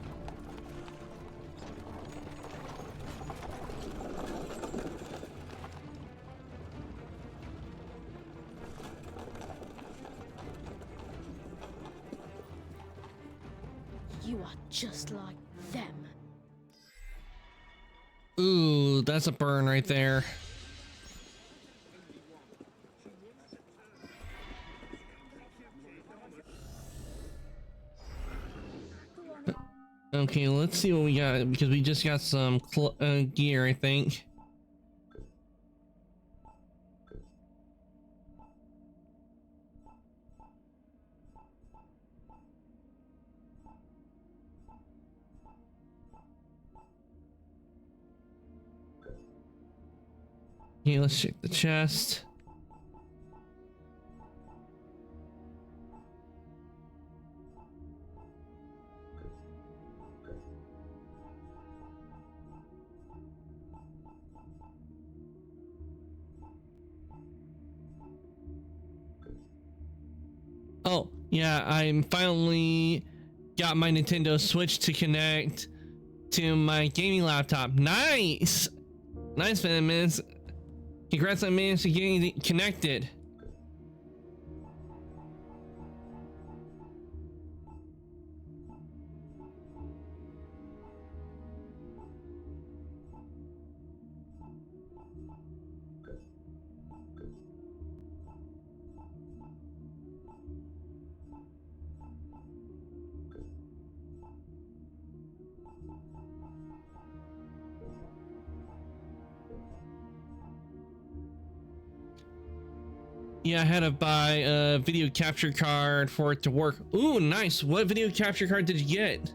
You are just like them. Ooh, that's a burn right there. Okay, let's see what we got, because we just got some gear, I think. Okay, let's check the chest. Oh, yeah, I finally got my Nintendo Switch to connect to my gaming laptop. Nice! Nice, Venomous. Congrats on managed to get connected. Yeah, I had to buy a video capture card for it to work. Ooh, nice. What video capture card did you get?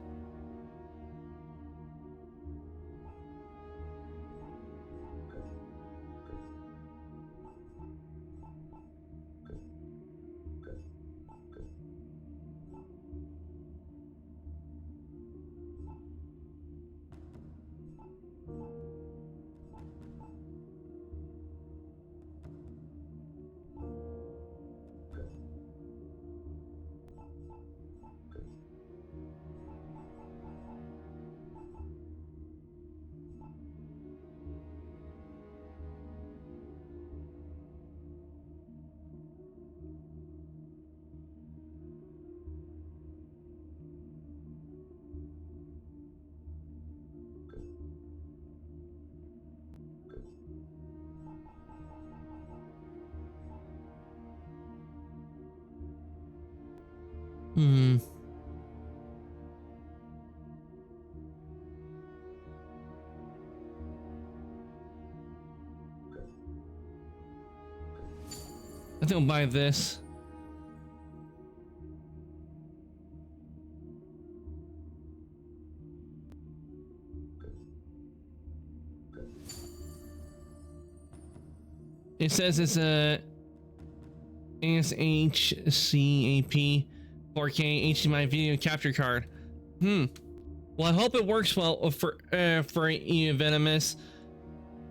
Hmm. I think I'll buy this. It says it's a SHCAP 4K HDMI video capture card. Well, I hope it works well for Venomous.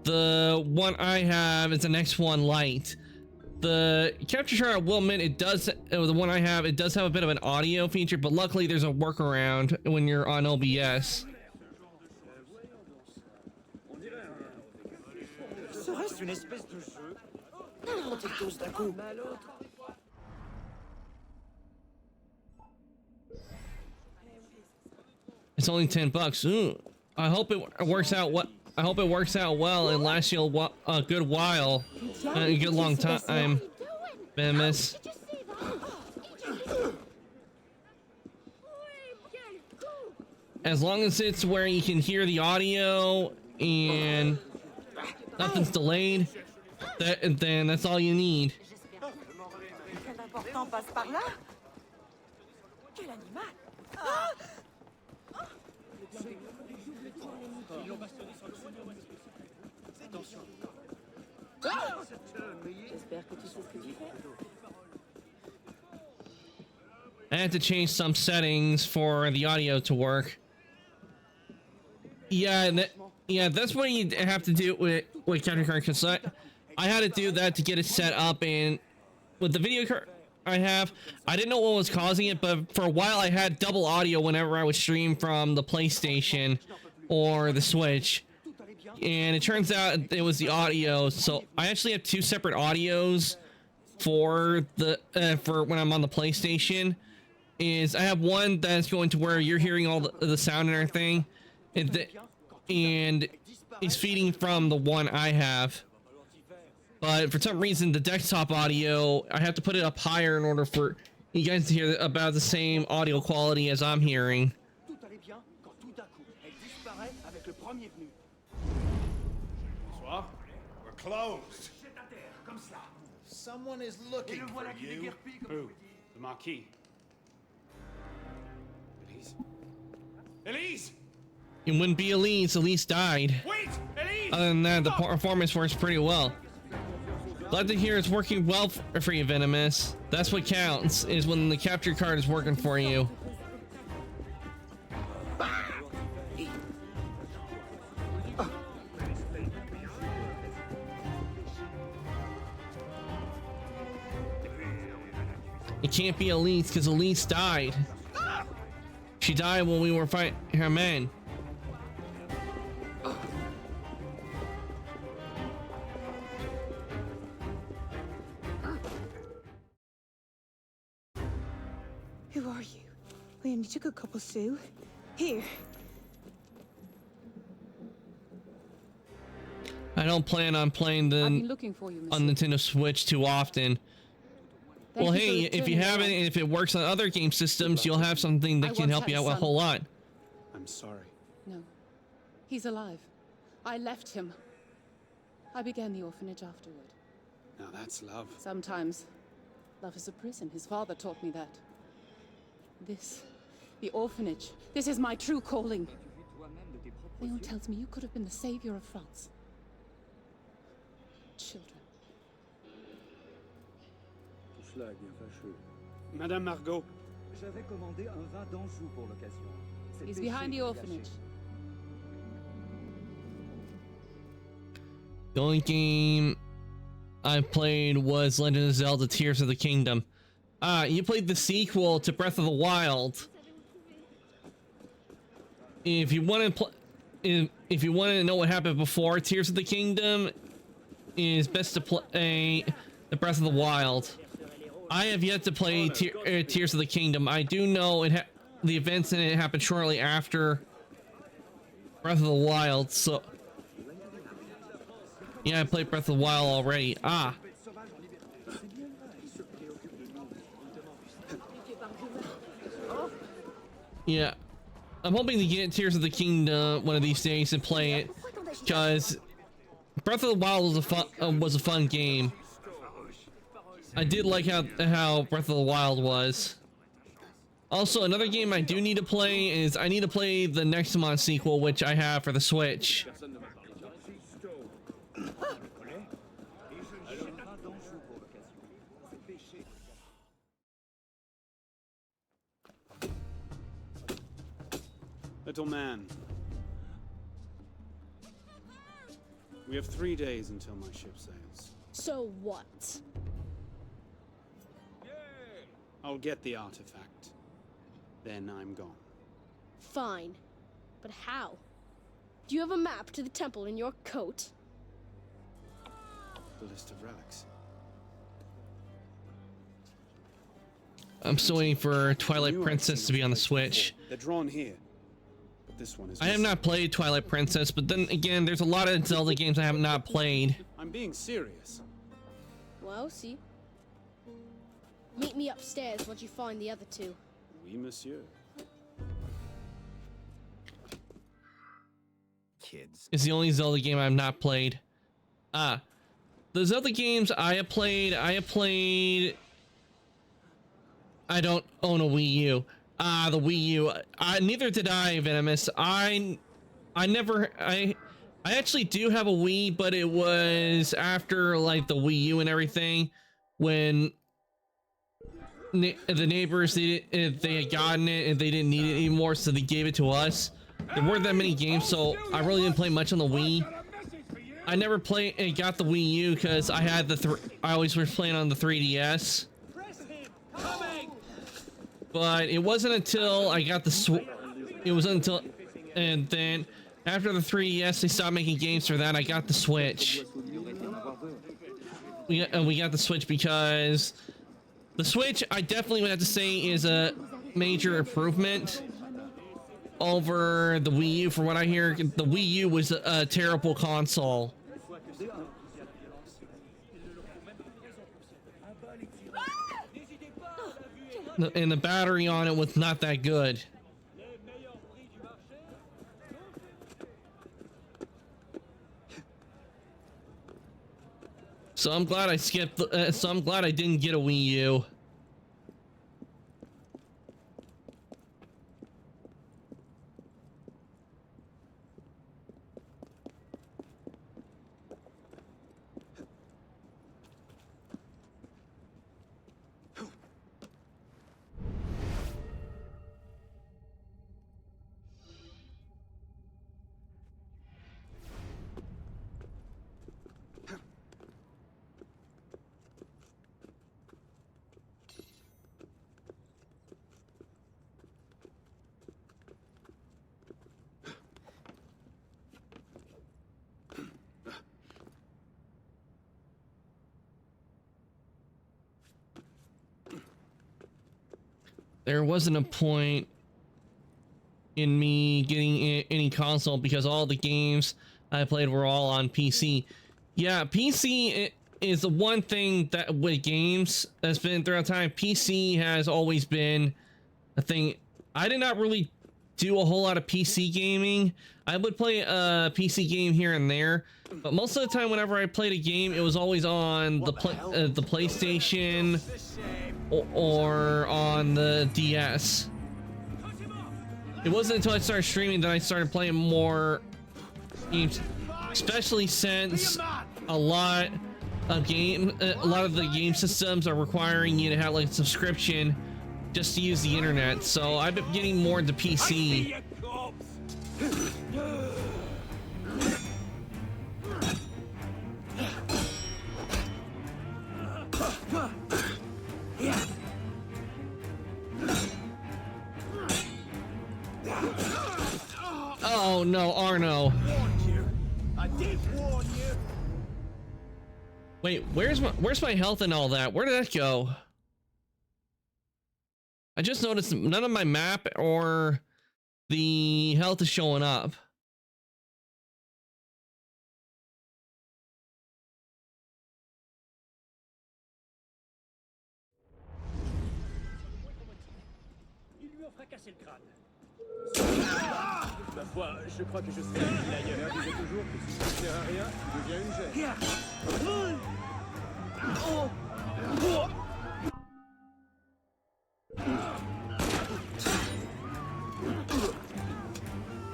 The one I have is an X1 Lite. The capture card, I will admit, it does. The one I have, it does have a bit of an audio feature, but luckily there's a workaround when you're on OBS. Serait-ce une espèce de jeu? On t'est tous d'un coup. It's only $10. Ooh, I hope it works out. I hope it works out well and lasts you a good while, a good long time. Venomous. As long as it's where you can hear the audio and nothing's delayed, then that's all you need. I had to change some settings for the audio to work. Yeah, that's what you have to do with capture card, because I had to do that to get it set up, and with the video card I have, I didn't know what was causing it, but for a while I had double audio whenever I would stream from the PlayStation or the Switch, and it turns out it was the audio. So I actually have two separate audios for the for when I'm on the PlayStation. I have one that's going to where you're hearing all the sound and everything, and it's feeding from the one I have. But for some reason, the desktop audio, I have to put it up higher in order for you guys to hear about the same audio quality as I'm hearing. Bonsoir. We're closed. Someone is looking for you. Who? The Marquis. Elise! It wouldn't be Elise. Elise died. Wait! Elise! Other than that, the performance works pretty well. Glad to hear it's working well for you, Venomous. That's what counts, is when the capture card is working for you. It can't be Elise, because Elise died. She died when we were fighting her men. Who are you? We only took a couple sous. Here. I don't plan on playing the on Nintendo Switch too often. Well, hey, if you haven't, and if it works on other game systems, you'll have something that can help you out a whole lot. I'm sorry. No. He's alive. I left him. I began the orphanage afterward. Now that's love. Sometimes. Love is a prison. His father taught me that. This, the orphanage, this is my true calling. Leon tells me you could have been the savior of France. Children. Tout cela est bien fâcheux. Madame Margot. J'avais commandé un vin d'Anjou pour l'occasion. He's behind the orphanage. The only game I played was Legend of Zelda: Tears of the Kingdom. You played the sequel to Breath of the Wild. If you want to if you want to know what happened before Tears of the Kingdom, is best to play the Breath of the Wild. I have yet to play Tears of the Kingdom. I do know the events in it happened shortly after Breath of the Wild, so yeah, I played Breath of the Wild already. Yeah, I'm hoping to get Tears of the Kingdom one of these days and play it, because Breath of the Wild was a fun game. I did like how Breath of the Wild was. Also, another game I do need to play is I need to play the Nexomon sequel, which I have for the Switch. Little man. We have 3 days until my ship sails. So what? I'll get the artifact. Then I'm gone. Fine. But how? Do you have a map to the temple in your coat? The list of relics. I'm still waiting for Twilight Princess to be on the Switch. They're drawn here. But this one is I have not played Twilight Princess, but then again, there's a lot of Zelda games I have not played. I'm being serious. Well, see. Meet me upstairs once you find the other two. Oui, monsieur. Kids. It's the only Zelda game I've not played. The Zelda games I have played, I don't own a Wii U. The Wii U. Neither did I, Venomous. I actually do have a Wii, but it was after like the Wii U and everything, when the neighbors they had gotten it and they didn't need it anymore, so they gave it to us. There weren't that many games, so I really didn't play much on the Wii. I never got the Wii U because I had I always was playing on the 3DS. But it wasn't until I got and then after the 3DS they stopped making games for that. I got the Switch. We got the Switch because the Switch, I definitely would have to say, is a major improvement over the Wii U. From what I hear, the Wii U was a terrible console. And the battery on it was not that good. So I'm glad I skipped. So I'm glad I didn't get a Wii U. There wasn't a point in me getting any console because all the games I played were all on PC. Yeah, PC is the one thing that with games that's been throughout time. PC has always been a thing. I did not really do a whole lot of PC gaming. I would play a PC game here and there, but most of the time whenever I played a game, it was always on the PlayStation or on the DS. It wasn't until I started streaming that I started playing more games, especially since a lot of the game systems are requiring you to have like a subscription just to use the internet. So I've been getting more into PC. Oh no, Arno. I did warn you. Wait, where's my health and all that? Where did that go? I just noticed none of my map or the health is showing up. Il lui en fracasse casser le crâne. Ma foi, je crois que je serai utile ailleurs. On disait toujours que si tu ne sers à rien, tu deviens une gêne.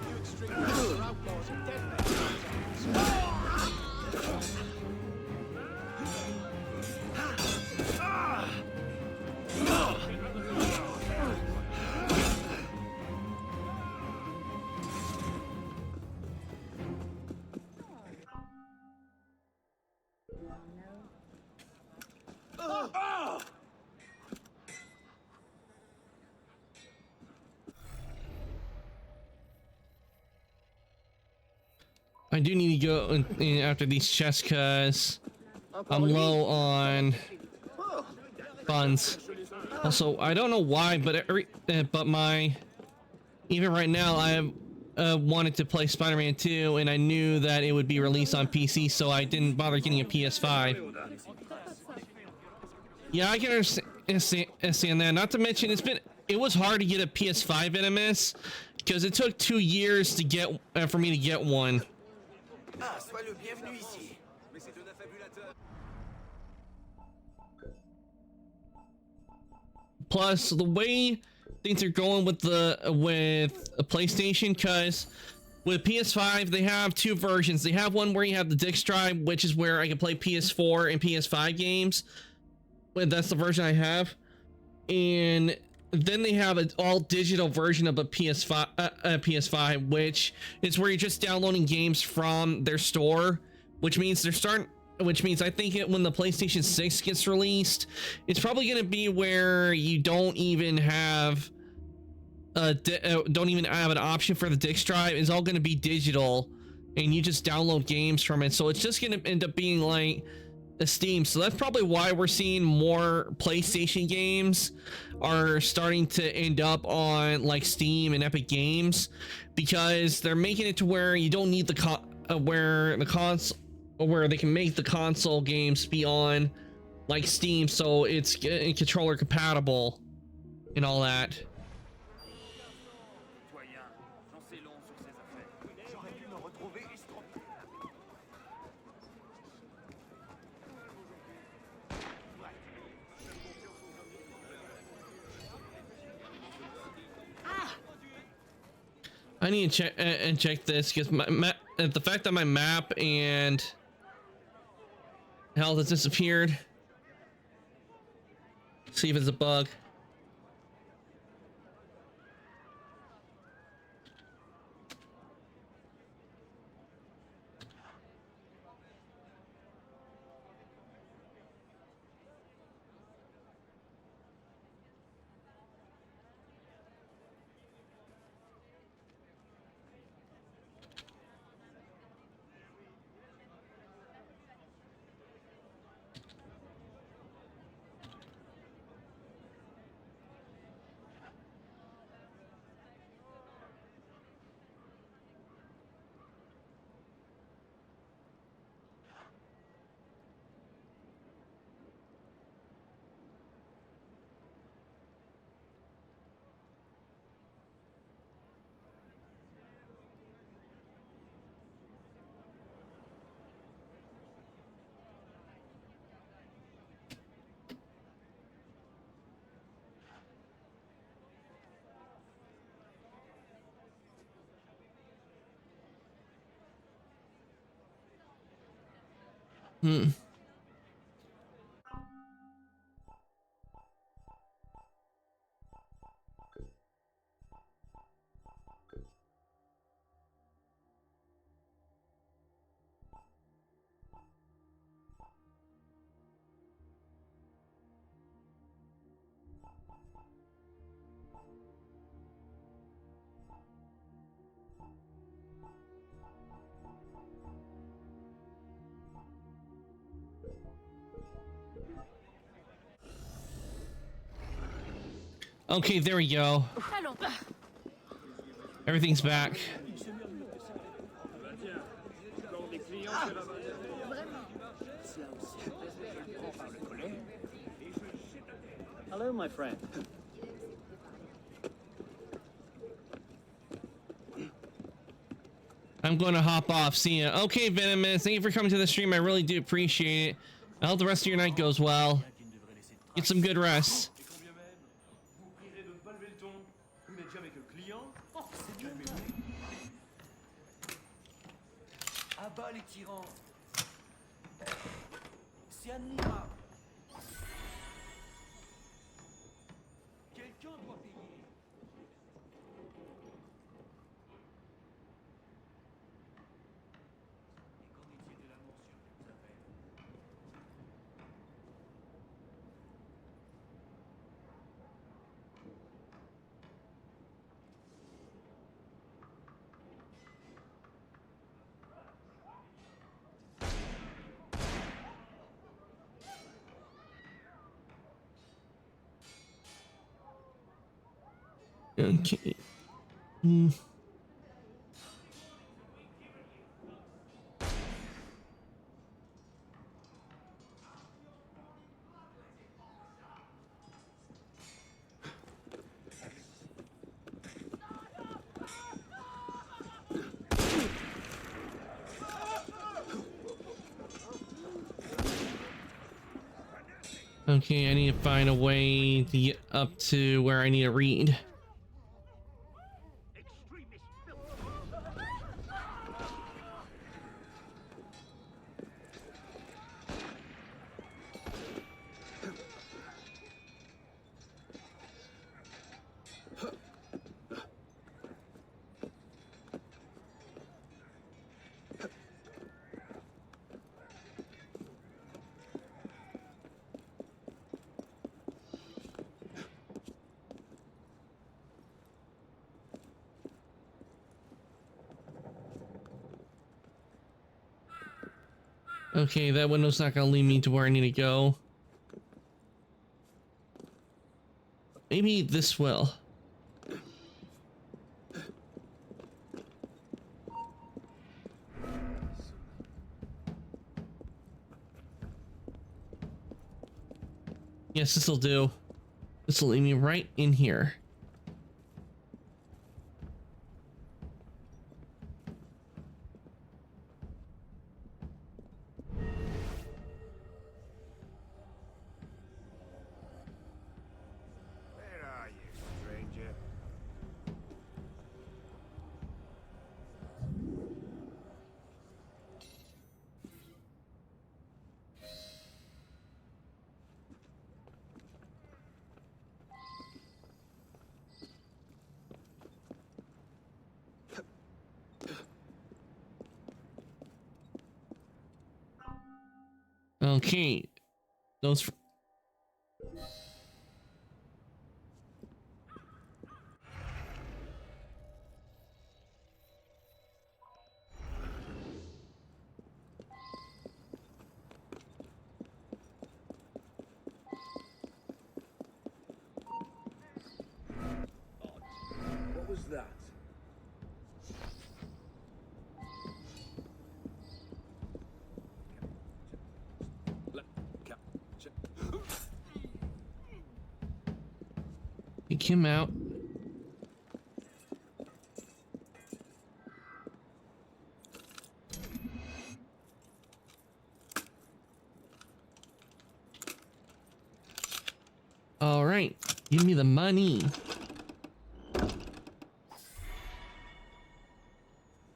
You extreme are outlaws and dead men. I do need to go after these chests because I'm low on funds. Also, I don't know why, but even right now I have wanted to play Spider-Man 2, and I knew that it would be released on PC, so I didn't bother getting a PS5. Yeah, I can understand that. Not to mention, it was hard to get a PS5 Venomous because it took 2 years to get for me to get one. Ah, sois le bienvenu ici. Mais c'est un affabulateur. Plus, the way things are going with a PlayStation, because with PS5 they have two versions. They have one where you have the disc drive, which is where I can play PS4 and PS5 games. That's the version I have, and then they have an all digital version of a PS5, which is where you're just downloading games from their store, which means I think when the PlayStation 6 gets released, it's probably going to be where you don't even have an option for the disc drive. It's all going to be digital, and you just download games from it. So it's just going to end up being like a Steam. So that's probably why we're seeing more PlayStation games are starting to end up on like Steam and Epic Games, because they're making it to where you don't need where they can make the console games be on like Steam, so it's controller compatible and all that. I need to check this because the fact that my map and health has disappeared. See if it's a bug. Okay, there we go. Everything's back. Hello, my friend. I'm going to hop off. See ya. Okay, Venomous. Thank you for coming to the stream. I really do appreciate it. I hope the rest of your night goes well. Get some good rest. Abat les tyrans. C'est admirable. Quelqu'un doit payer. Et qu'en est-il de la morsure qui nous appelle? Okay. Hmm. Okay, I need to find a way to get up to where I need to read. Okay, that window's not gonna lead me to where I need to go. Maybe this will. Yes, this'll do. This'll lead me right in here. Where are you, stranger? Okay. Those. What was that? Take him out. All right, give me the money.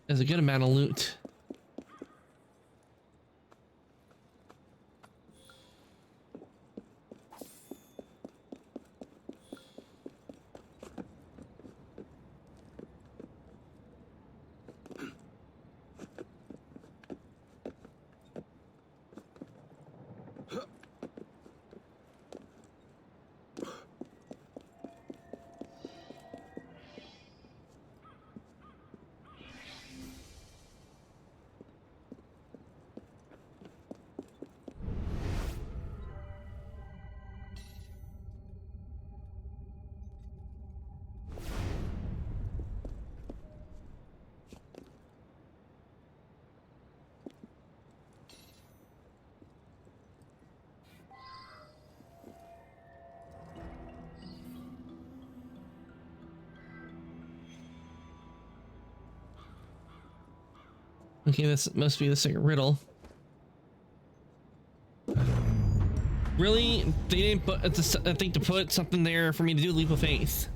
There's a good amount of loot. Okay, this must be the second riddle. Really? They didn't put, I think, to put something there for me to do a leap of faith.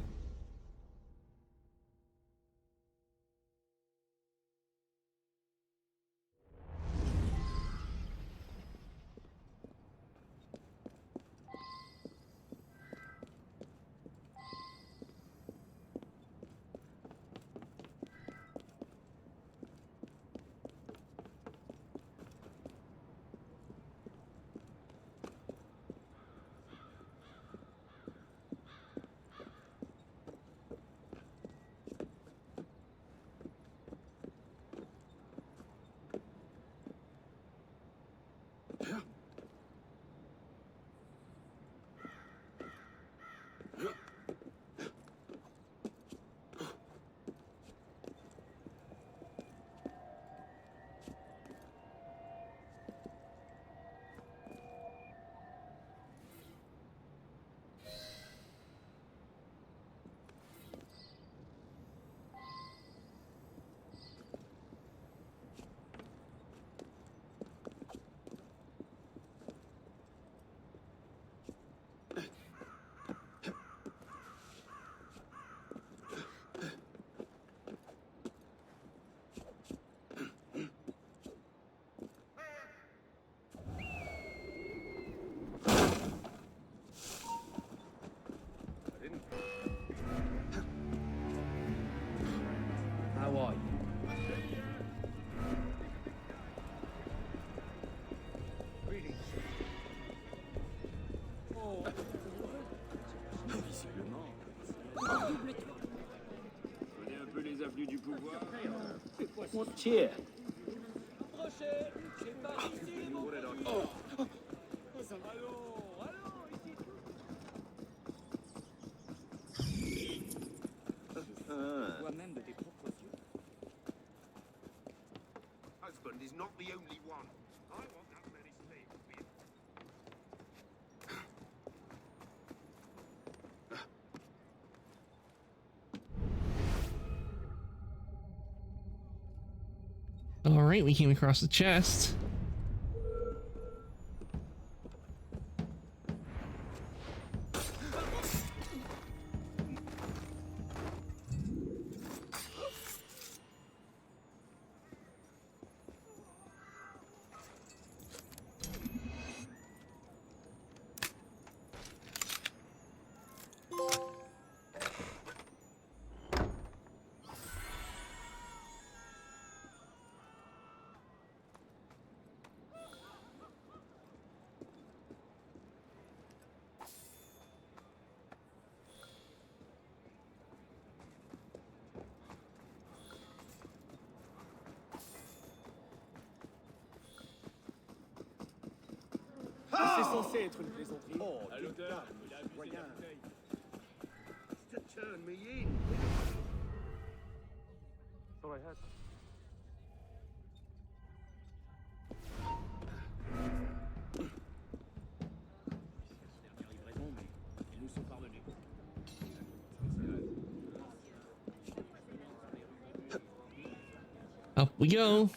How are you? Greetings. Oh. Connais un peu les avenues du pouvoir. What's here? Toi-même de tes propres yeux. Husband is not the only one. I want that many slaves with. All right, we came across the chest. C'est censé être une plaisanterie. Oh, à l'odeur, il a abusé de la bouteille. To turn me in. So I had. Dernière livraison, mais ils nous sont pardonnés. Up we go.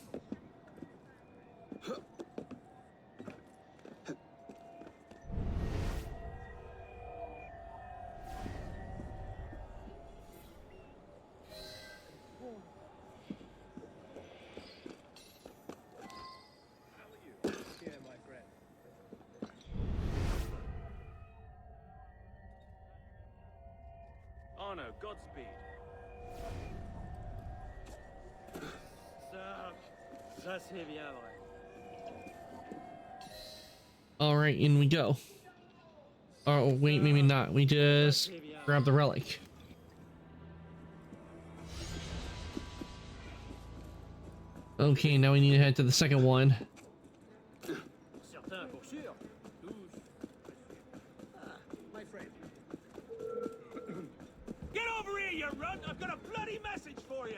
Here, my friend. Arno, Godspeed. Ça c'est bien vrai. All right, in we go. Oh, wait, maybe not. We just grab the relic. Okay, now we need to head to the second one. Certain, pour sûr. My friend. Get over here, you runt! I've got a bloody message for you!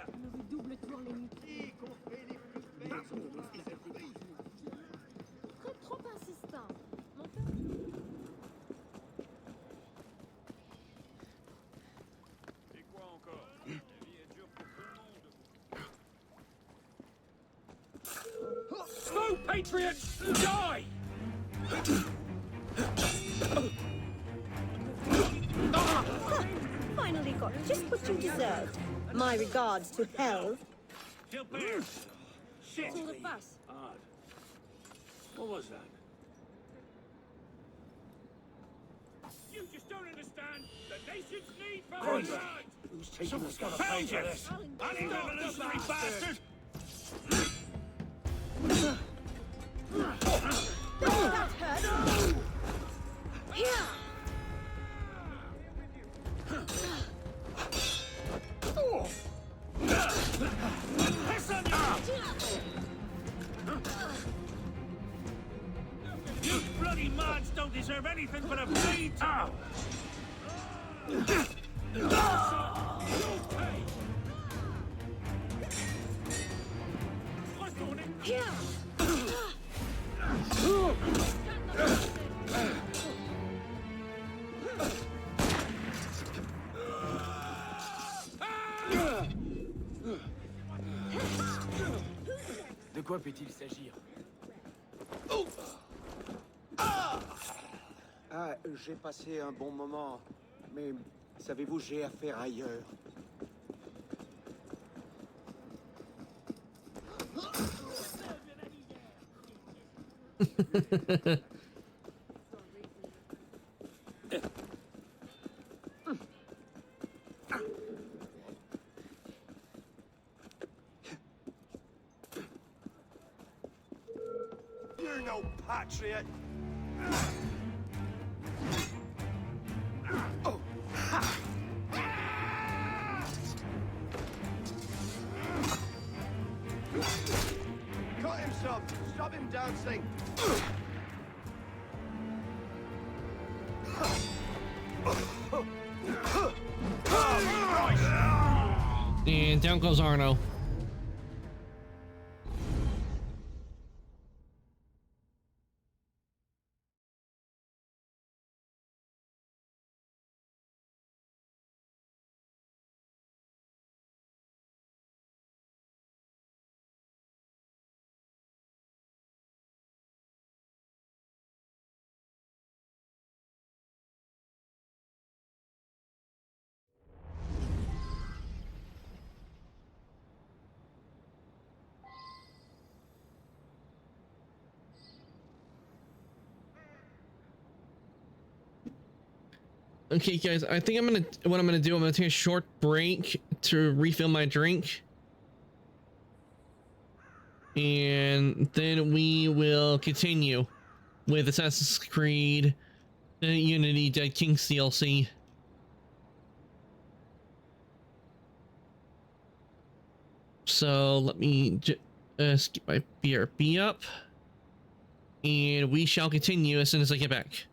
Trop insistant. Et quoi encore? La vie est dure pour tout le monde. Patriots, die! Finally got just what you deserved. My regards to hell. Kill bears! Shit! What's all the fuss? Odd. What was that? You just don't understand. The nation's need for blood! Who's taking the got to pay for this? Revolutionary bastard! That hurt. Here. Piss on you bloody mods don't deserve anything but a bleed towel! Here. De quoi peut-il s'agir? Ah, j'ai passé un bon moment, mais savez-vous, j'ai affaire ailleurs. You're no patriot! Oh. Cut him some! Stop him dancing! And down goes Arno. Okay, guys, I think what I'm gonna do, I'm gonna take a short break to refill my drink. And then we will continue with Assassin's Creed Unity Dead Kings DLC. So let me just get my BRB up. And we shall continue as soon as I get back.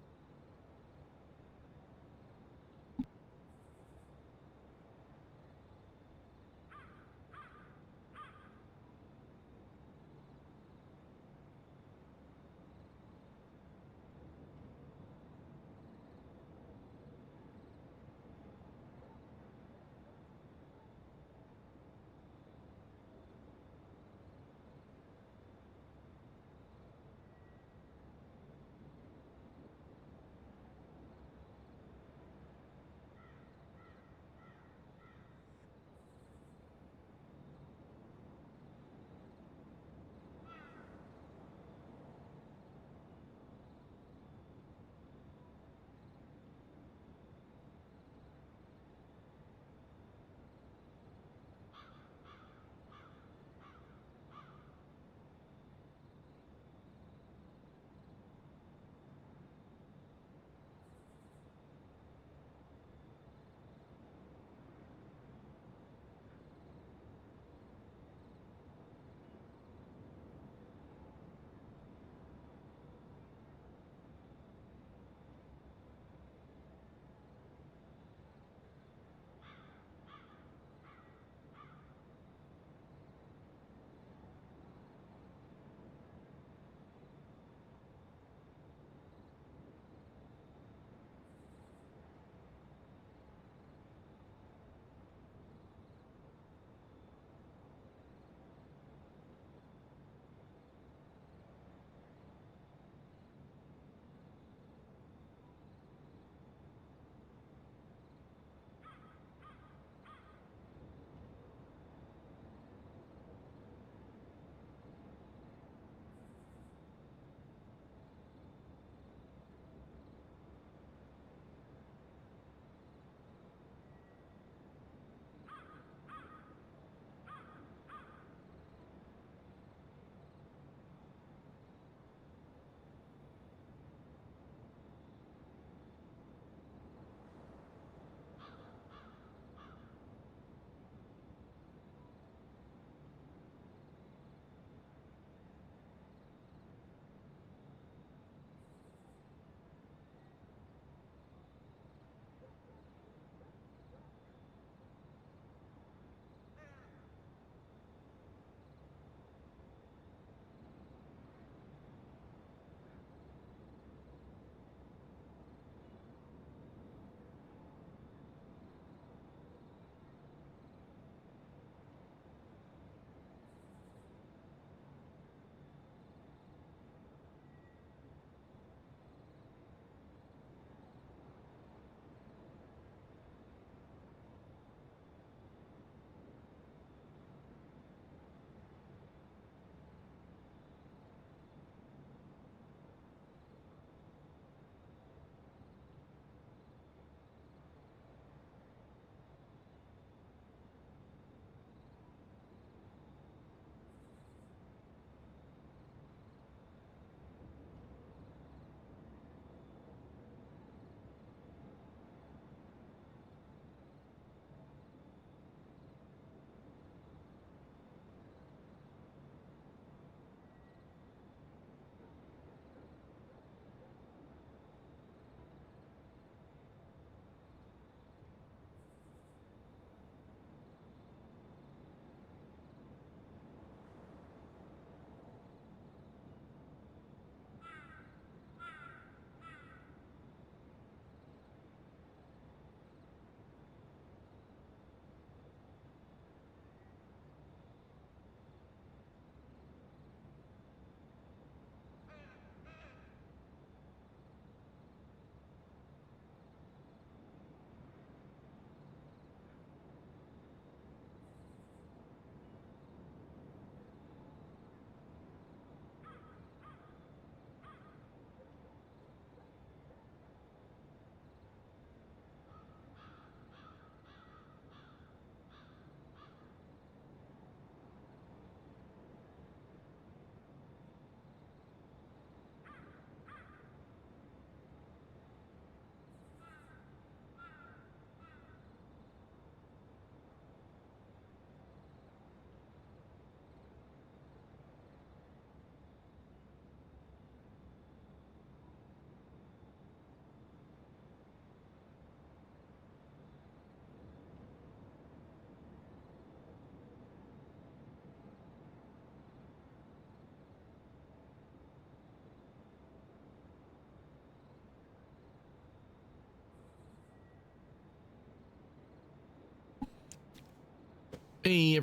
Hey,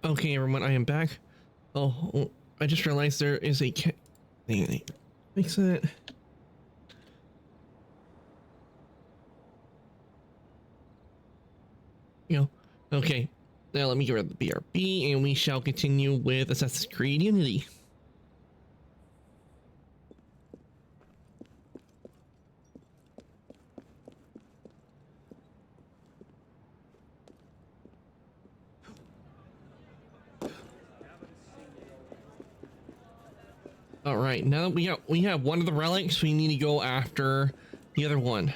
okay, everyone, I am back. Oh, I just realized there is a thing. Fix it. Okay. Now let me get rid of the BRB, and we shall continue with Assassin's Creed Unity. All right, now that we have one of the relics, we need to go after the other one.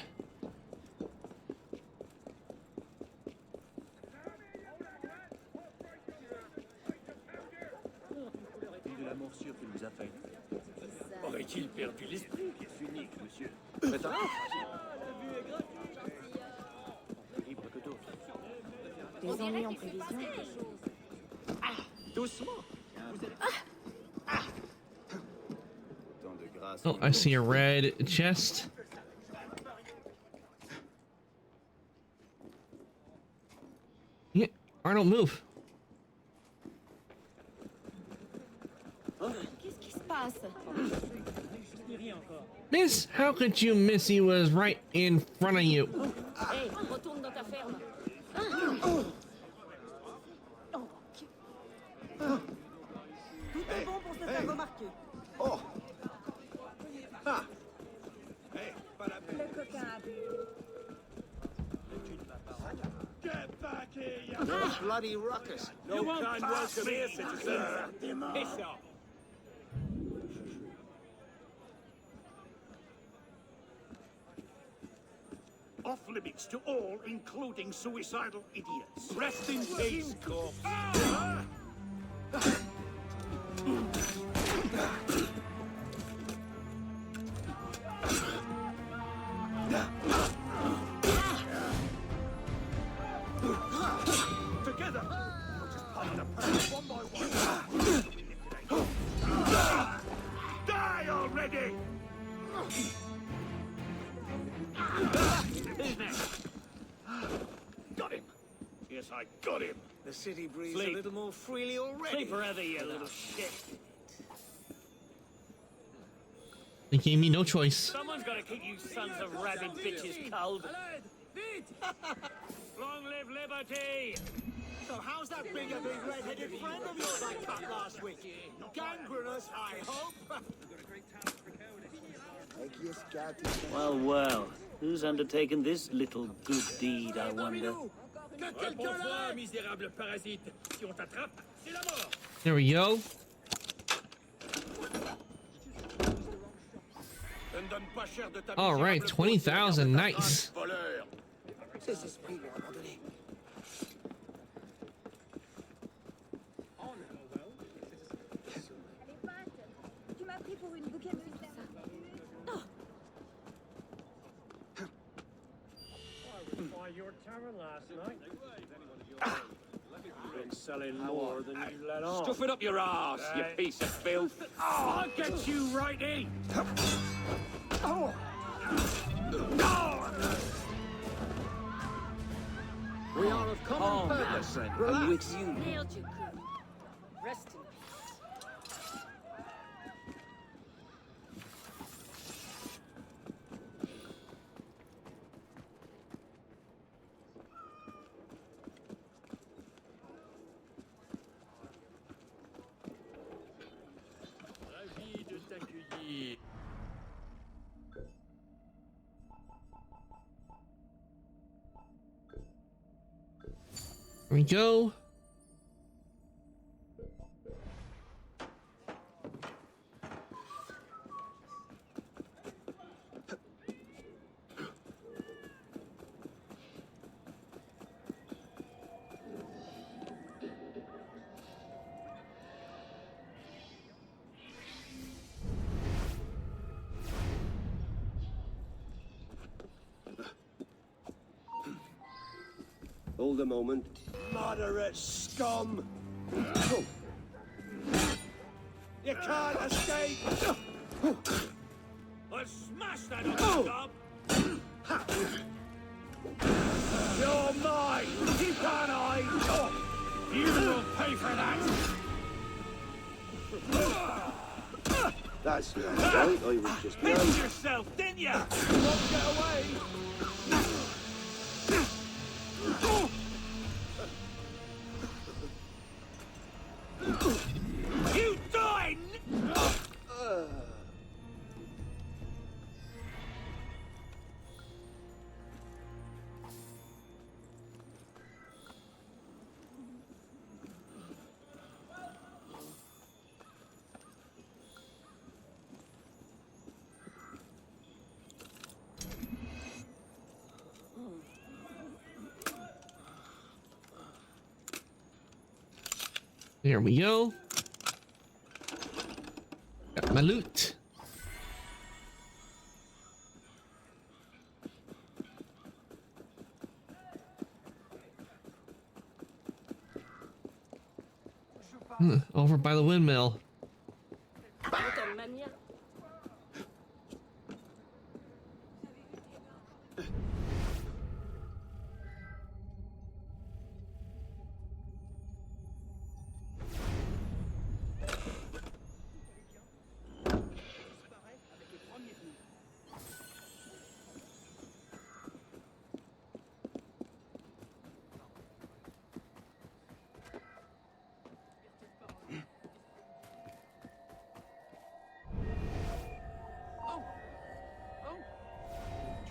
Aurait-il perdu l'esprit? C'est unique, monsieur. Libre que d'autres. Des ennuis en prévision. Doucement. Oh, I see a red chest. Yeah, Arnold, move. Qu'est-ce qui se passe? Miss, how could you miss? He was right in front of you. Hey, retourne dans ta ferme. Tout est bon pour se faire remarquer. Oh. Ah. Hey, pas la peine. Le coquin a bu. Get back here, you bloody ruckus. No kind welcome here, citizen. Piss off. Off limits to all, including suicidal idiots. Rest in peace, corpse. Together! We'll just pile the parts one by one. Die already! Who's next? Got him! Yes, I got him! The city breathes a little more freely already. Sleep forever, you little shit. They gave me no choice. Someone's got to keep you sons of rabid bitches cold. Long live liberty! So how's that big red-headed friend of yours I cut last week? Gangrenous, I hope? Well, well. Who's undertaken this little good deed, I wonder? There we go. All right, 20,000, nice. Tu m'as pris pour une bouquet de Your tavern last night. Been selling more than you let on. Stuff it up your ass, you piece of filth. I'll get you right in. We are of common purpose, and with you. Nailed you, crew. Rest in peace. Ravi de t'accueillir. Here we go. Hold a moment. Moderate scum! You can't escape! I'll smash that up, You're mine! You can't hide! You will pay for that! That's right. I was just... Pinch yourself, didn't ya? You won't get away! You die! Here we go. Got my loot. Over by the windmill.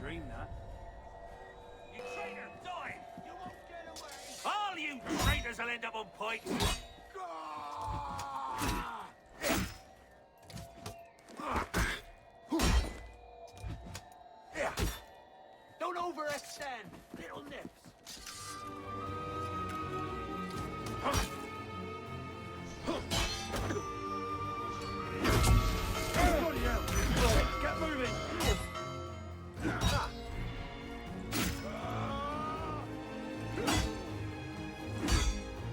Dream that. You traitor, die! You won't get away! All you traitors will end up on point! Don't overextend, little nips! Bloody hell! Get moving!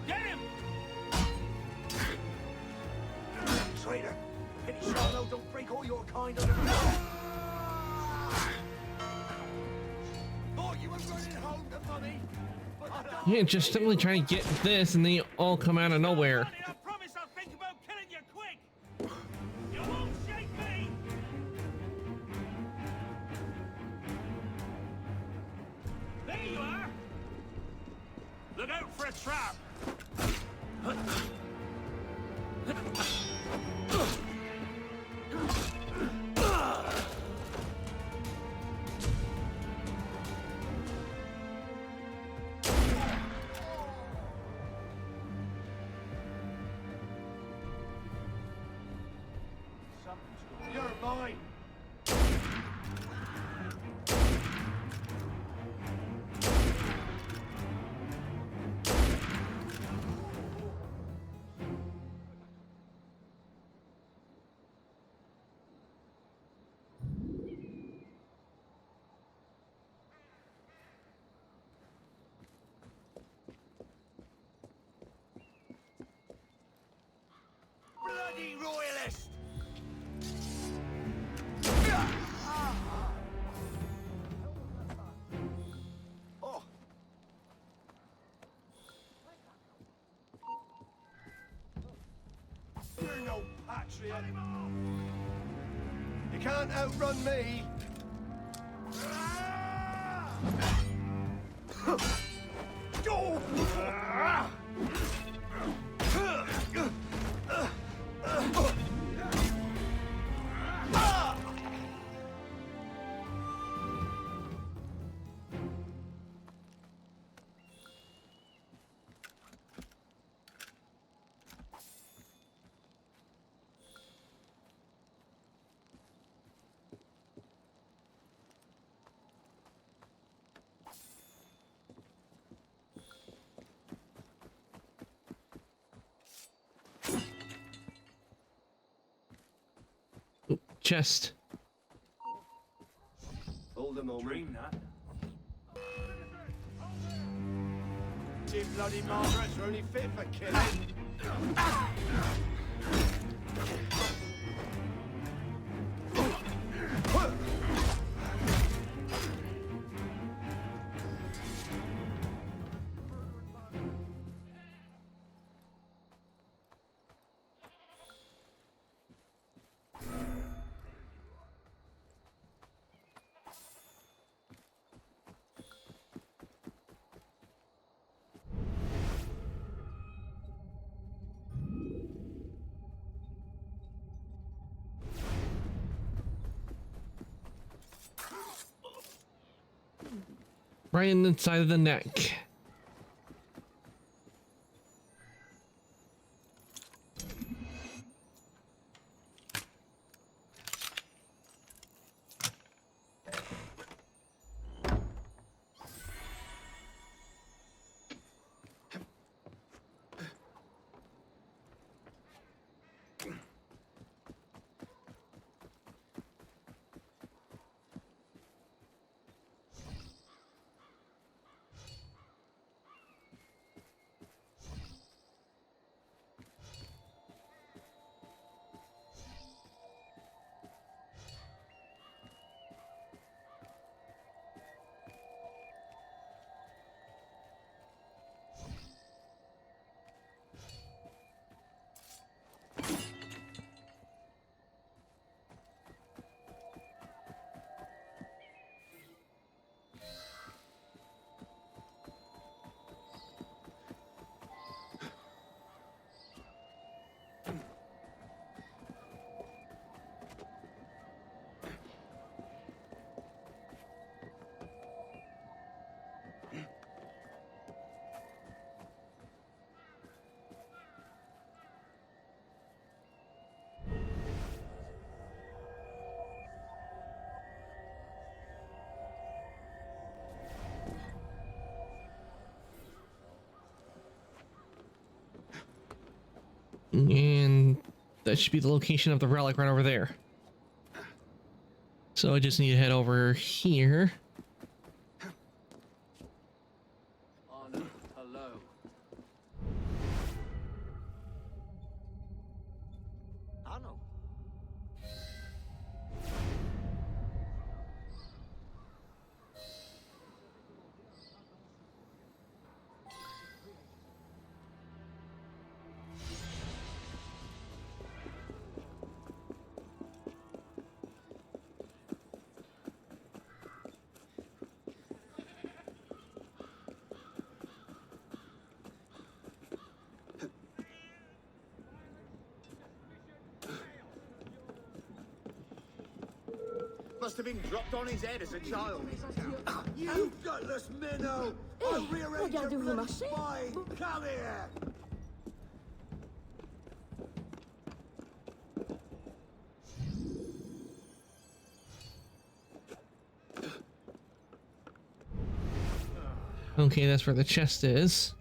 Get him! Traitor! Pity Charlo don't break all your kind under the law! Thought you were running home to money! Yeah, just simply trying to get this and they all come out of nowhere. I promise I'll think about killing you quick! You won't shake me! There you are! Look out for a trap! You're mine! Bloody royalist! Oh. You're no patriot. You can't outrun me. Chest. Hold a moment. Dream that. You bloody Margarets are only fit for killing. right in the side of the neck. And that should be the location of the relic right over there. So I just need to head over here. Hello. Arno. Must have been dropped on his head as a child. You gutless minnow! I rearranged your bloody spine! Come here! Okay, that's where the chest is.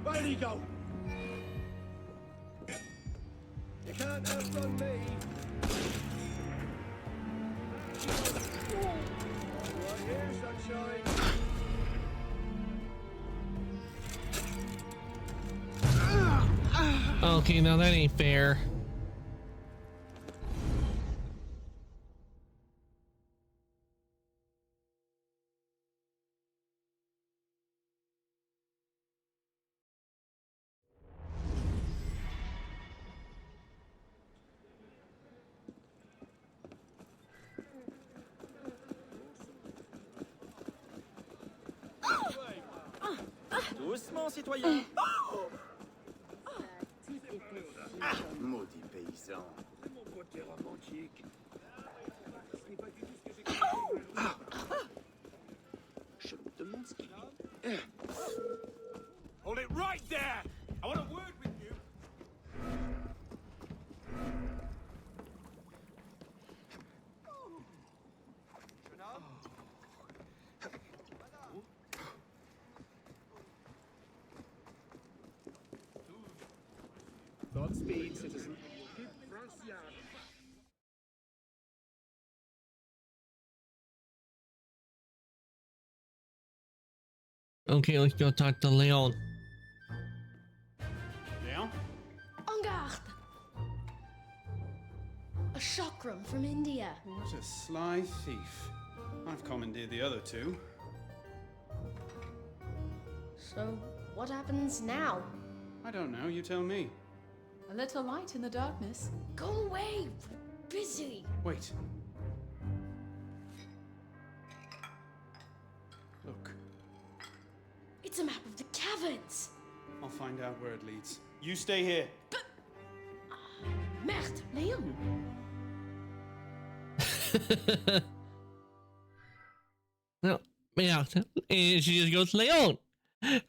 Where'd he go? You can't outrun me. Right here, sunshine. Okay, now that ain't fair. Doucement, citoyen. Ah, maudit paysan. Mon côté romantique. Je me demande ce qu'il dit. Hold it right there! I want a word with you. Godspeed, citizen. Okay, let's go talk to Leon. Leon? En garde! A chakram from India. What a sly thief. I've commandeered the other two. So, what happens now? I don't know, you tell me. A little light in the darkness. Go away! We're busy! Wait. Look, It's a map of the caverns! I'll find out where it leads. You stay here. Merde, Leon! No, yeah, and she just goes, Leon!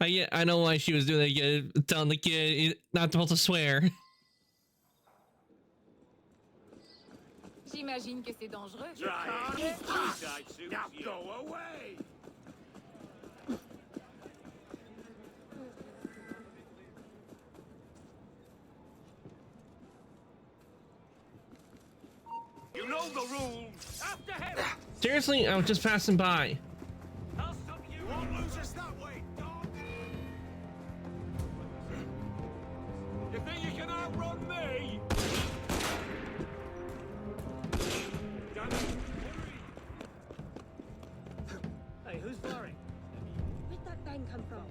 I know why she was doing that, telling the kid not supposed to swear. J'imagine que c'est dangereux. Now go away! You know the rules! After him! Seriously, I was just passing by. I'll stop you! You won't lose us that way, dog! You think you can outrun me? Hey, who's firing? Where'd that bang come from?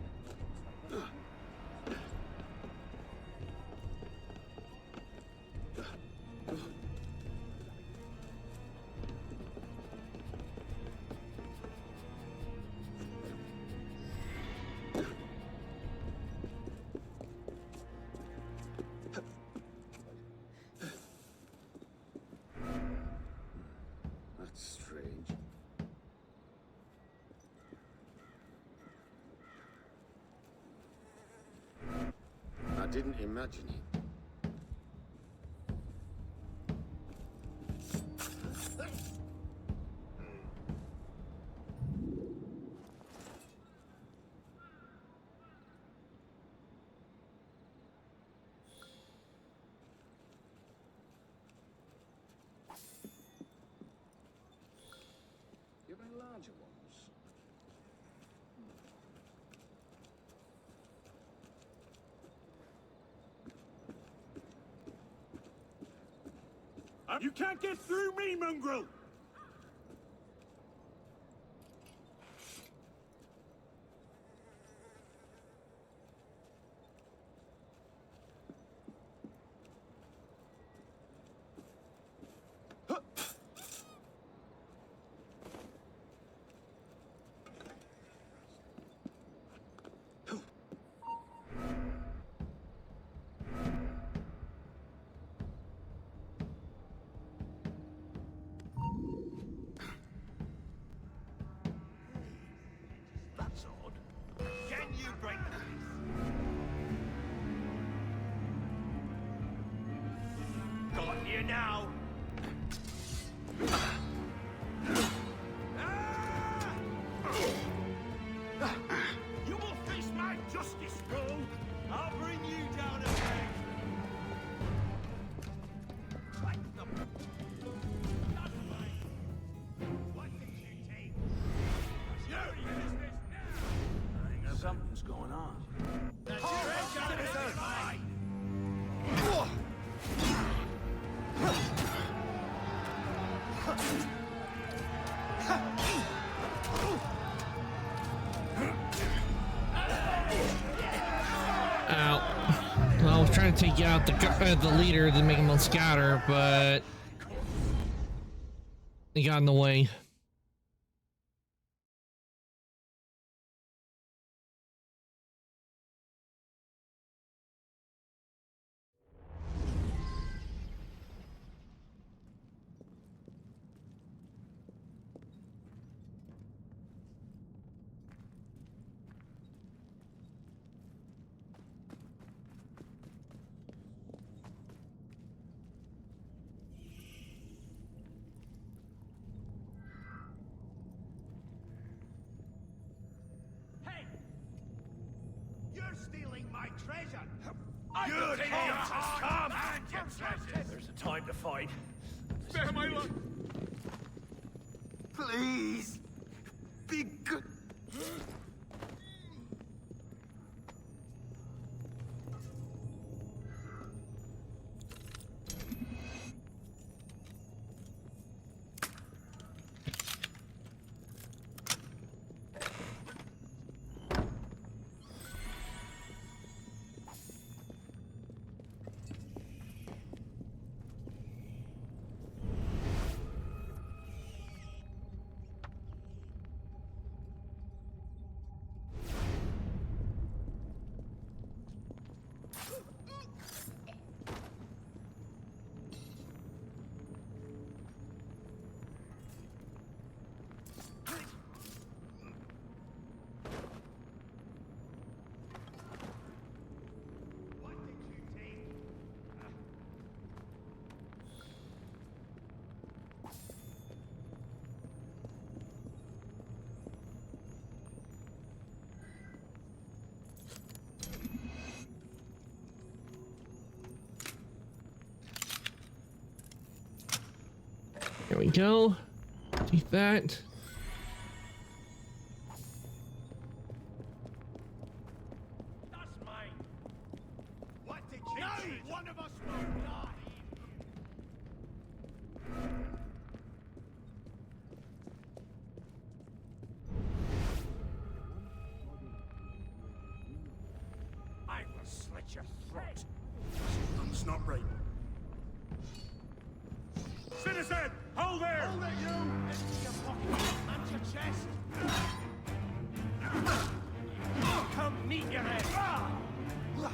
That's strange. I didn't imagine it. You have any larger ones? You can't get through me, mongrel! That's odd. Can you break this? Got you now! You will face my justice, rogue! I'll bring you down a peg! Like the... That's right! What did you take? Your business now! Something's going on. Ow. Well, I was trying to take out the leader to make him scatter, but he got in the way. You're stealing my treasure! You can't come! And your treasures! There's a time to fight. Spare my life! Please! Be good! There we go. Take that. That's mine. What did you do? One of us will die. I will slit your throat. Something's not right. Citizen, hold there! Hold it, you! Into your pocket and your chest. Come meet your end. Hold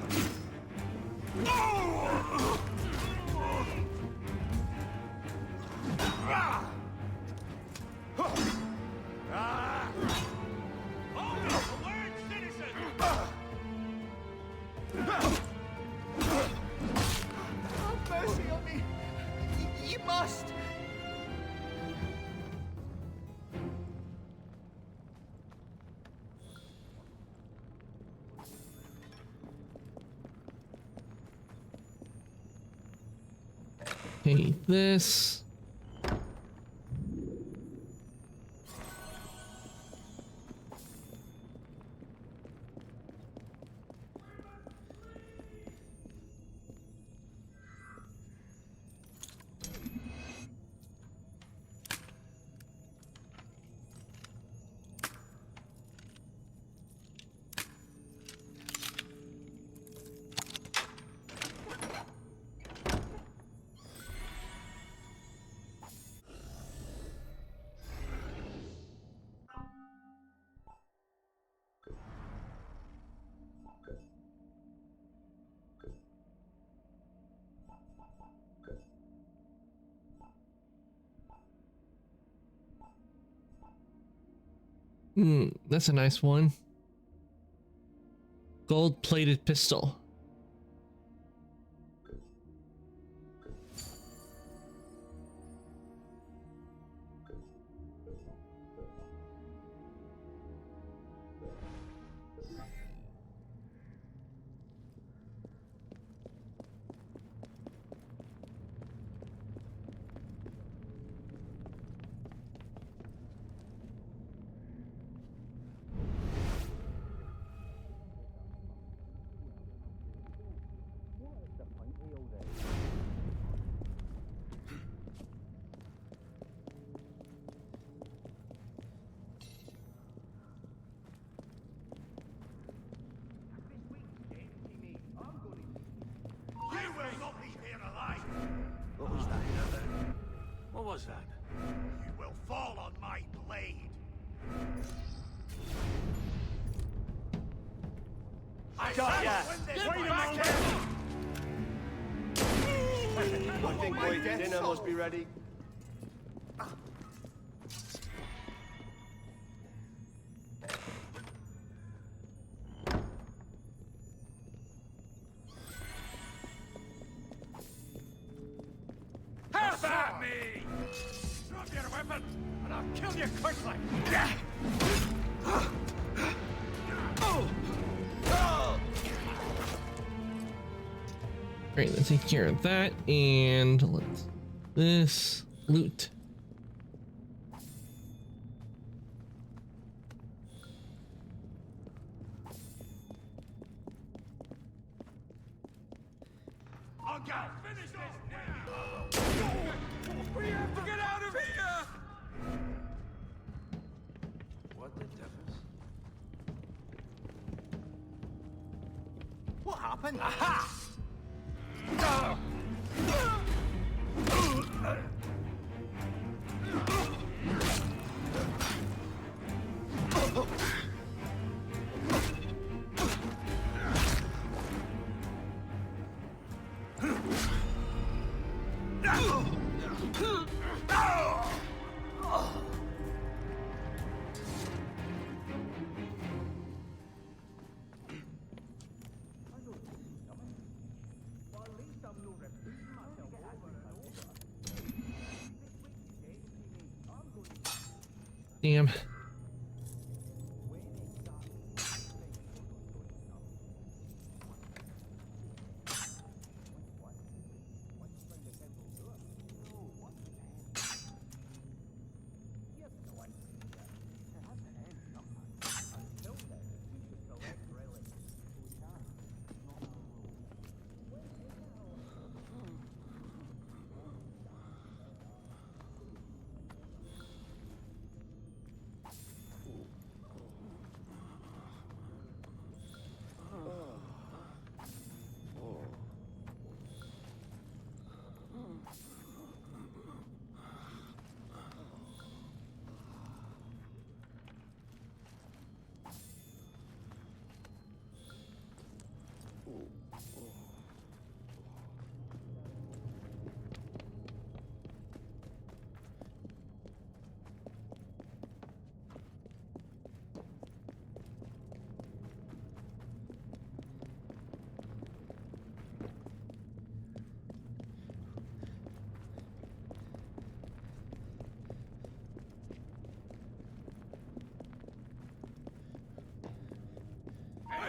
it! A word, citizen! Have mercy on me. You must. Take this. That's a nice one. Gold-plated pistol. You will not be here alive! What was that? What was that? You will fall on my blade! I Got ya! Wait a moment! I think my dinner must be ready. Have at me! Drop your weapon, and I'll kill you quickly! Alright, let's take care of that, and let's this loot. I'll go! Finish this now! We have to get out of here! What the devils? What happened? Aha! Damn.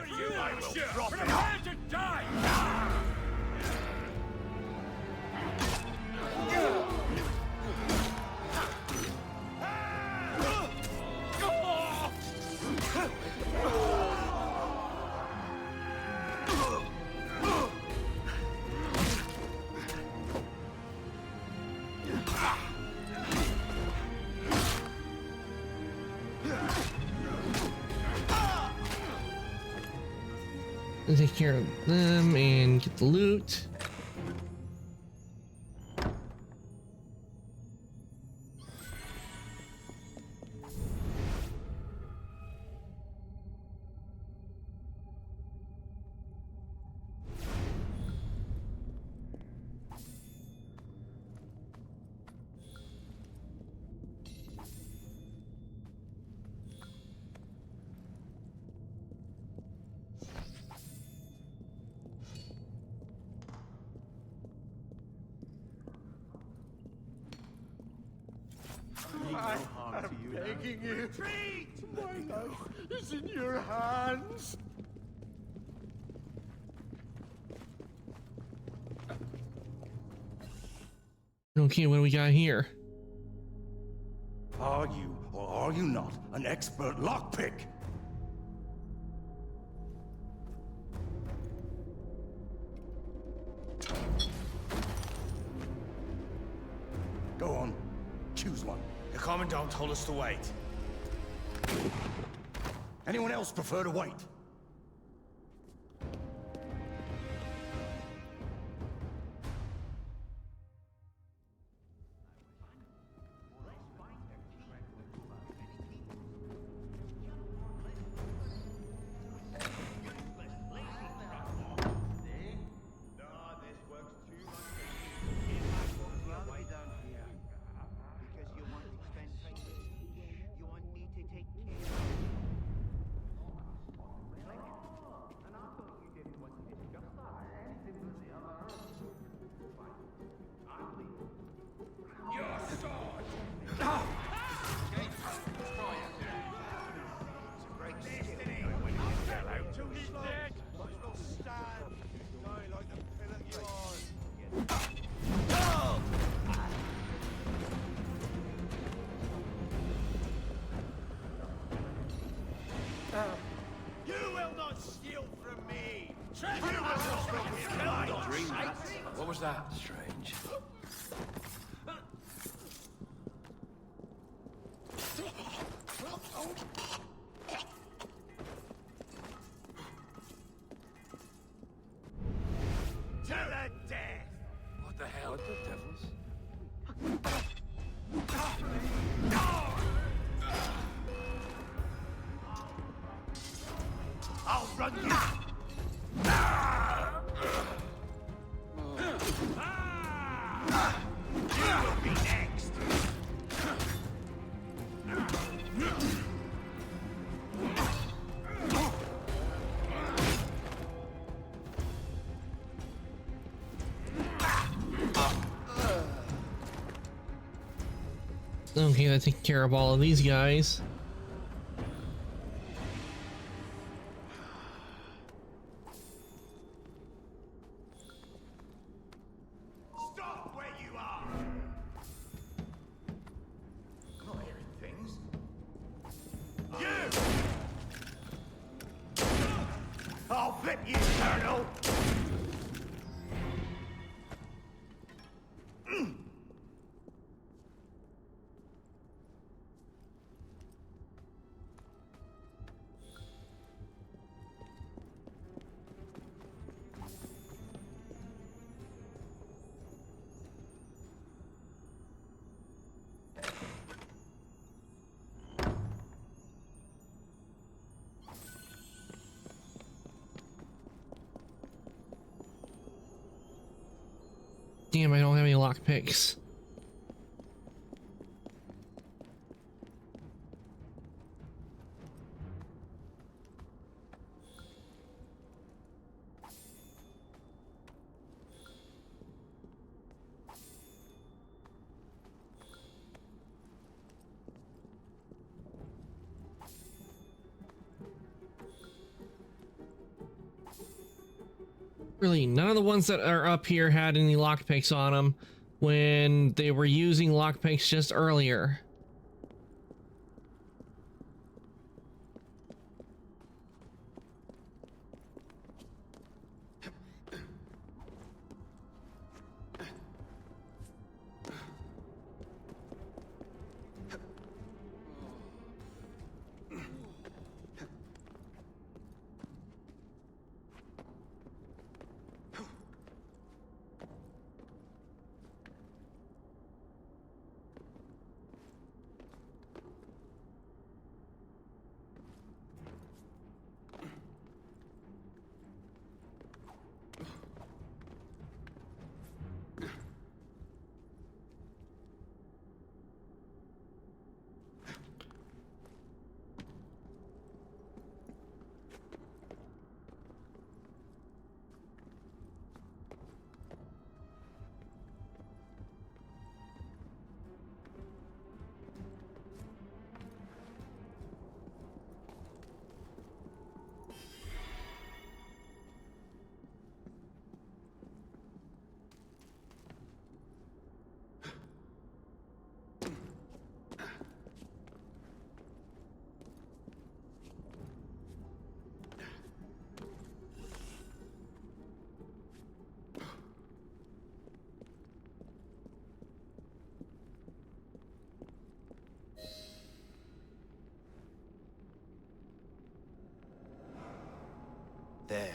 I will drop it. Prepare to die! Take care of them and get the loot. I'm begging you. Retreat! My life is in your hands. Okay, what do we got here? Are you, or are you not, an expert lockpick? Go on, choose one. The Commandant told us to wait. Anyone else prefer to wait? You will not steal from me! What was that? Strange. To the death! What the hell? What the devils? I'll run you! You will be next! Okay, let's take care of all of these guys. Stop where you are! I'm not hearing things. You! I'll flip you, Colonel! Damn, I don't have any lockpicks. Really, none of the ones that are up here had any lockpicks on them when they were using lockpicks just earlier. There.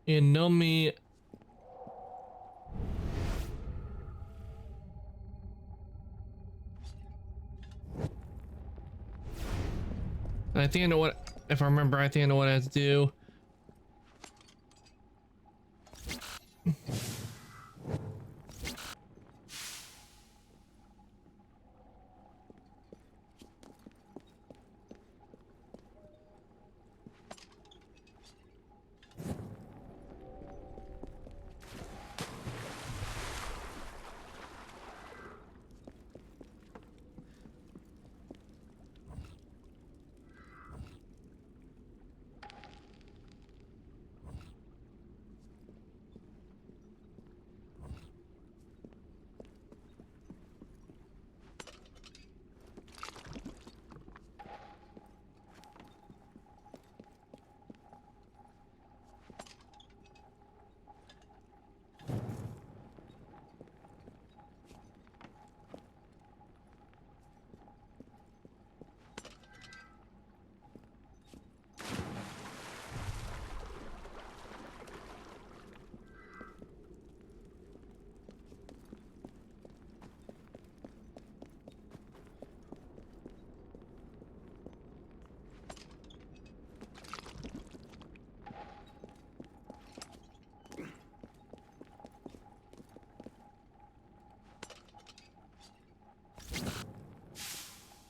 And know me. I think I know what, if I remember, I think I know what I have to do.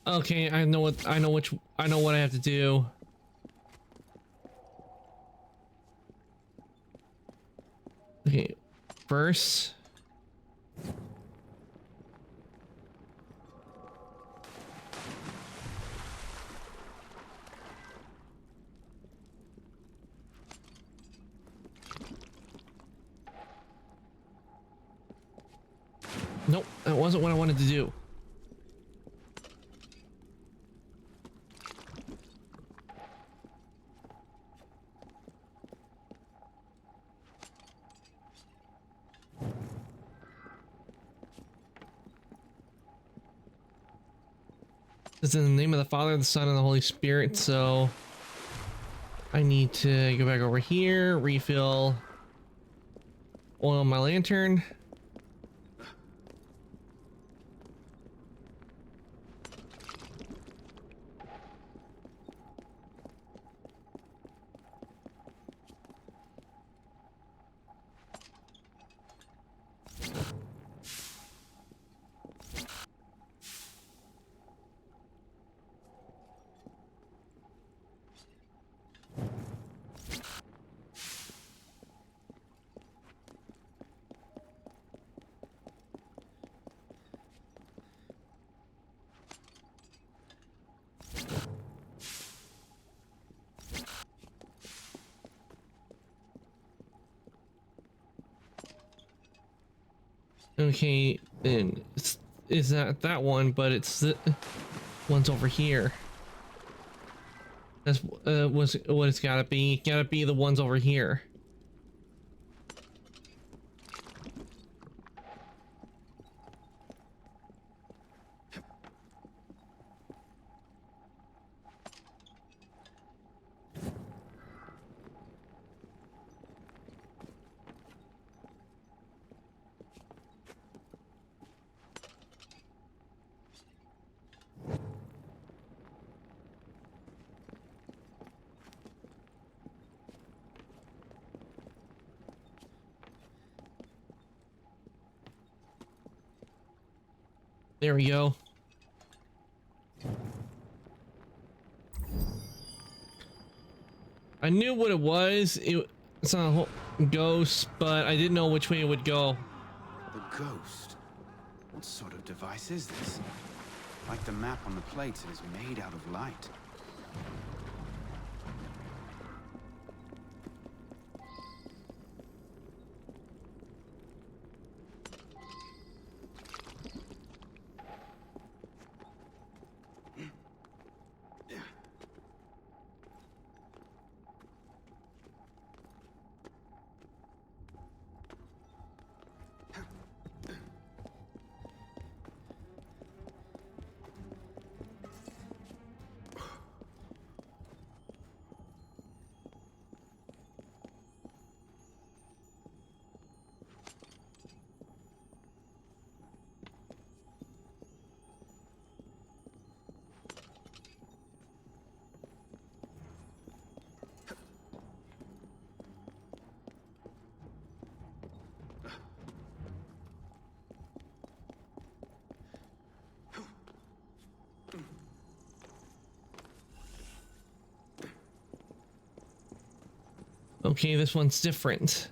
Okay, I know what I have to do. Okay, first. Nope, that wasn't what I wanted to do. It's in the name of the Father, the Son, and the Holy Spirit, so I need to go back over here, refill oil in my lantern. Okay, then is that that one? But it's the one's over here. That's what it's gotta be. Gotta be the ones over here. There we go. I knew what it was. It's not a whole ghost, but I didn't know which way it would go. The ghost? What sort of device is this? Like the map on the plates, it is made out of light. Okay, this one's different.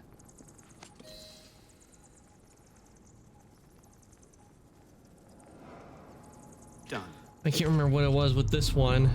Done. I can't remember what it was with this one.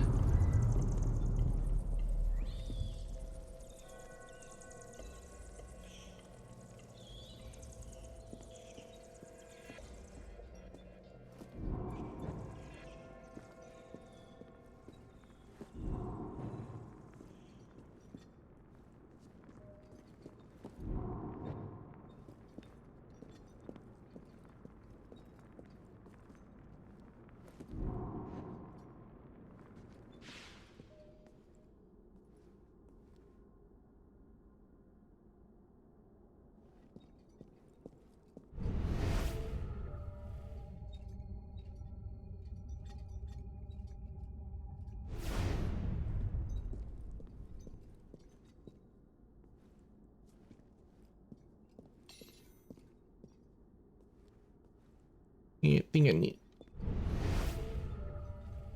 I think I need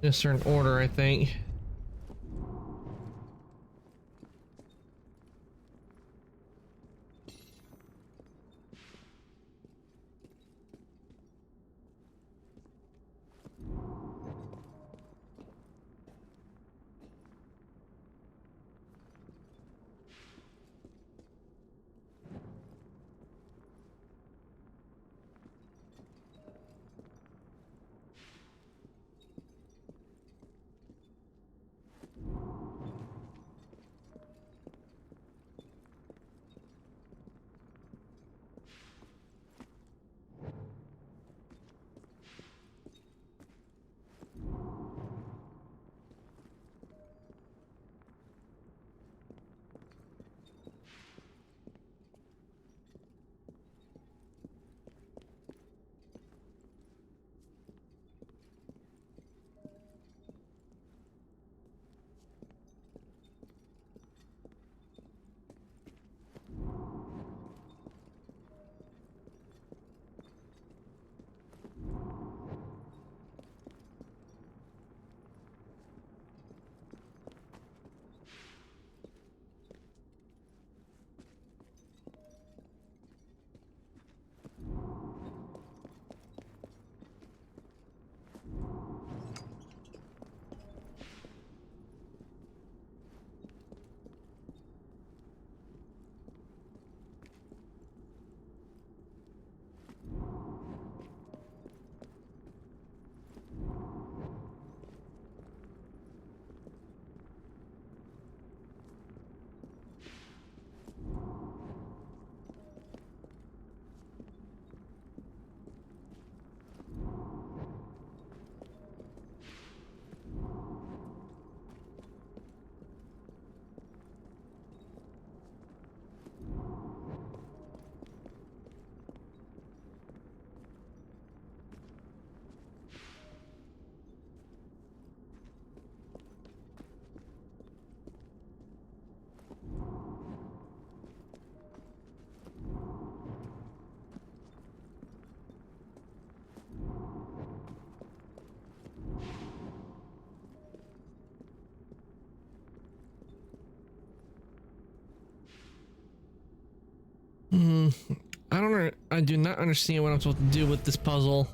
a certain order, I think. I do not understand what I'm supposed to do with this puzzle.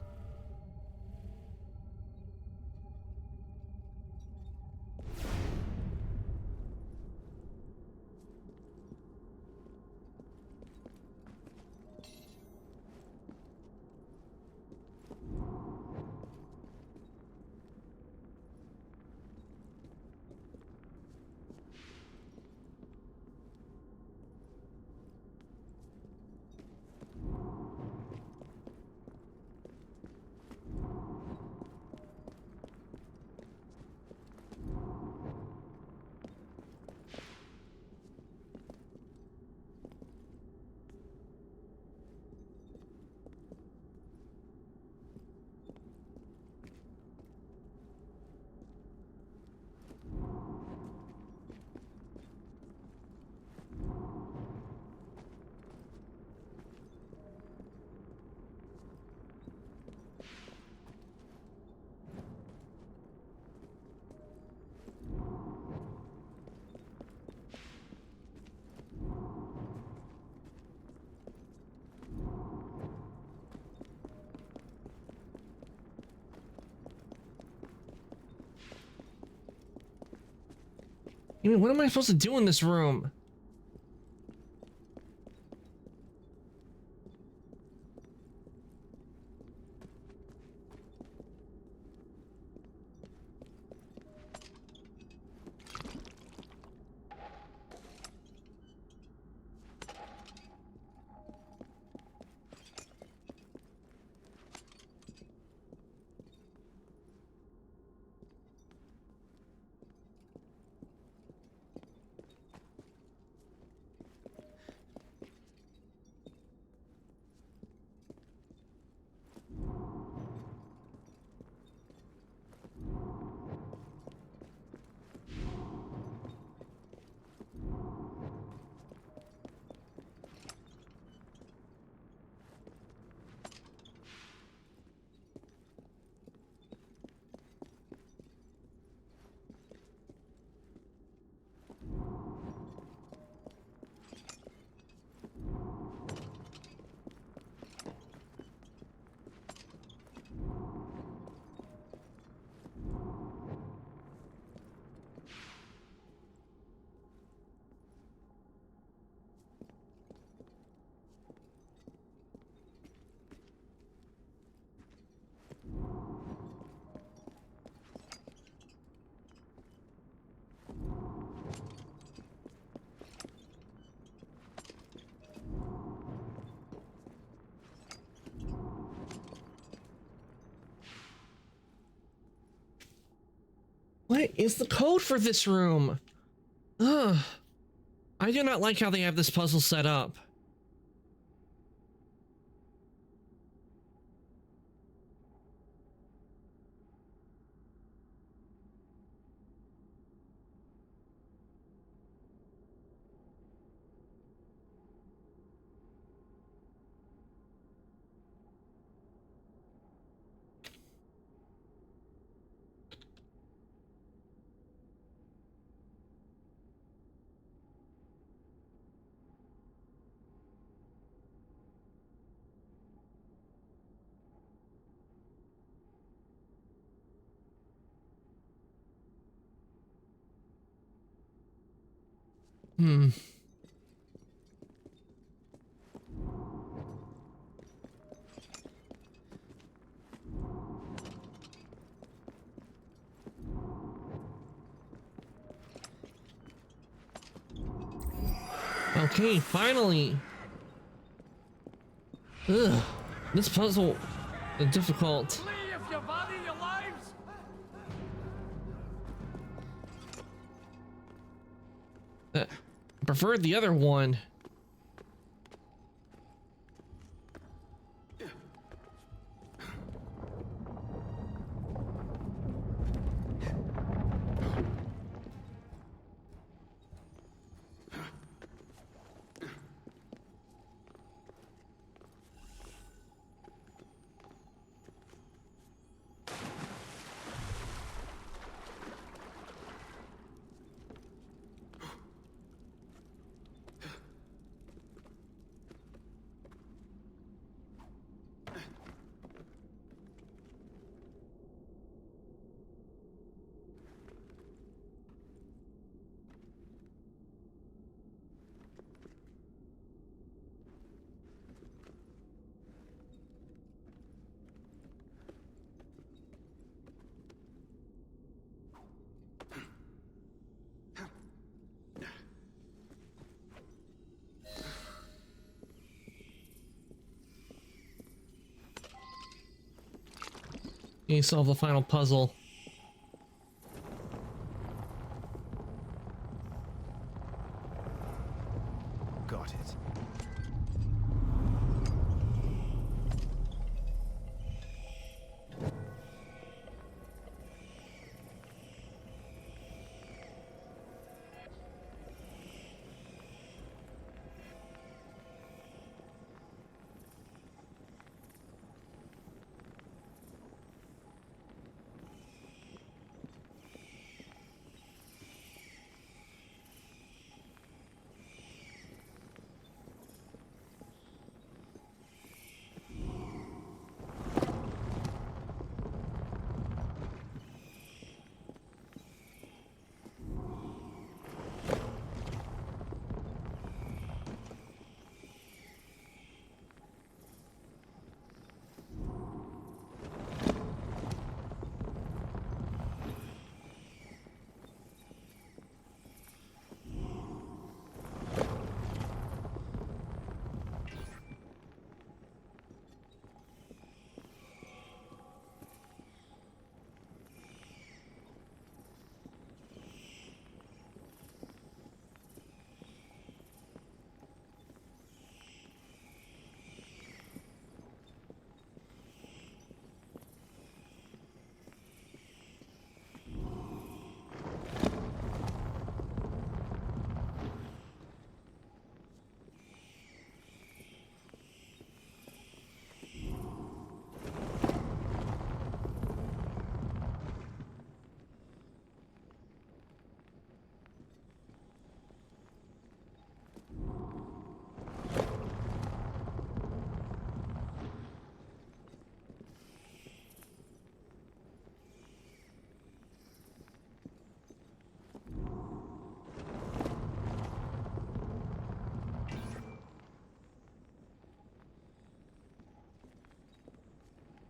I mean, what am I supposed to do in this room? What is the code for this room? Ugh. I do not like how they have this puzzle set up. Hmm. Okay, finally. Ugh. This puzzle is difficult. If you value your lives. I preferred the other one. Can you solve the final puzzle? Got it.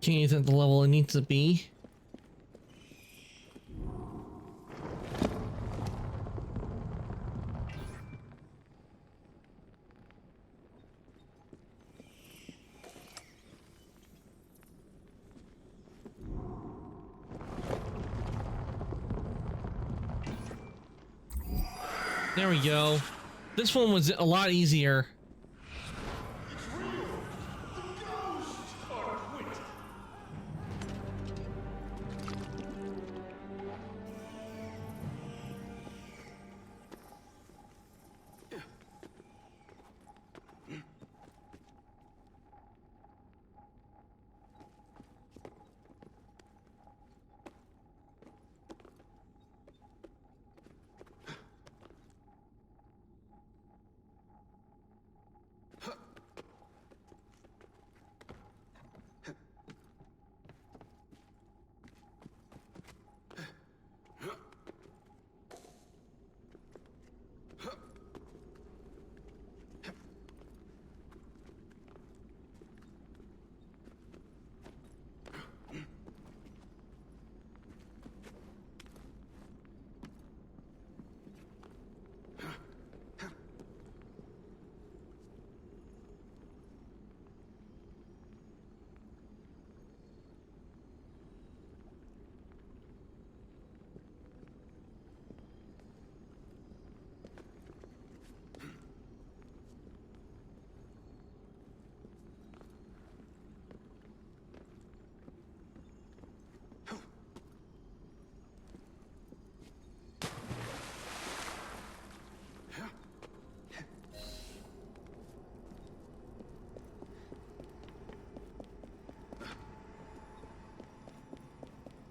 Key's at the level it needs to be. There we go. This one was a lot easier.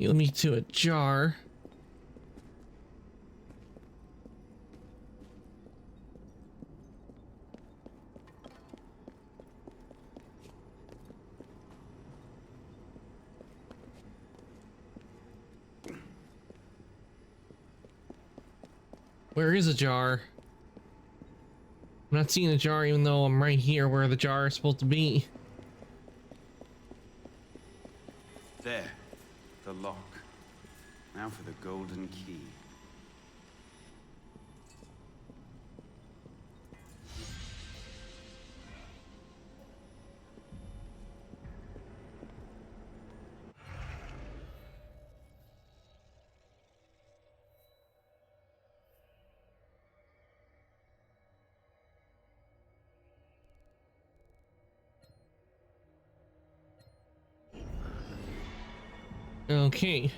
Heal me to a jar. Where is a jar? I'm not seeing a jar even though I'm right here where the jar is supposed to be. There. The lock. Now for the golden key. Okay.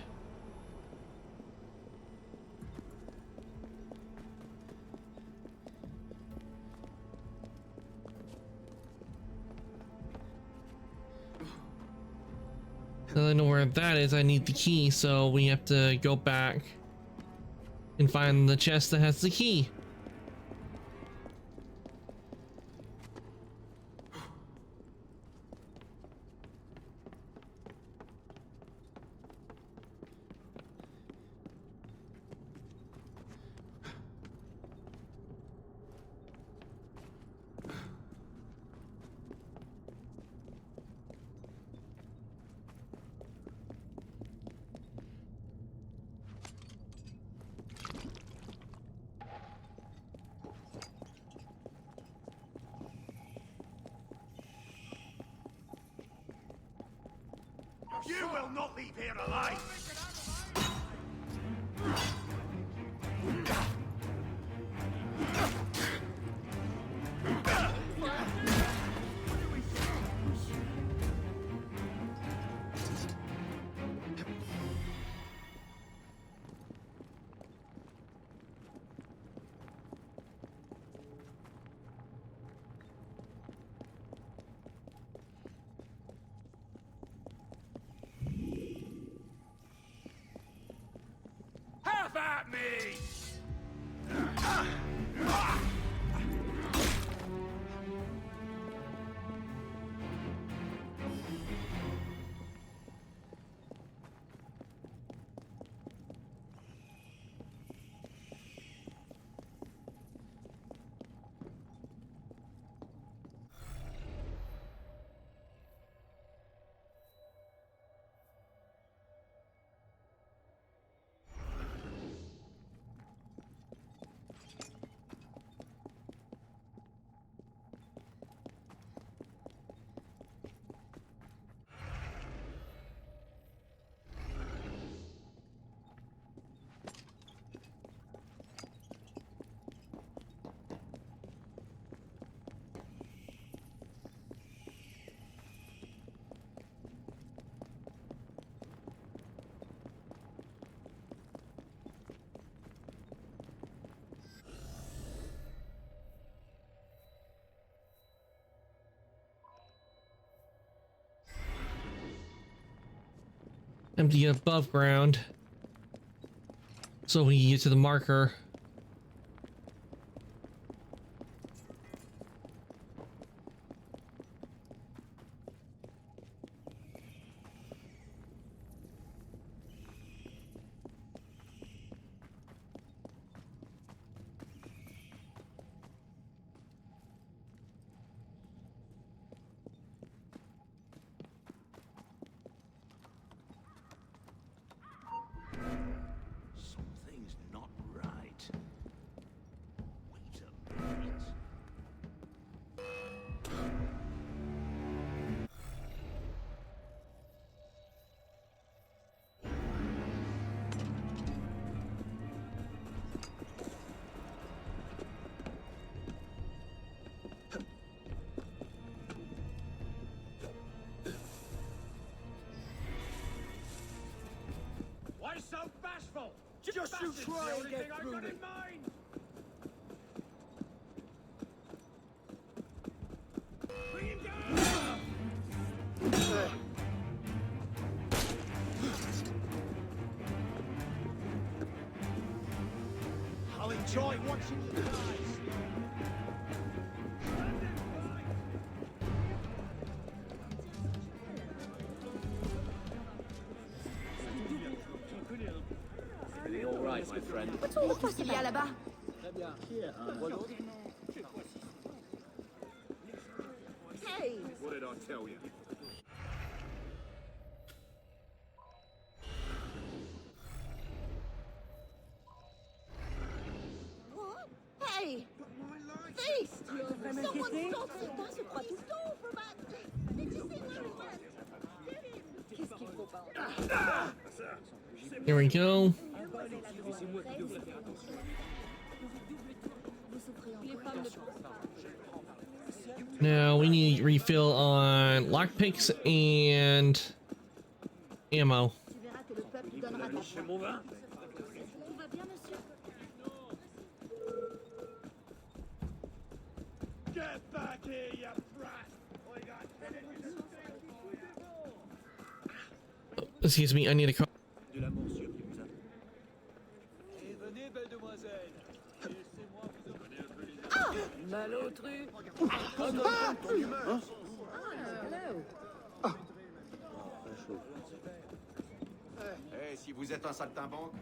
Now I know where that is. I need the key, so we have to go back and find the chest that has the key. You will not leave here alive! Have at me! Empty above ground so we can get to the marker. Something's not right. Wait a minute. Why so bashful? Just you try and get I through got it. in mind. Bring him down! I'll enjoy watching you guys. Really all right, my friend. Qu'est-ce qu'il y a là-bas? Très bien. Quoi d'autre? Hey! What did I tell you? What? Hey! Feast! Someone stop it! That's what he's stole from us! Did you see where he went? Get him! Qu'est-ce qu'il faut pas? Here we go. Now we need refill on lockpicks and ammo. Tu verras donnera ta Chez mon vin. Tout va bien, monsieur? Get back here, you brat! Excuse me, I need a call. De la morsure qui vous a. Et venez, belle demoiselle. Laissez-moi vous donner un peu les Malotru. ton humeur. Hey, si vous êtes un saltimbanque.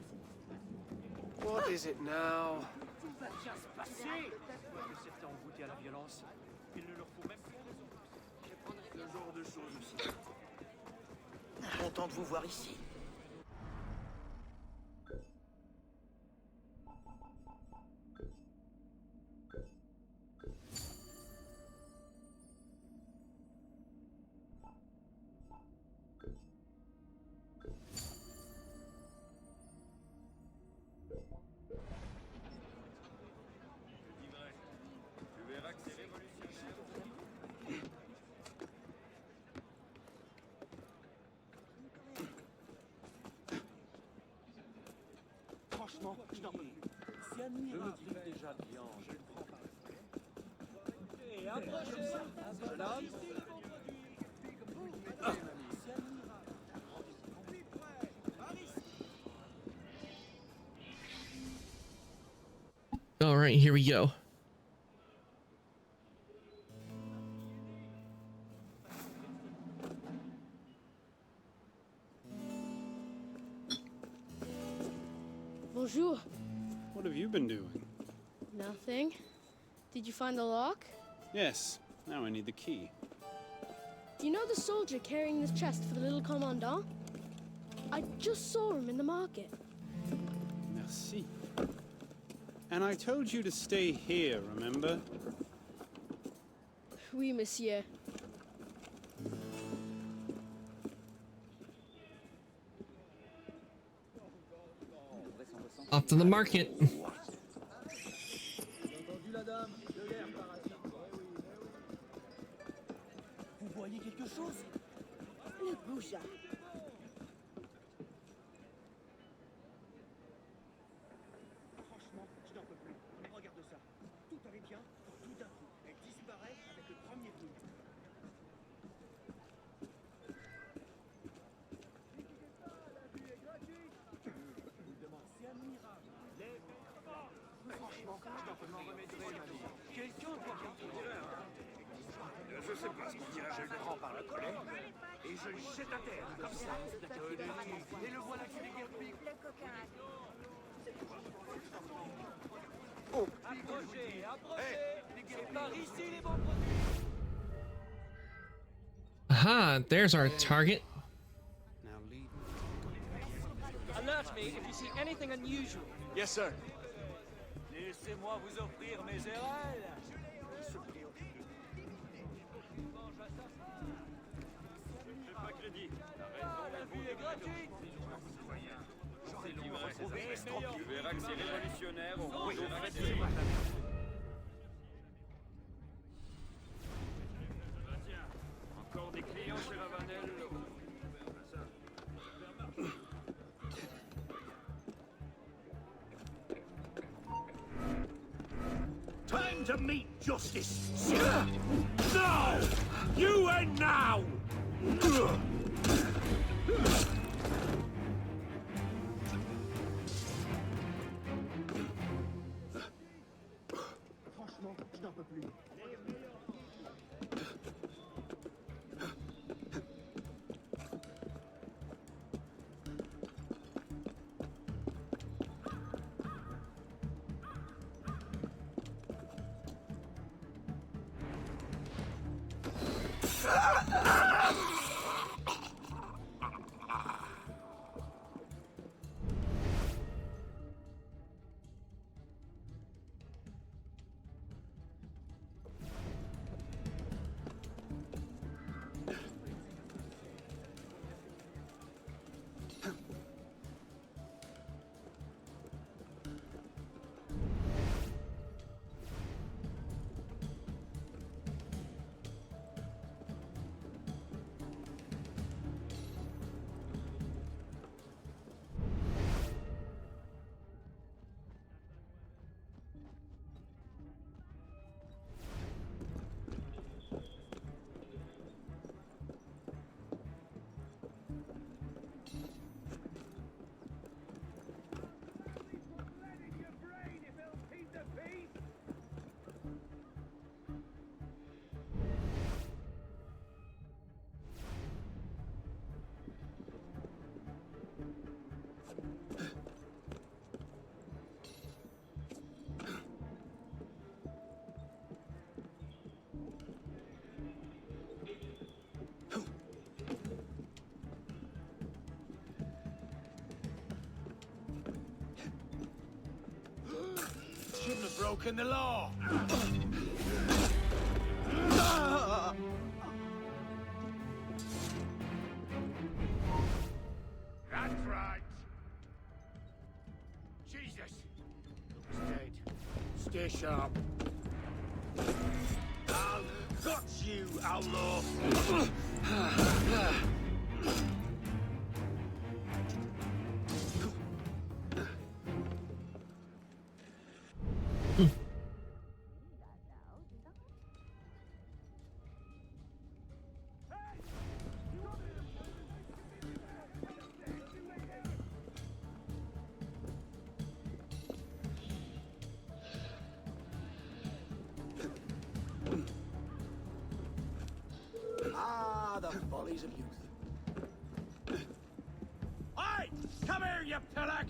What is it now? Tout va bien se passer. Que certains ont goûté à la violence. Il ne leur faut même plus raison. Je prendrai ce genre de choses aussi. Content de vous voir ici. Tu verras que c'est révolutionnaire. Franchement, je n'en peux plus. C'est admirable. Je me trouve déjà bien. Je le prends par le Et approchez. Jeune homme. All right, here we go. Bonjour. What have you been doing? Nothing. Did you find the lock? Yes, now I need the key. Do you know the soldier carrying this chest for the little commandant? I just saw him in the market. Merci. And I told you to stay here, remember? Oui, monsieur. Off to the market. Vous voyez quelque chose? Le goujat. Franchement, je n'en peux plus. Regarde ça. Tout allait bien, tout d'un coup, elle disparaît avec le premier coup. C'est admirable. Franchement, je n'en peux m'en remettre jamais. Quelqu'un doit bien te dire. Je sais pas ce qu'on dirait. Je le prends par le collet et je le jette à terre, comme ça. Et le voilà qui déguerpit. Le coquin. Approchez, approchez. C'est par ici les bons produits. Aha, there's our target. Now lead Alert me if you see anything unusual. Yes, sir. Laissez-moi vous offrir mes érelles. Je fais pas crédit. La vue est gratuite. Tu verras que c'est révolutionnaire. On fait des... Tiens, encore des clients chez Ravanel. Time to meet justice. Now! You and now! Franchement, je n'en peux plus. broken the law. That's right. Jesus. Looks dead. Stay sharp. I'll got you, outlaw. Ah, the follies of youth. Hey! Come here, you pillock!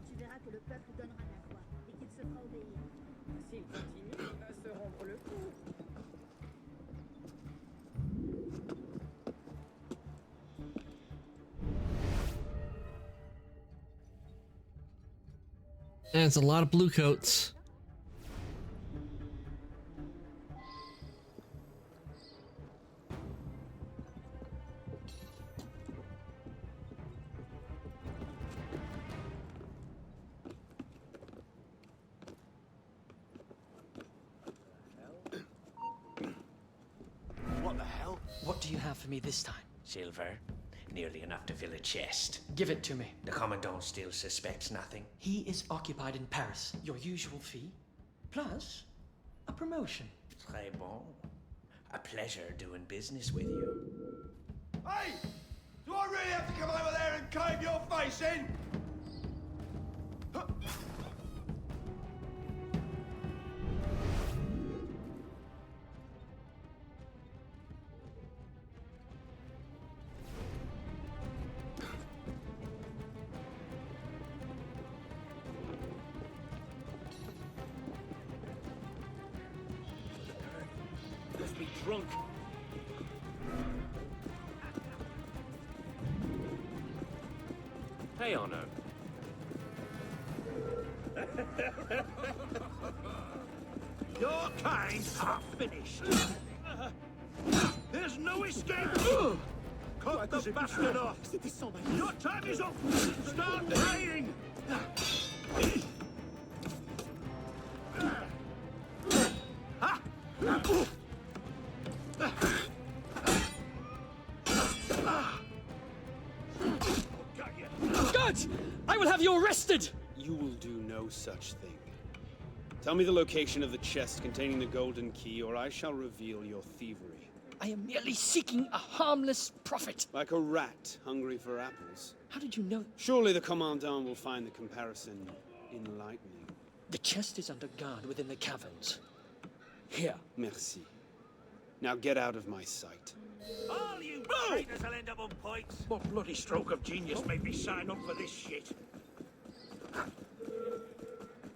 Tu verras que le peuple donnera la voix et qu'il se fera obéir. S'il continue à se rendre le fou. And it's a lot of blue coats. What the hell? What do you have for me this time? Silver. Nearly enough to fill a chest. Give it to me. The Commandant still suspects nothing. He is occupied in Paris. Your usual fee, plus a promotion. Très bon. A pleasure doing business with you. Hey! Do I really have to come over there and cave your face in? Must be drunk. Hey, Arno. Your kind are finished. There's no escape. Cut the bastard off. Your time is up. Start praying. Guards! I will have you arrested! You will do no such thing. Tell me the location of the chest containing the golden key, or I shall reveal your thievery. I am merely seeking a harmless profit. Like a rat hungry for apples. How did you know? Surely the Commandant will find the comparison enlightening. The chest is under guard within the caverns. Here. Merci. Now get out of my sight. All you traitors will end up on points. What bloody stroke of genius made me sign up for this shit?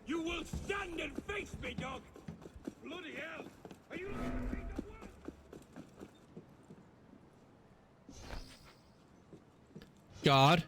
You will stand and face me, dog! Bloody hell! Are you looking for me to work? God.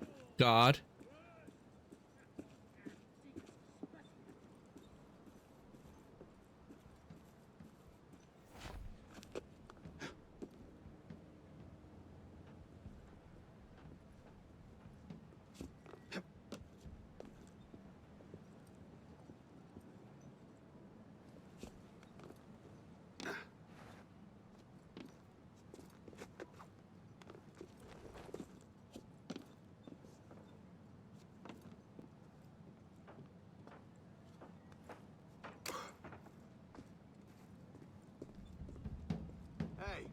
Hey,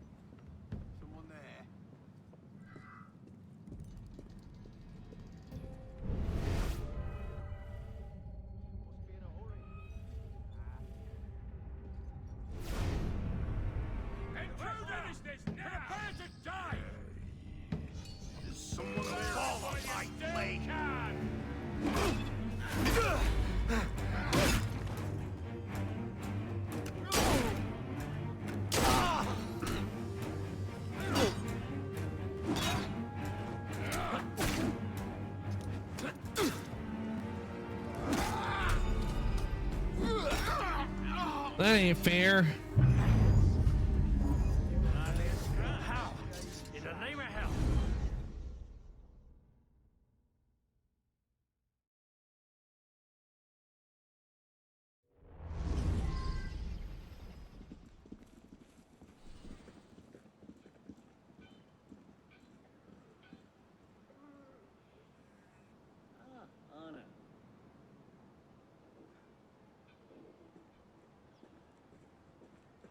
someone there? Must be in a hurry. Intruder! Is this now? Prepare to die! There's someone there. Fall on my blade! that ain't fair. How? In the name of hell. Anna.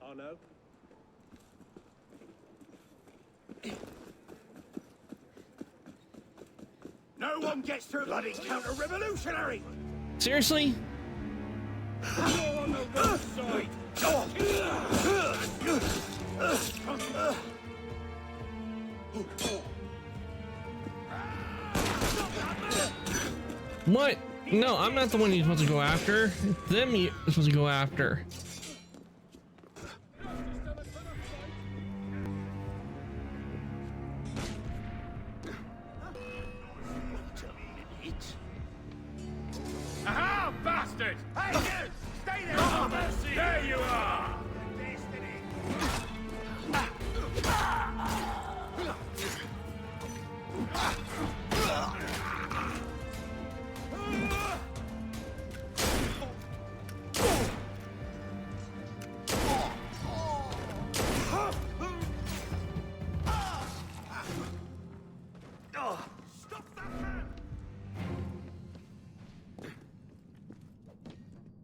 Oh no. No one gets through bloody counter-revolutionary! Seriously? You're on the wrong side! What? No, I'm not the one you're supposed to go after. It's them you're supposed to go after. Aha, bastard! Hey, you! Stay there! Oh, mercy! There you are! Stop that man!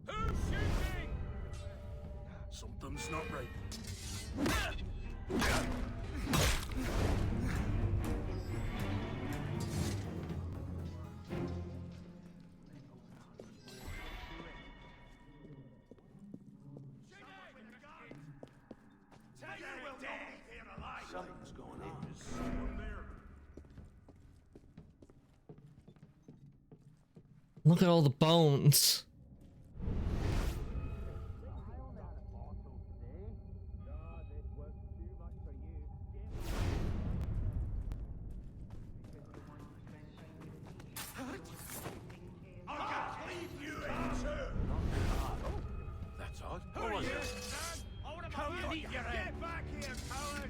Who's shooting? Something's not right. Something's going on. Is someone there? Look at all the bones. That's odd. Who are you? Come and eat your head. Get back here, coward!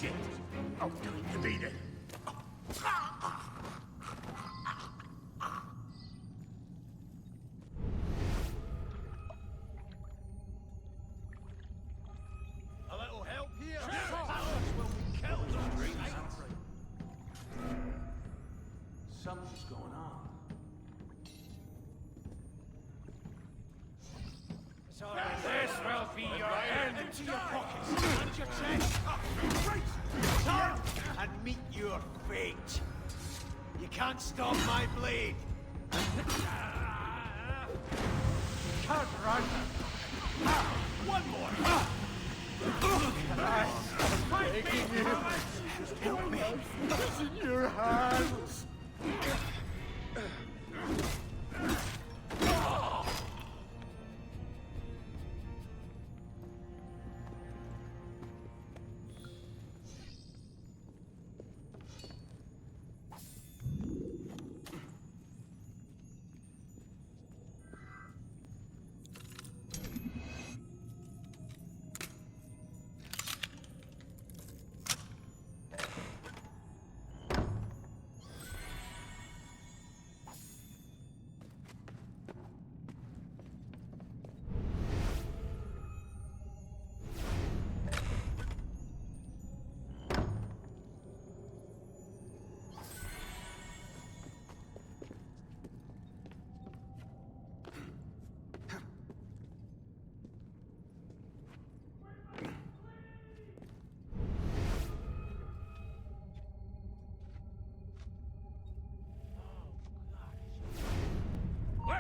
Shit! Oh, you beat it. A little help here? Will be killed. Something's going on. This will be your end. Empty your pockets and your chest. Turn and meet your fate. You can't stop my blade. Can't run. One more. Look at that. Taking you. Just help me. It's in your hands.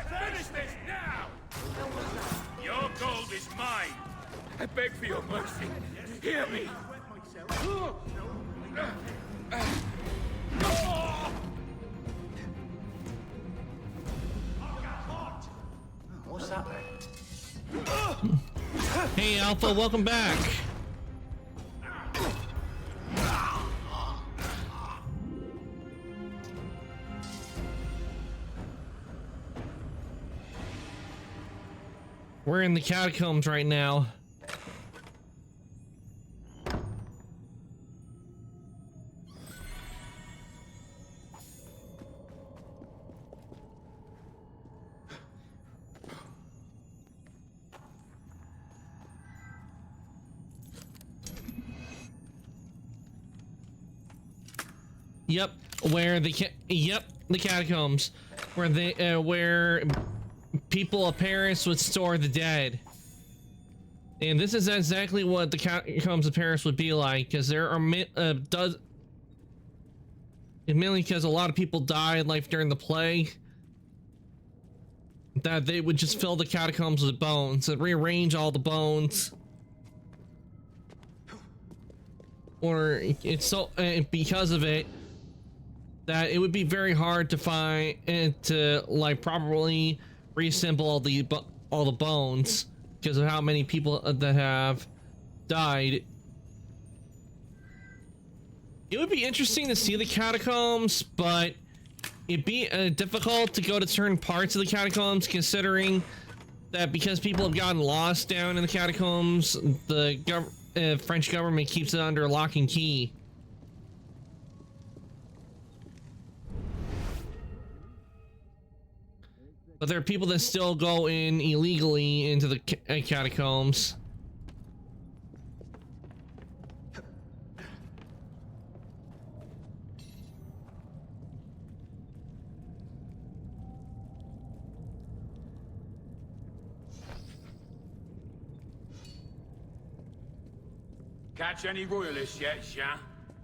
Finish this now! Your gold is mine. I beg for your mercy. Hear me. What's that? Hey, Alpha, welcome back. We're in the catacombs right now. Yep, the catacombs, where people of Paris would store the dead. And this is exactly what the catacombs of Paris would be like, because there are mainly because a lot of people died like during the plague, that they would just fill the catacombs with bones and rearrange all the bones. Or it's so because of it that it would be very hard to find and to like properly reassemble all the bones because of how many people that have died. It would be interesting to see the catacombs, but it'd be difficult to go to certain parts of the catacombs, considering that because people have gotten lost down in the catacombs, the French government keeps it under lock and key. But there are people that still go in illegally into the catacombs. Catch any royalists yet, Jean?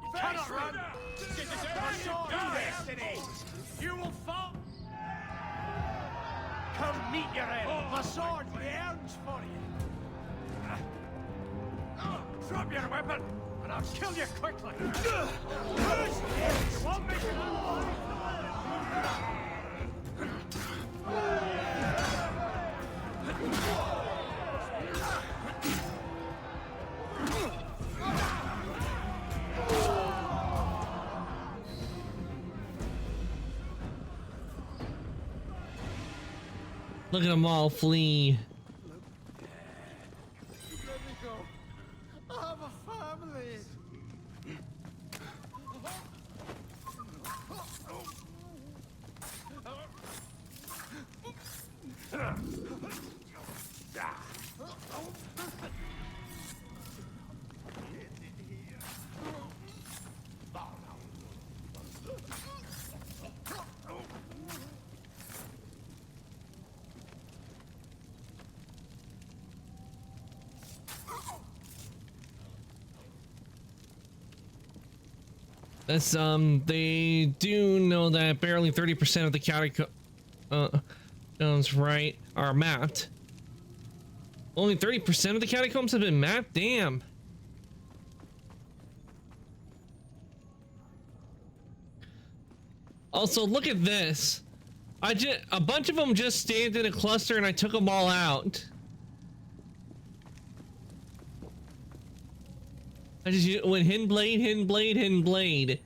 You cannot run! Destiny! You will fall! Come meet your end! My sword yearns for you! Drop your weapon, and I'll kill you quickly! You won't make it out! Look at them all flee. Let me go. I have a family. That's they do know that barely 30% of the catacombs, right, are mapped. Only 30% of the catacombs have been mapped? Damn. Also, look at this. A bunch of them just stayed in a cluster and I took them all out. I just went hidden blade, hidden blade, hidden blade.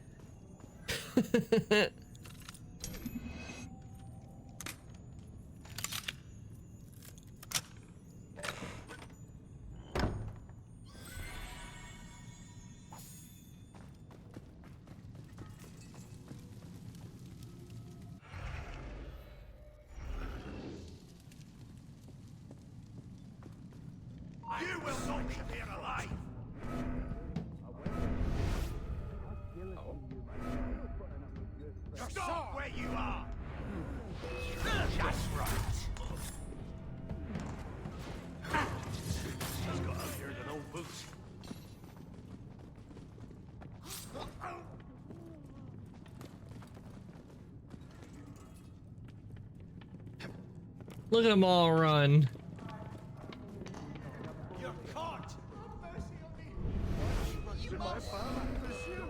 You will not come here alive! Stop where you are! Just right. He's got uglier than old boots. Look at them all run. You're caught! Mercy on me! You must pursue!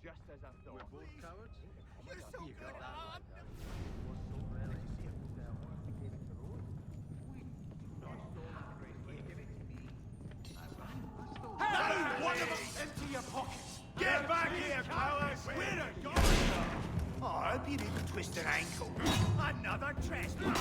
Just as I thought. We're both cowards? You're so good! hope you didn't twist her ankle. Another trespass.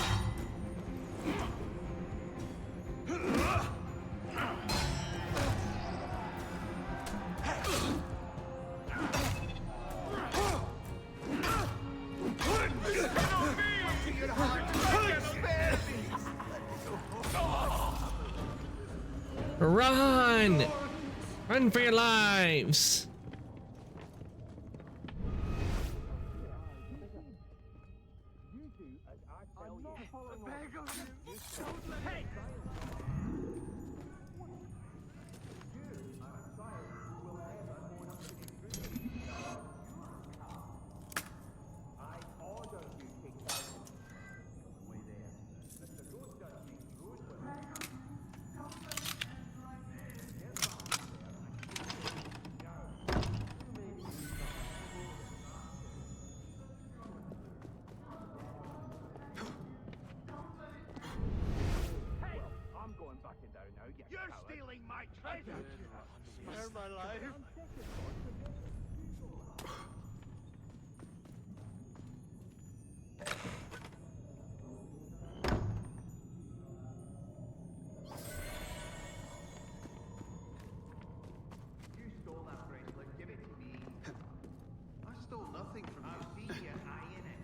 Run! Run for your lives! You're stealing my treasure! Spare my life! You stole that bracelet. Give it to me. I stole nothing from you. I've seen your eye in it.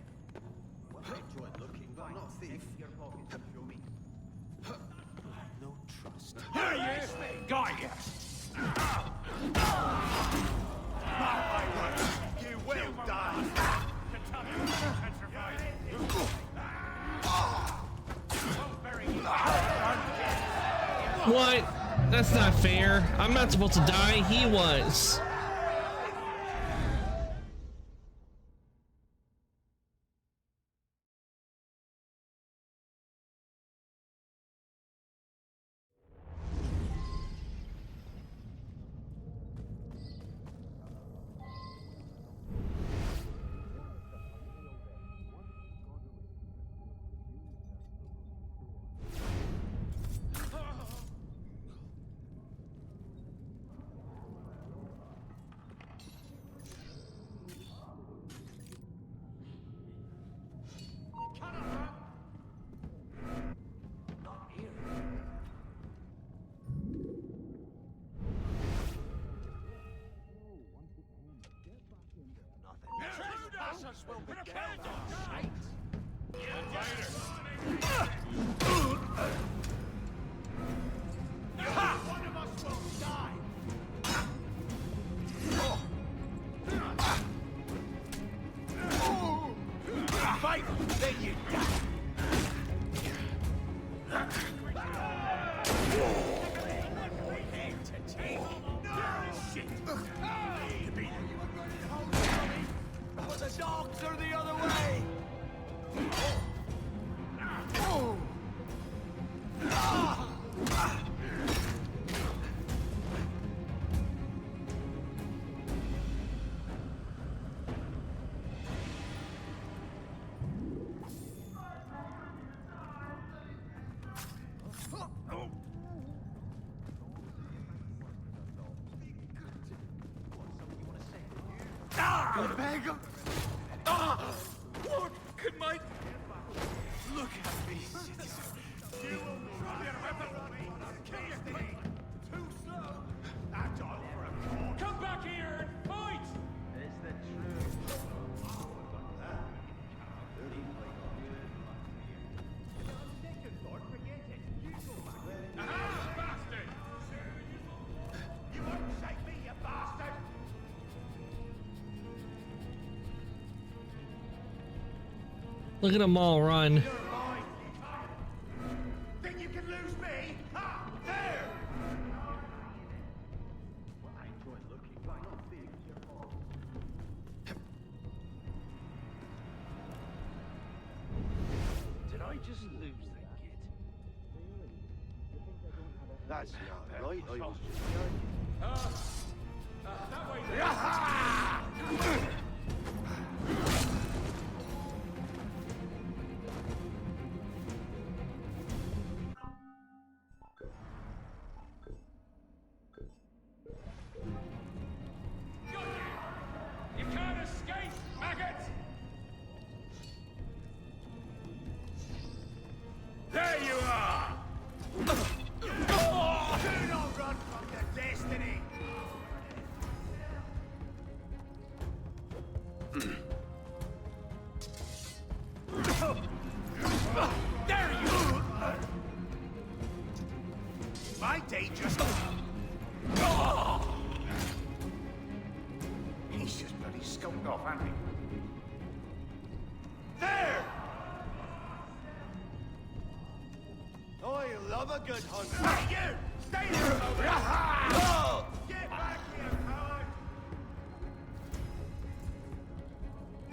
Well, I enjoyed looking, but I'm not a thief. Empty your pockets and show me. No trust. Here you is! Got you! You will die! What? That's not fair. I'm not supposed to die. He was. Trespassers will be killed on sight! One of us will die! Fight, then you die! Shit! But the dogs are the other way! Beg him! What could my... Look at me, citizen. You will drop your weapon on me! Kill your thing! Too slow! Agile for a cause! Come back here and fight! Is the truth. Bastard! You won't shake me, you bastard! Look at them all run. Think you can lose me? Ha! There! Well, I enjoy looking, but I'm not big. Did I just lose the kid? That's not right. I was That way You can't escape, maggot! just... He's just bloody skulked off, hasn't he? There! I love a good hunt. Hey, you! Stay there a moment! Get back here, coward!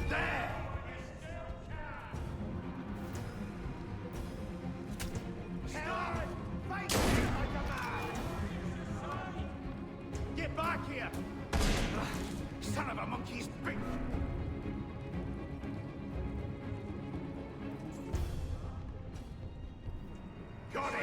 There! Coward! Face me like a man! Get back here! Son of a monkey's big... Got it!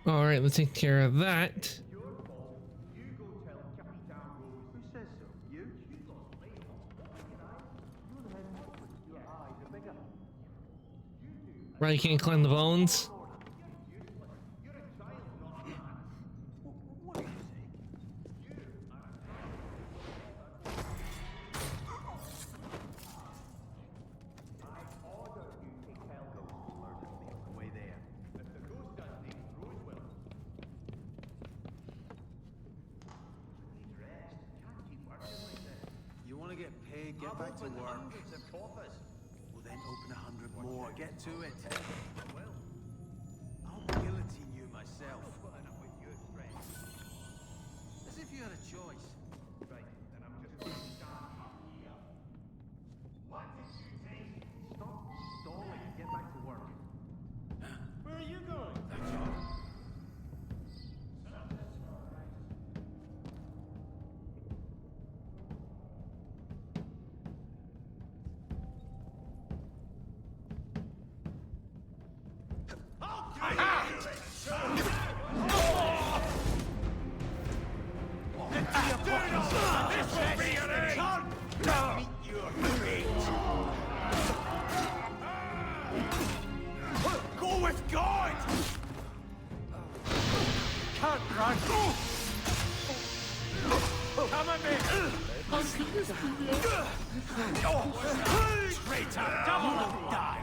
All right, let's take care of that. Right, you can't climb the bones. You want to get paid, get back to work. Well then open 100 more, get to it. I'll guillotine you myself. As if you had a choice. Right, then I'm just going to start here. What did you take? Stop stalling and get back to work. Where are you going? That's all. Go with God! Can't run! Come at me! Traitor! Double die!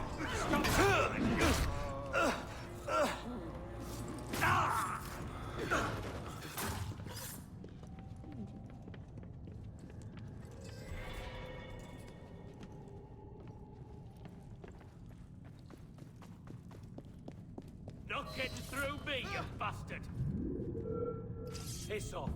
Not getting through me, you bastard! Piss off.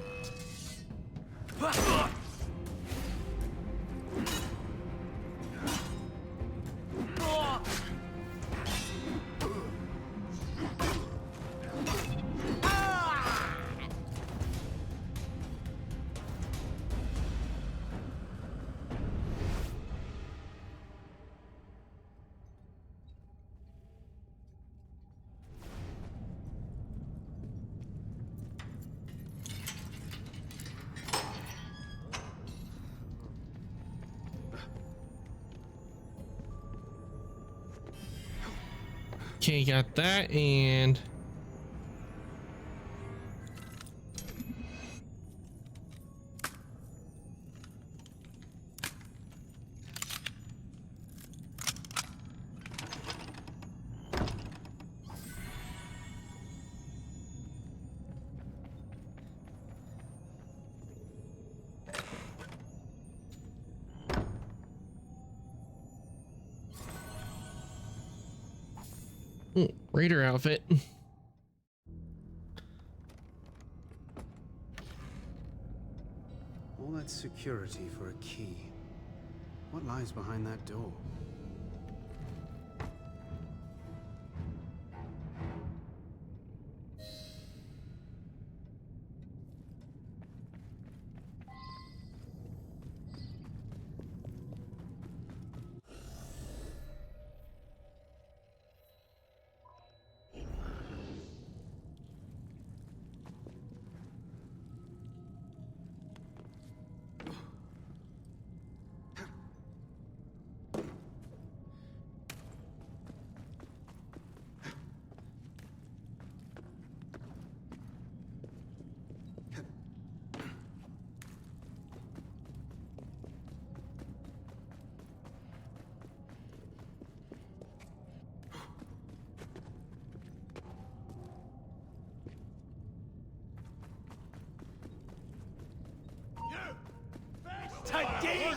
Okay, got that, and raider outfit. All that security for a key. What lies behind that door?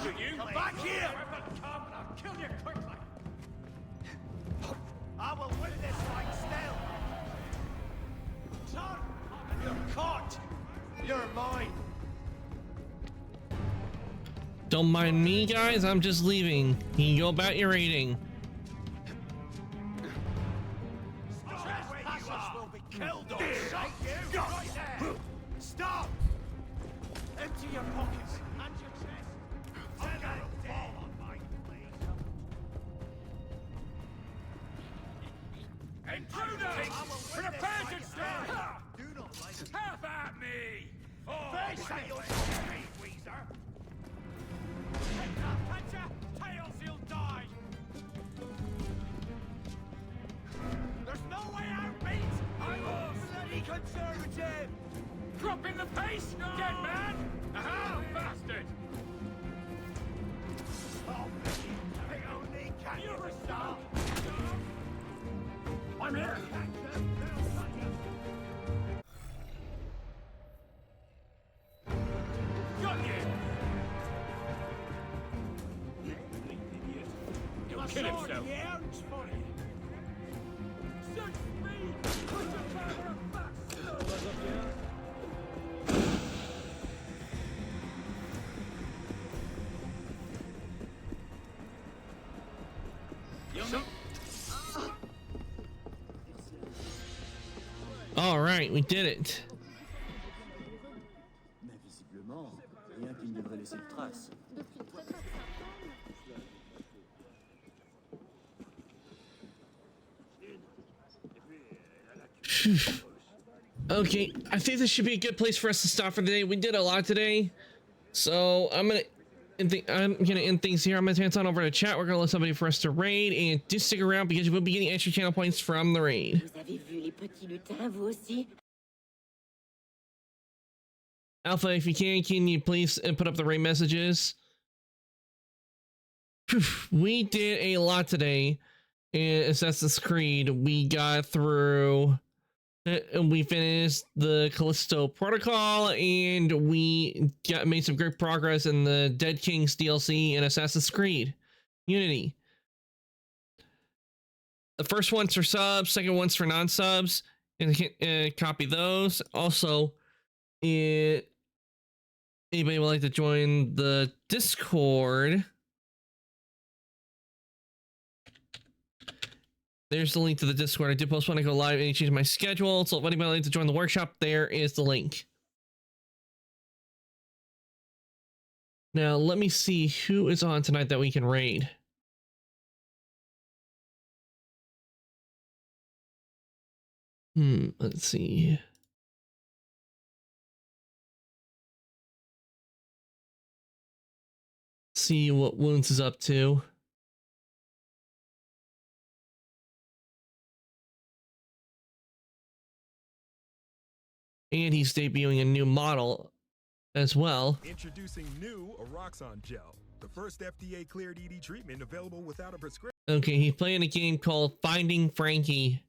Look at you! Come back here! Come and I'll kill you quickly! I will win this fight still! Turn! You're caught! You're mine! Don't mind me, guys. I'm just leaving. You can go about your raiding. Trespassers will be killed on sight! Right there! Stop! Empty your pockets and your chest! I'll get a fall on my blade! Intruders! Prepare to stand! Do not like Have at me! Face at your shame, Weezer! Catcher! Tails, he'll die! There's no way out, mate! I'm a bloody conservative! Drop in the pace, dead man! Aha, bastard! Oh, I only can you stop! I'm here! Got you! He'll kill himself! Such speed! Put your camera back! All right, we did it. Mais visiblement, rien qui ne devrait laisser de traces. Okay, I think this should be a good place for us to stop for the day. We did a lot today, so I'm gonna end things here. I'm gonna turn on over to chat. We're gonna let somebody for us to raid, and just stick around because you will be getting extra channel points from the raid. Vous avez vu les petits lutins, vous aussi? Alpha, if you can you please put up the raid messages? We did a lot today in Assassin's Creed. We got through. We finished the Callisto Protocol, and we made some great progress in the Dead Kings DLC in Assassin's Creed Unity. The first one's for subs, second one's for non-subs, and copy those. Also, anybody would like to join the Discord? There's the link to the Discord. I did post when I go live and change my schedule. So if anybody would like to join the workshop, there is the link. Now, let me see who is on tonight that we can raid. Let's see. See what Wounds is up to. And he's debuting a new model as well. Introducing new Oroxon gel, the first FDA cleared ED treatment available without a prescription. Okay, he's playing a game called Finding Frankie.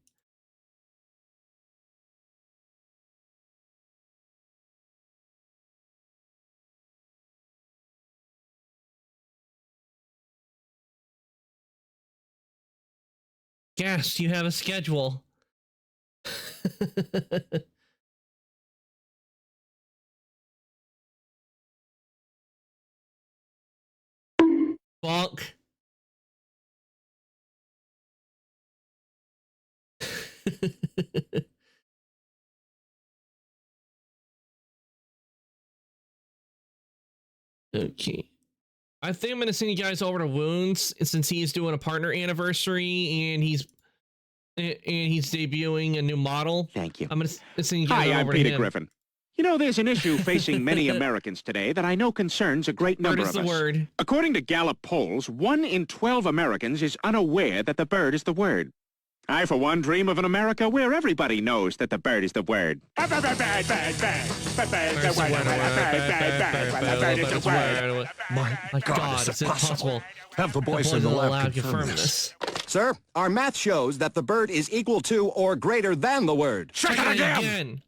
Yes, you have a schedule. Fuck. Okay. I think I'm going to send you guys over to Wounds since he is doing a partner anniversary and he's debuting a new model. Thank you. I'm going to send you guys Hi, I'm over Peter to him. Griffin. You know, there's an issue facing many Americans today that I know concerns a great number Bird of is us. the word. According to Gallup polls, 1 in 12 Americans is unaware that the bird is the word. I, for one, dream of an America where everybody knows that the bird is the word. The bird is the word. My God, is it possible? Have the boys in the lab confirm this. Sir, our math shows that the bird is equal to or greater than the word. Check it again.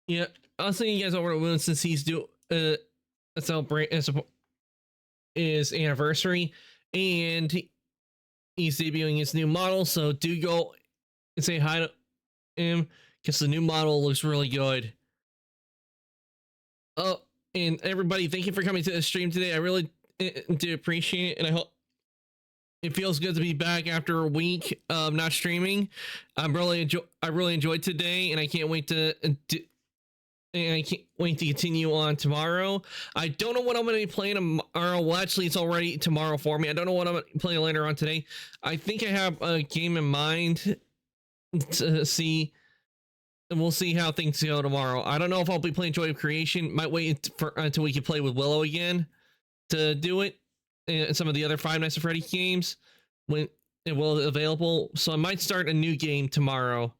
Yeah, I'll send you guys over to Wound since he's celebrate his anniversary, and he's debuting his new model. So do go and say hi to him because the new model looks really good. Oh, and everybody, thank you for coming to the stream today. I really do appreciate it, and I hope it feels good to be back after a week of not streaming. I really enjoyed today, and I can't wait to continue on tomorrow. I don't know what I'm going to be playing tomorrow. Well, actually, it's already tomorrow for me. I don't know what I'm going to play later on today. I think I have a game in mind to see. And we'll see how things go tomorrow. I don't know if I'll be playing Joy of Creation. Might wait until we can play with Willow again to do it. And some of the other Five Nights at Freddy's games when it will be available. So I might start a new game tomorrow.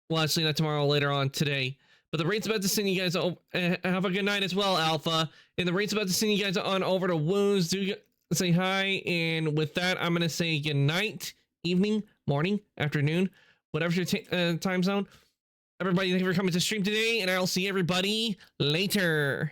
Well, actually, not tomorrow. Later on today. But the raid's about to send you guys. Have a good night as well, Alpha. And the raid's about to send you guys on over to Wounds. Do say hi. And with that, I'm gonna say good night, evening, morning, afternoon, whatever your time zone. Everybody, thank you for coming to stream today, and I'll see everybody later.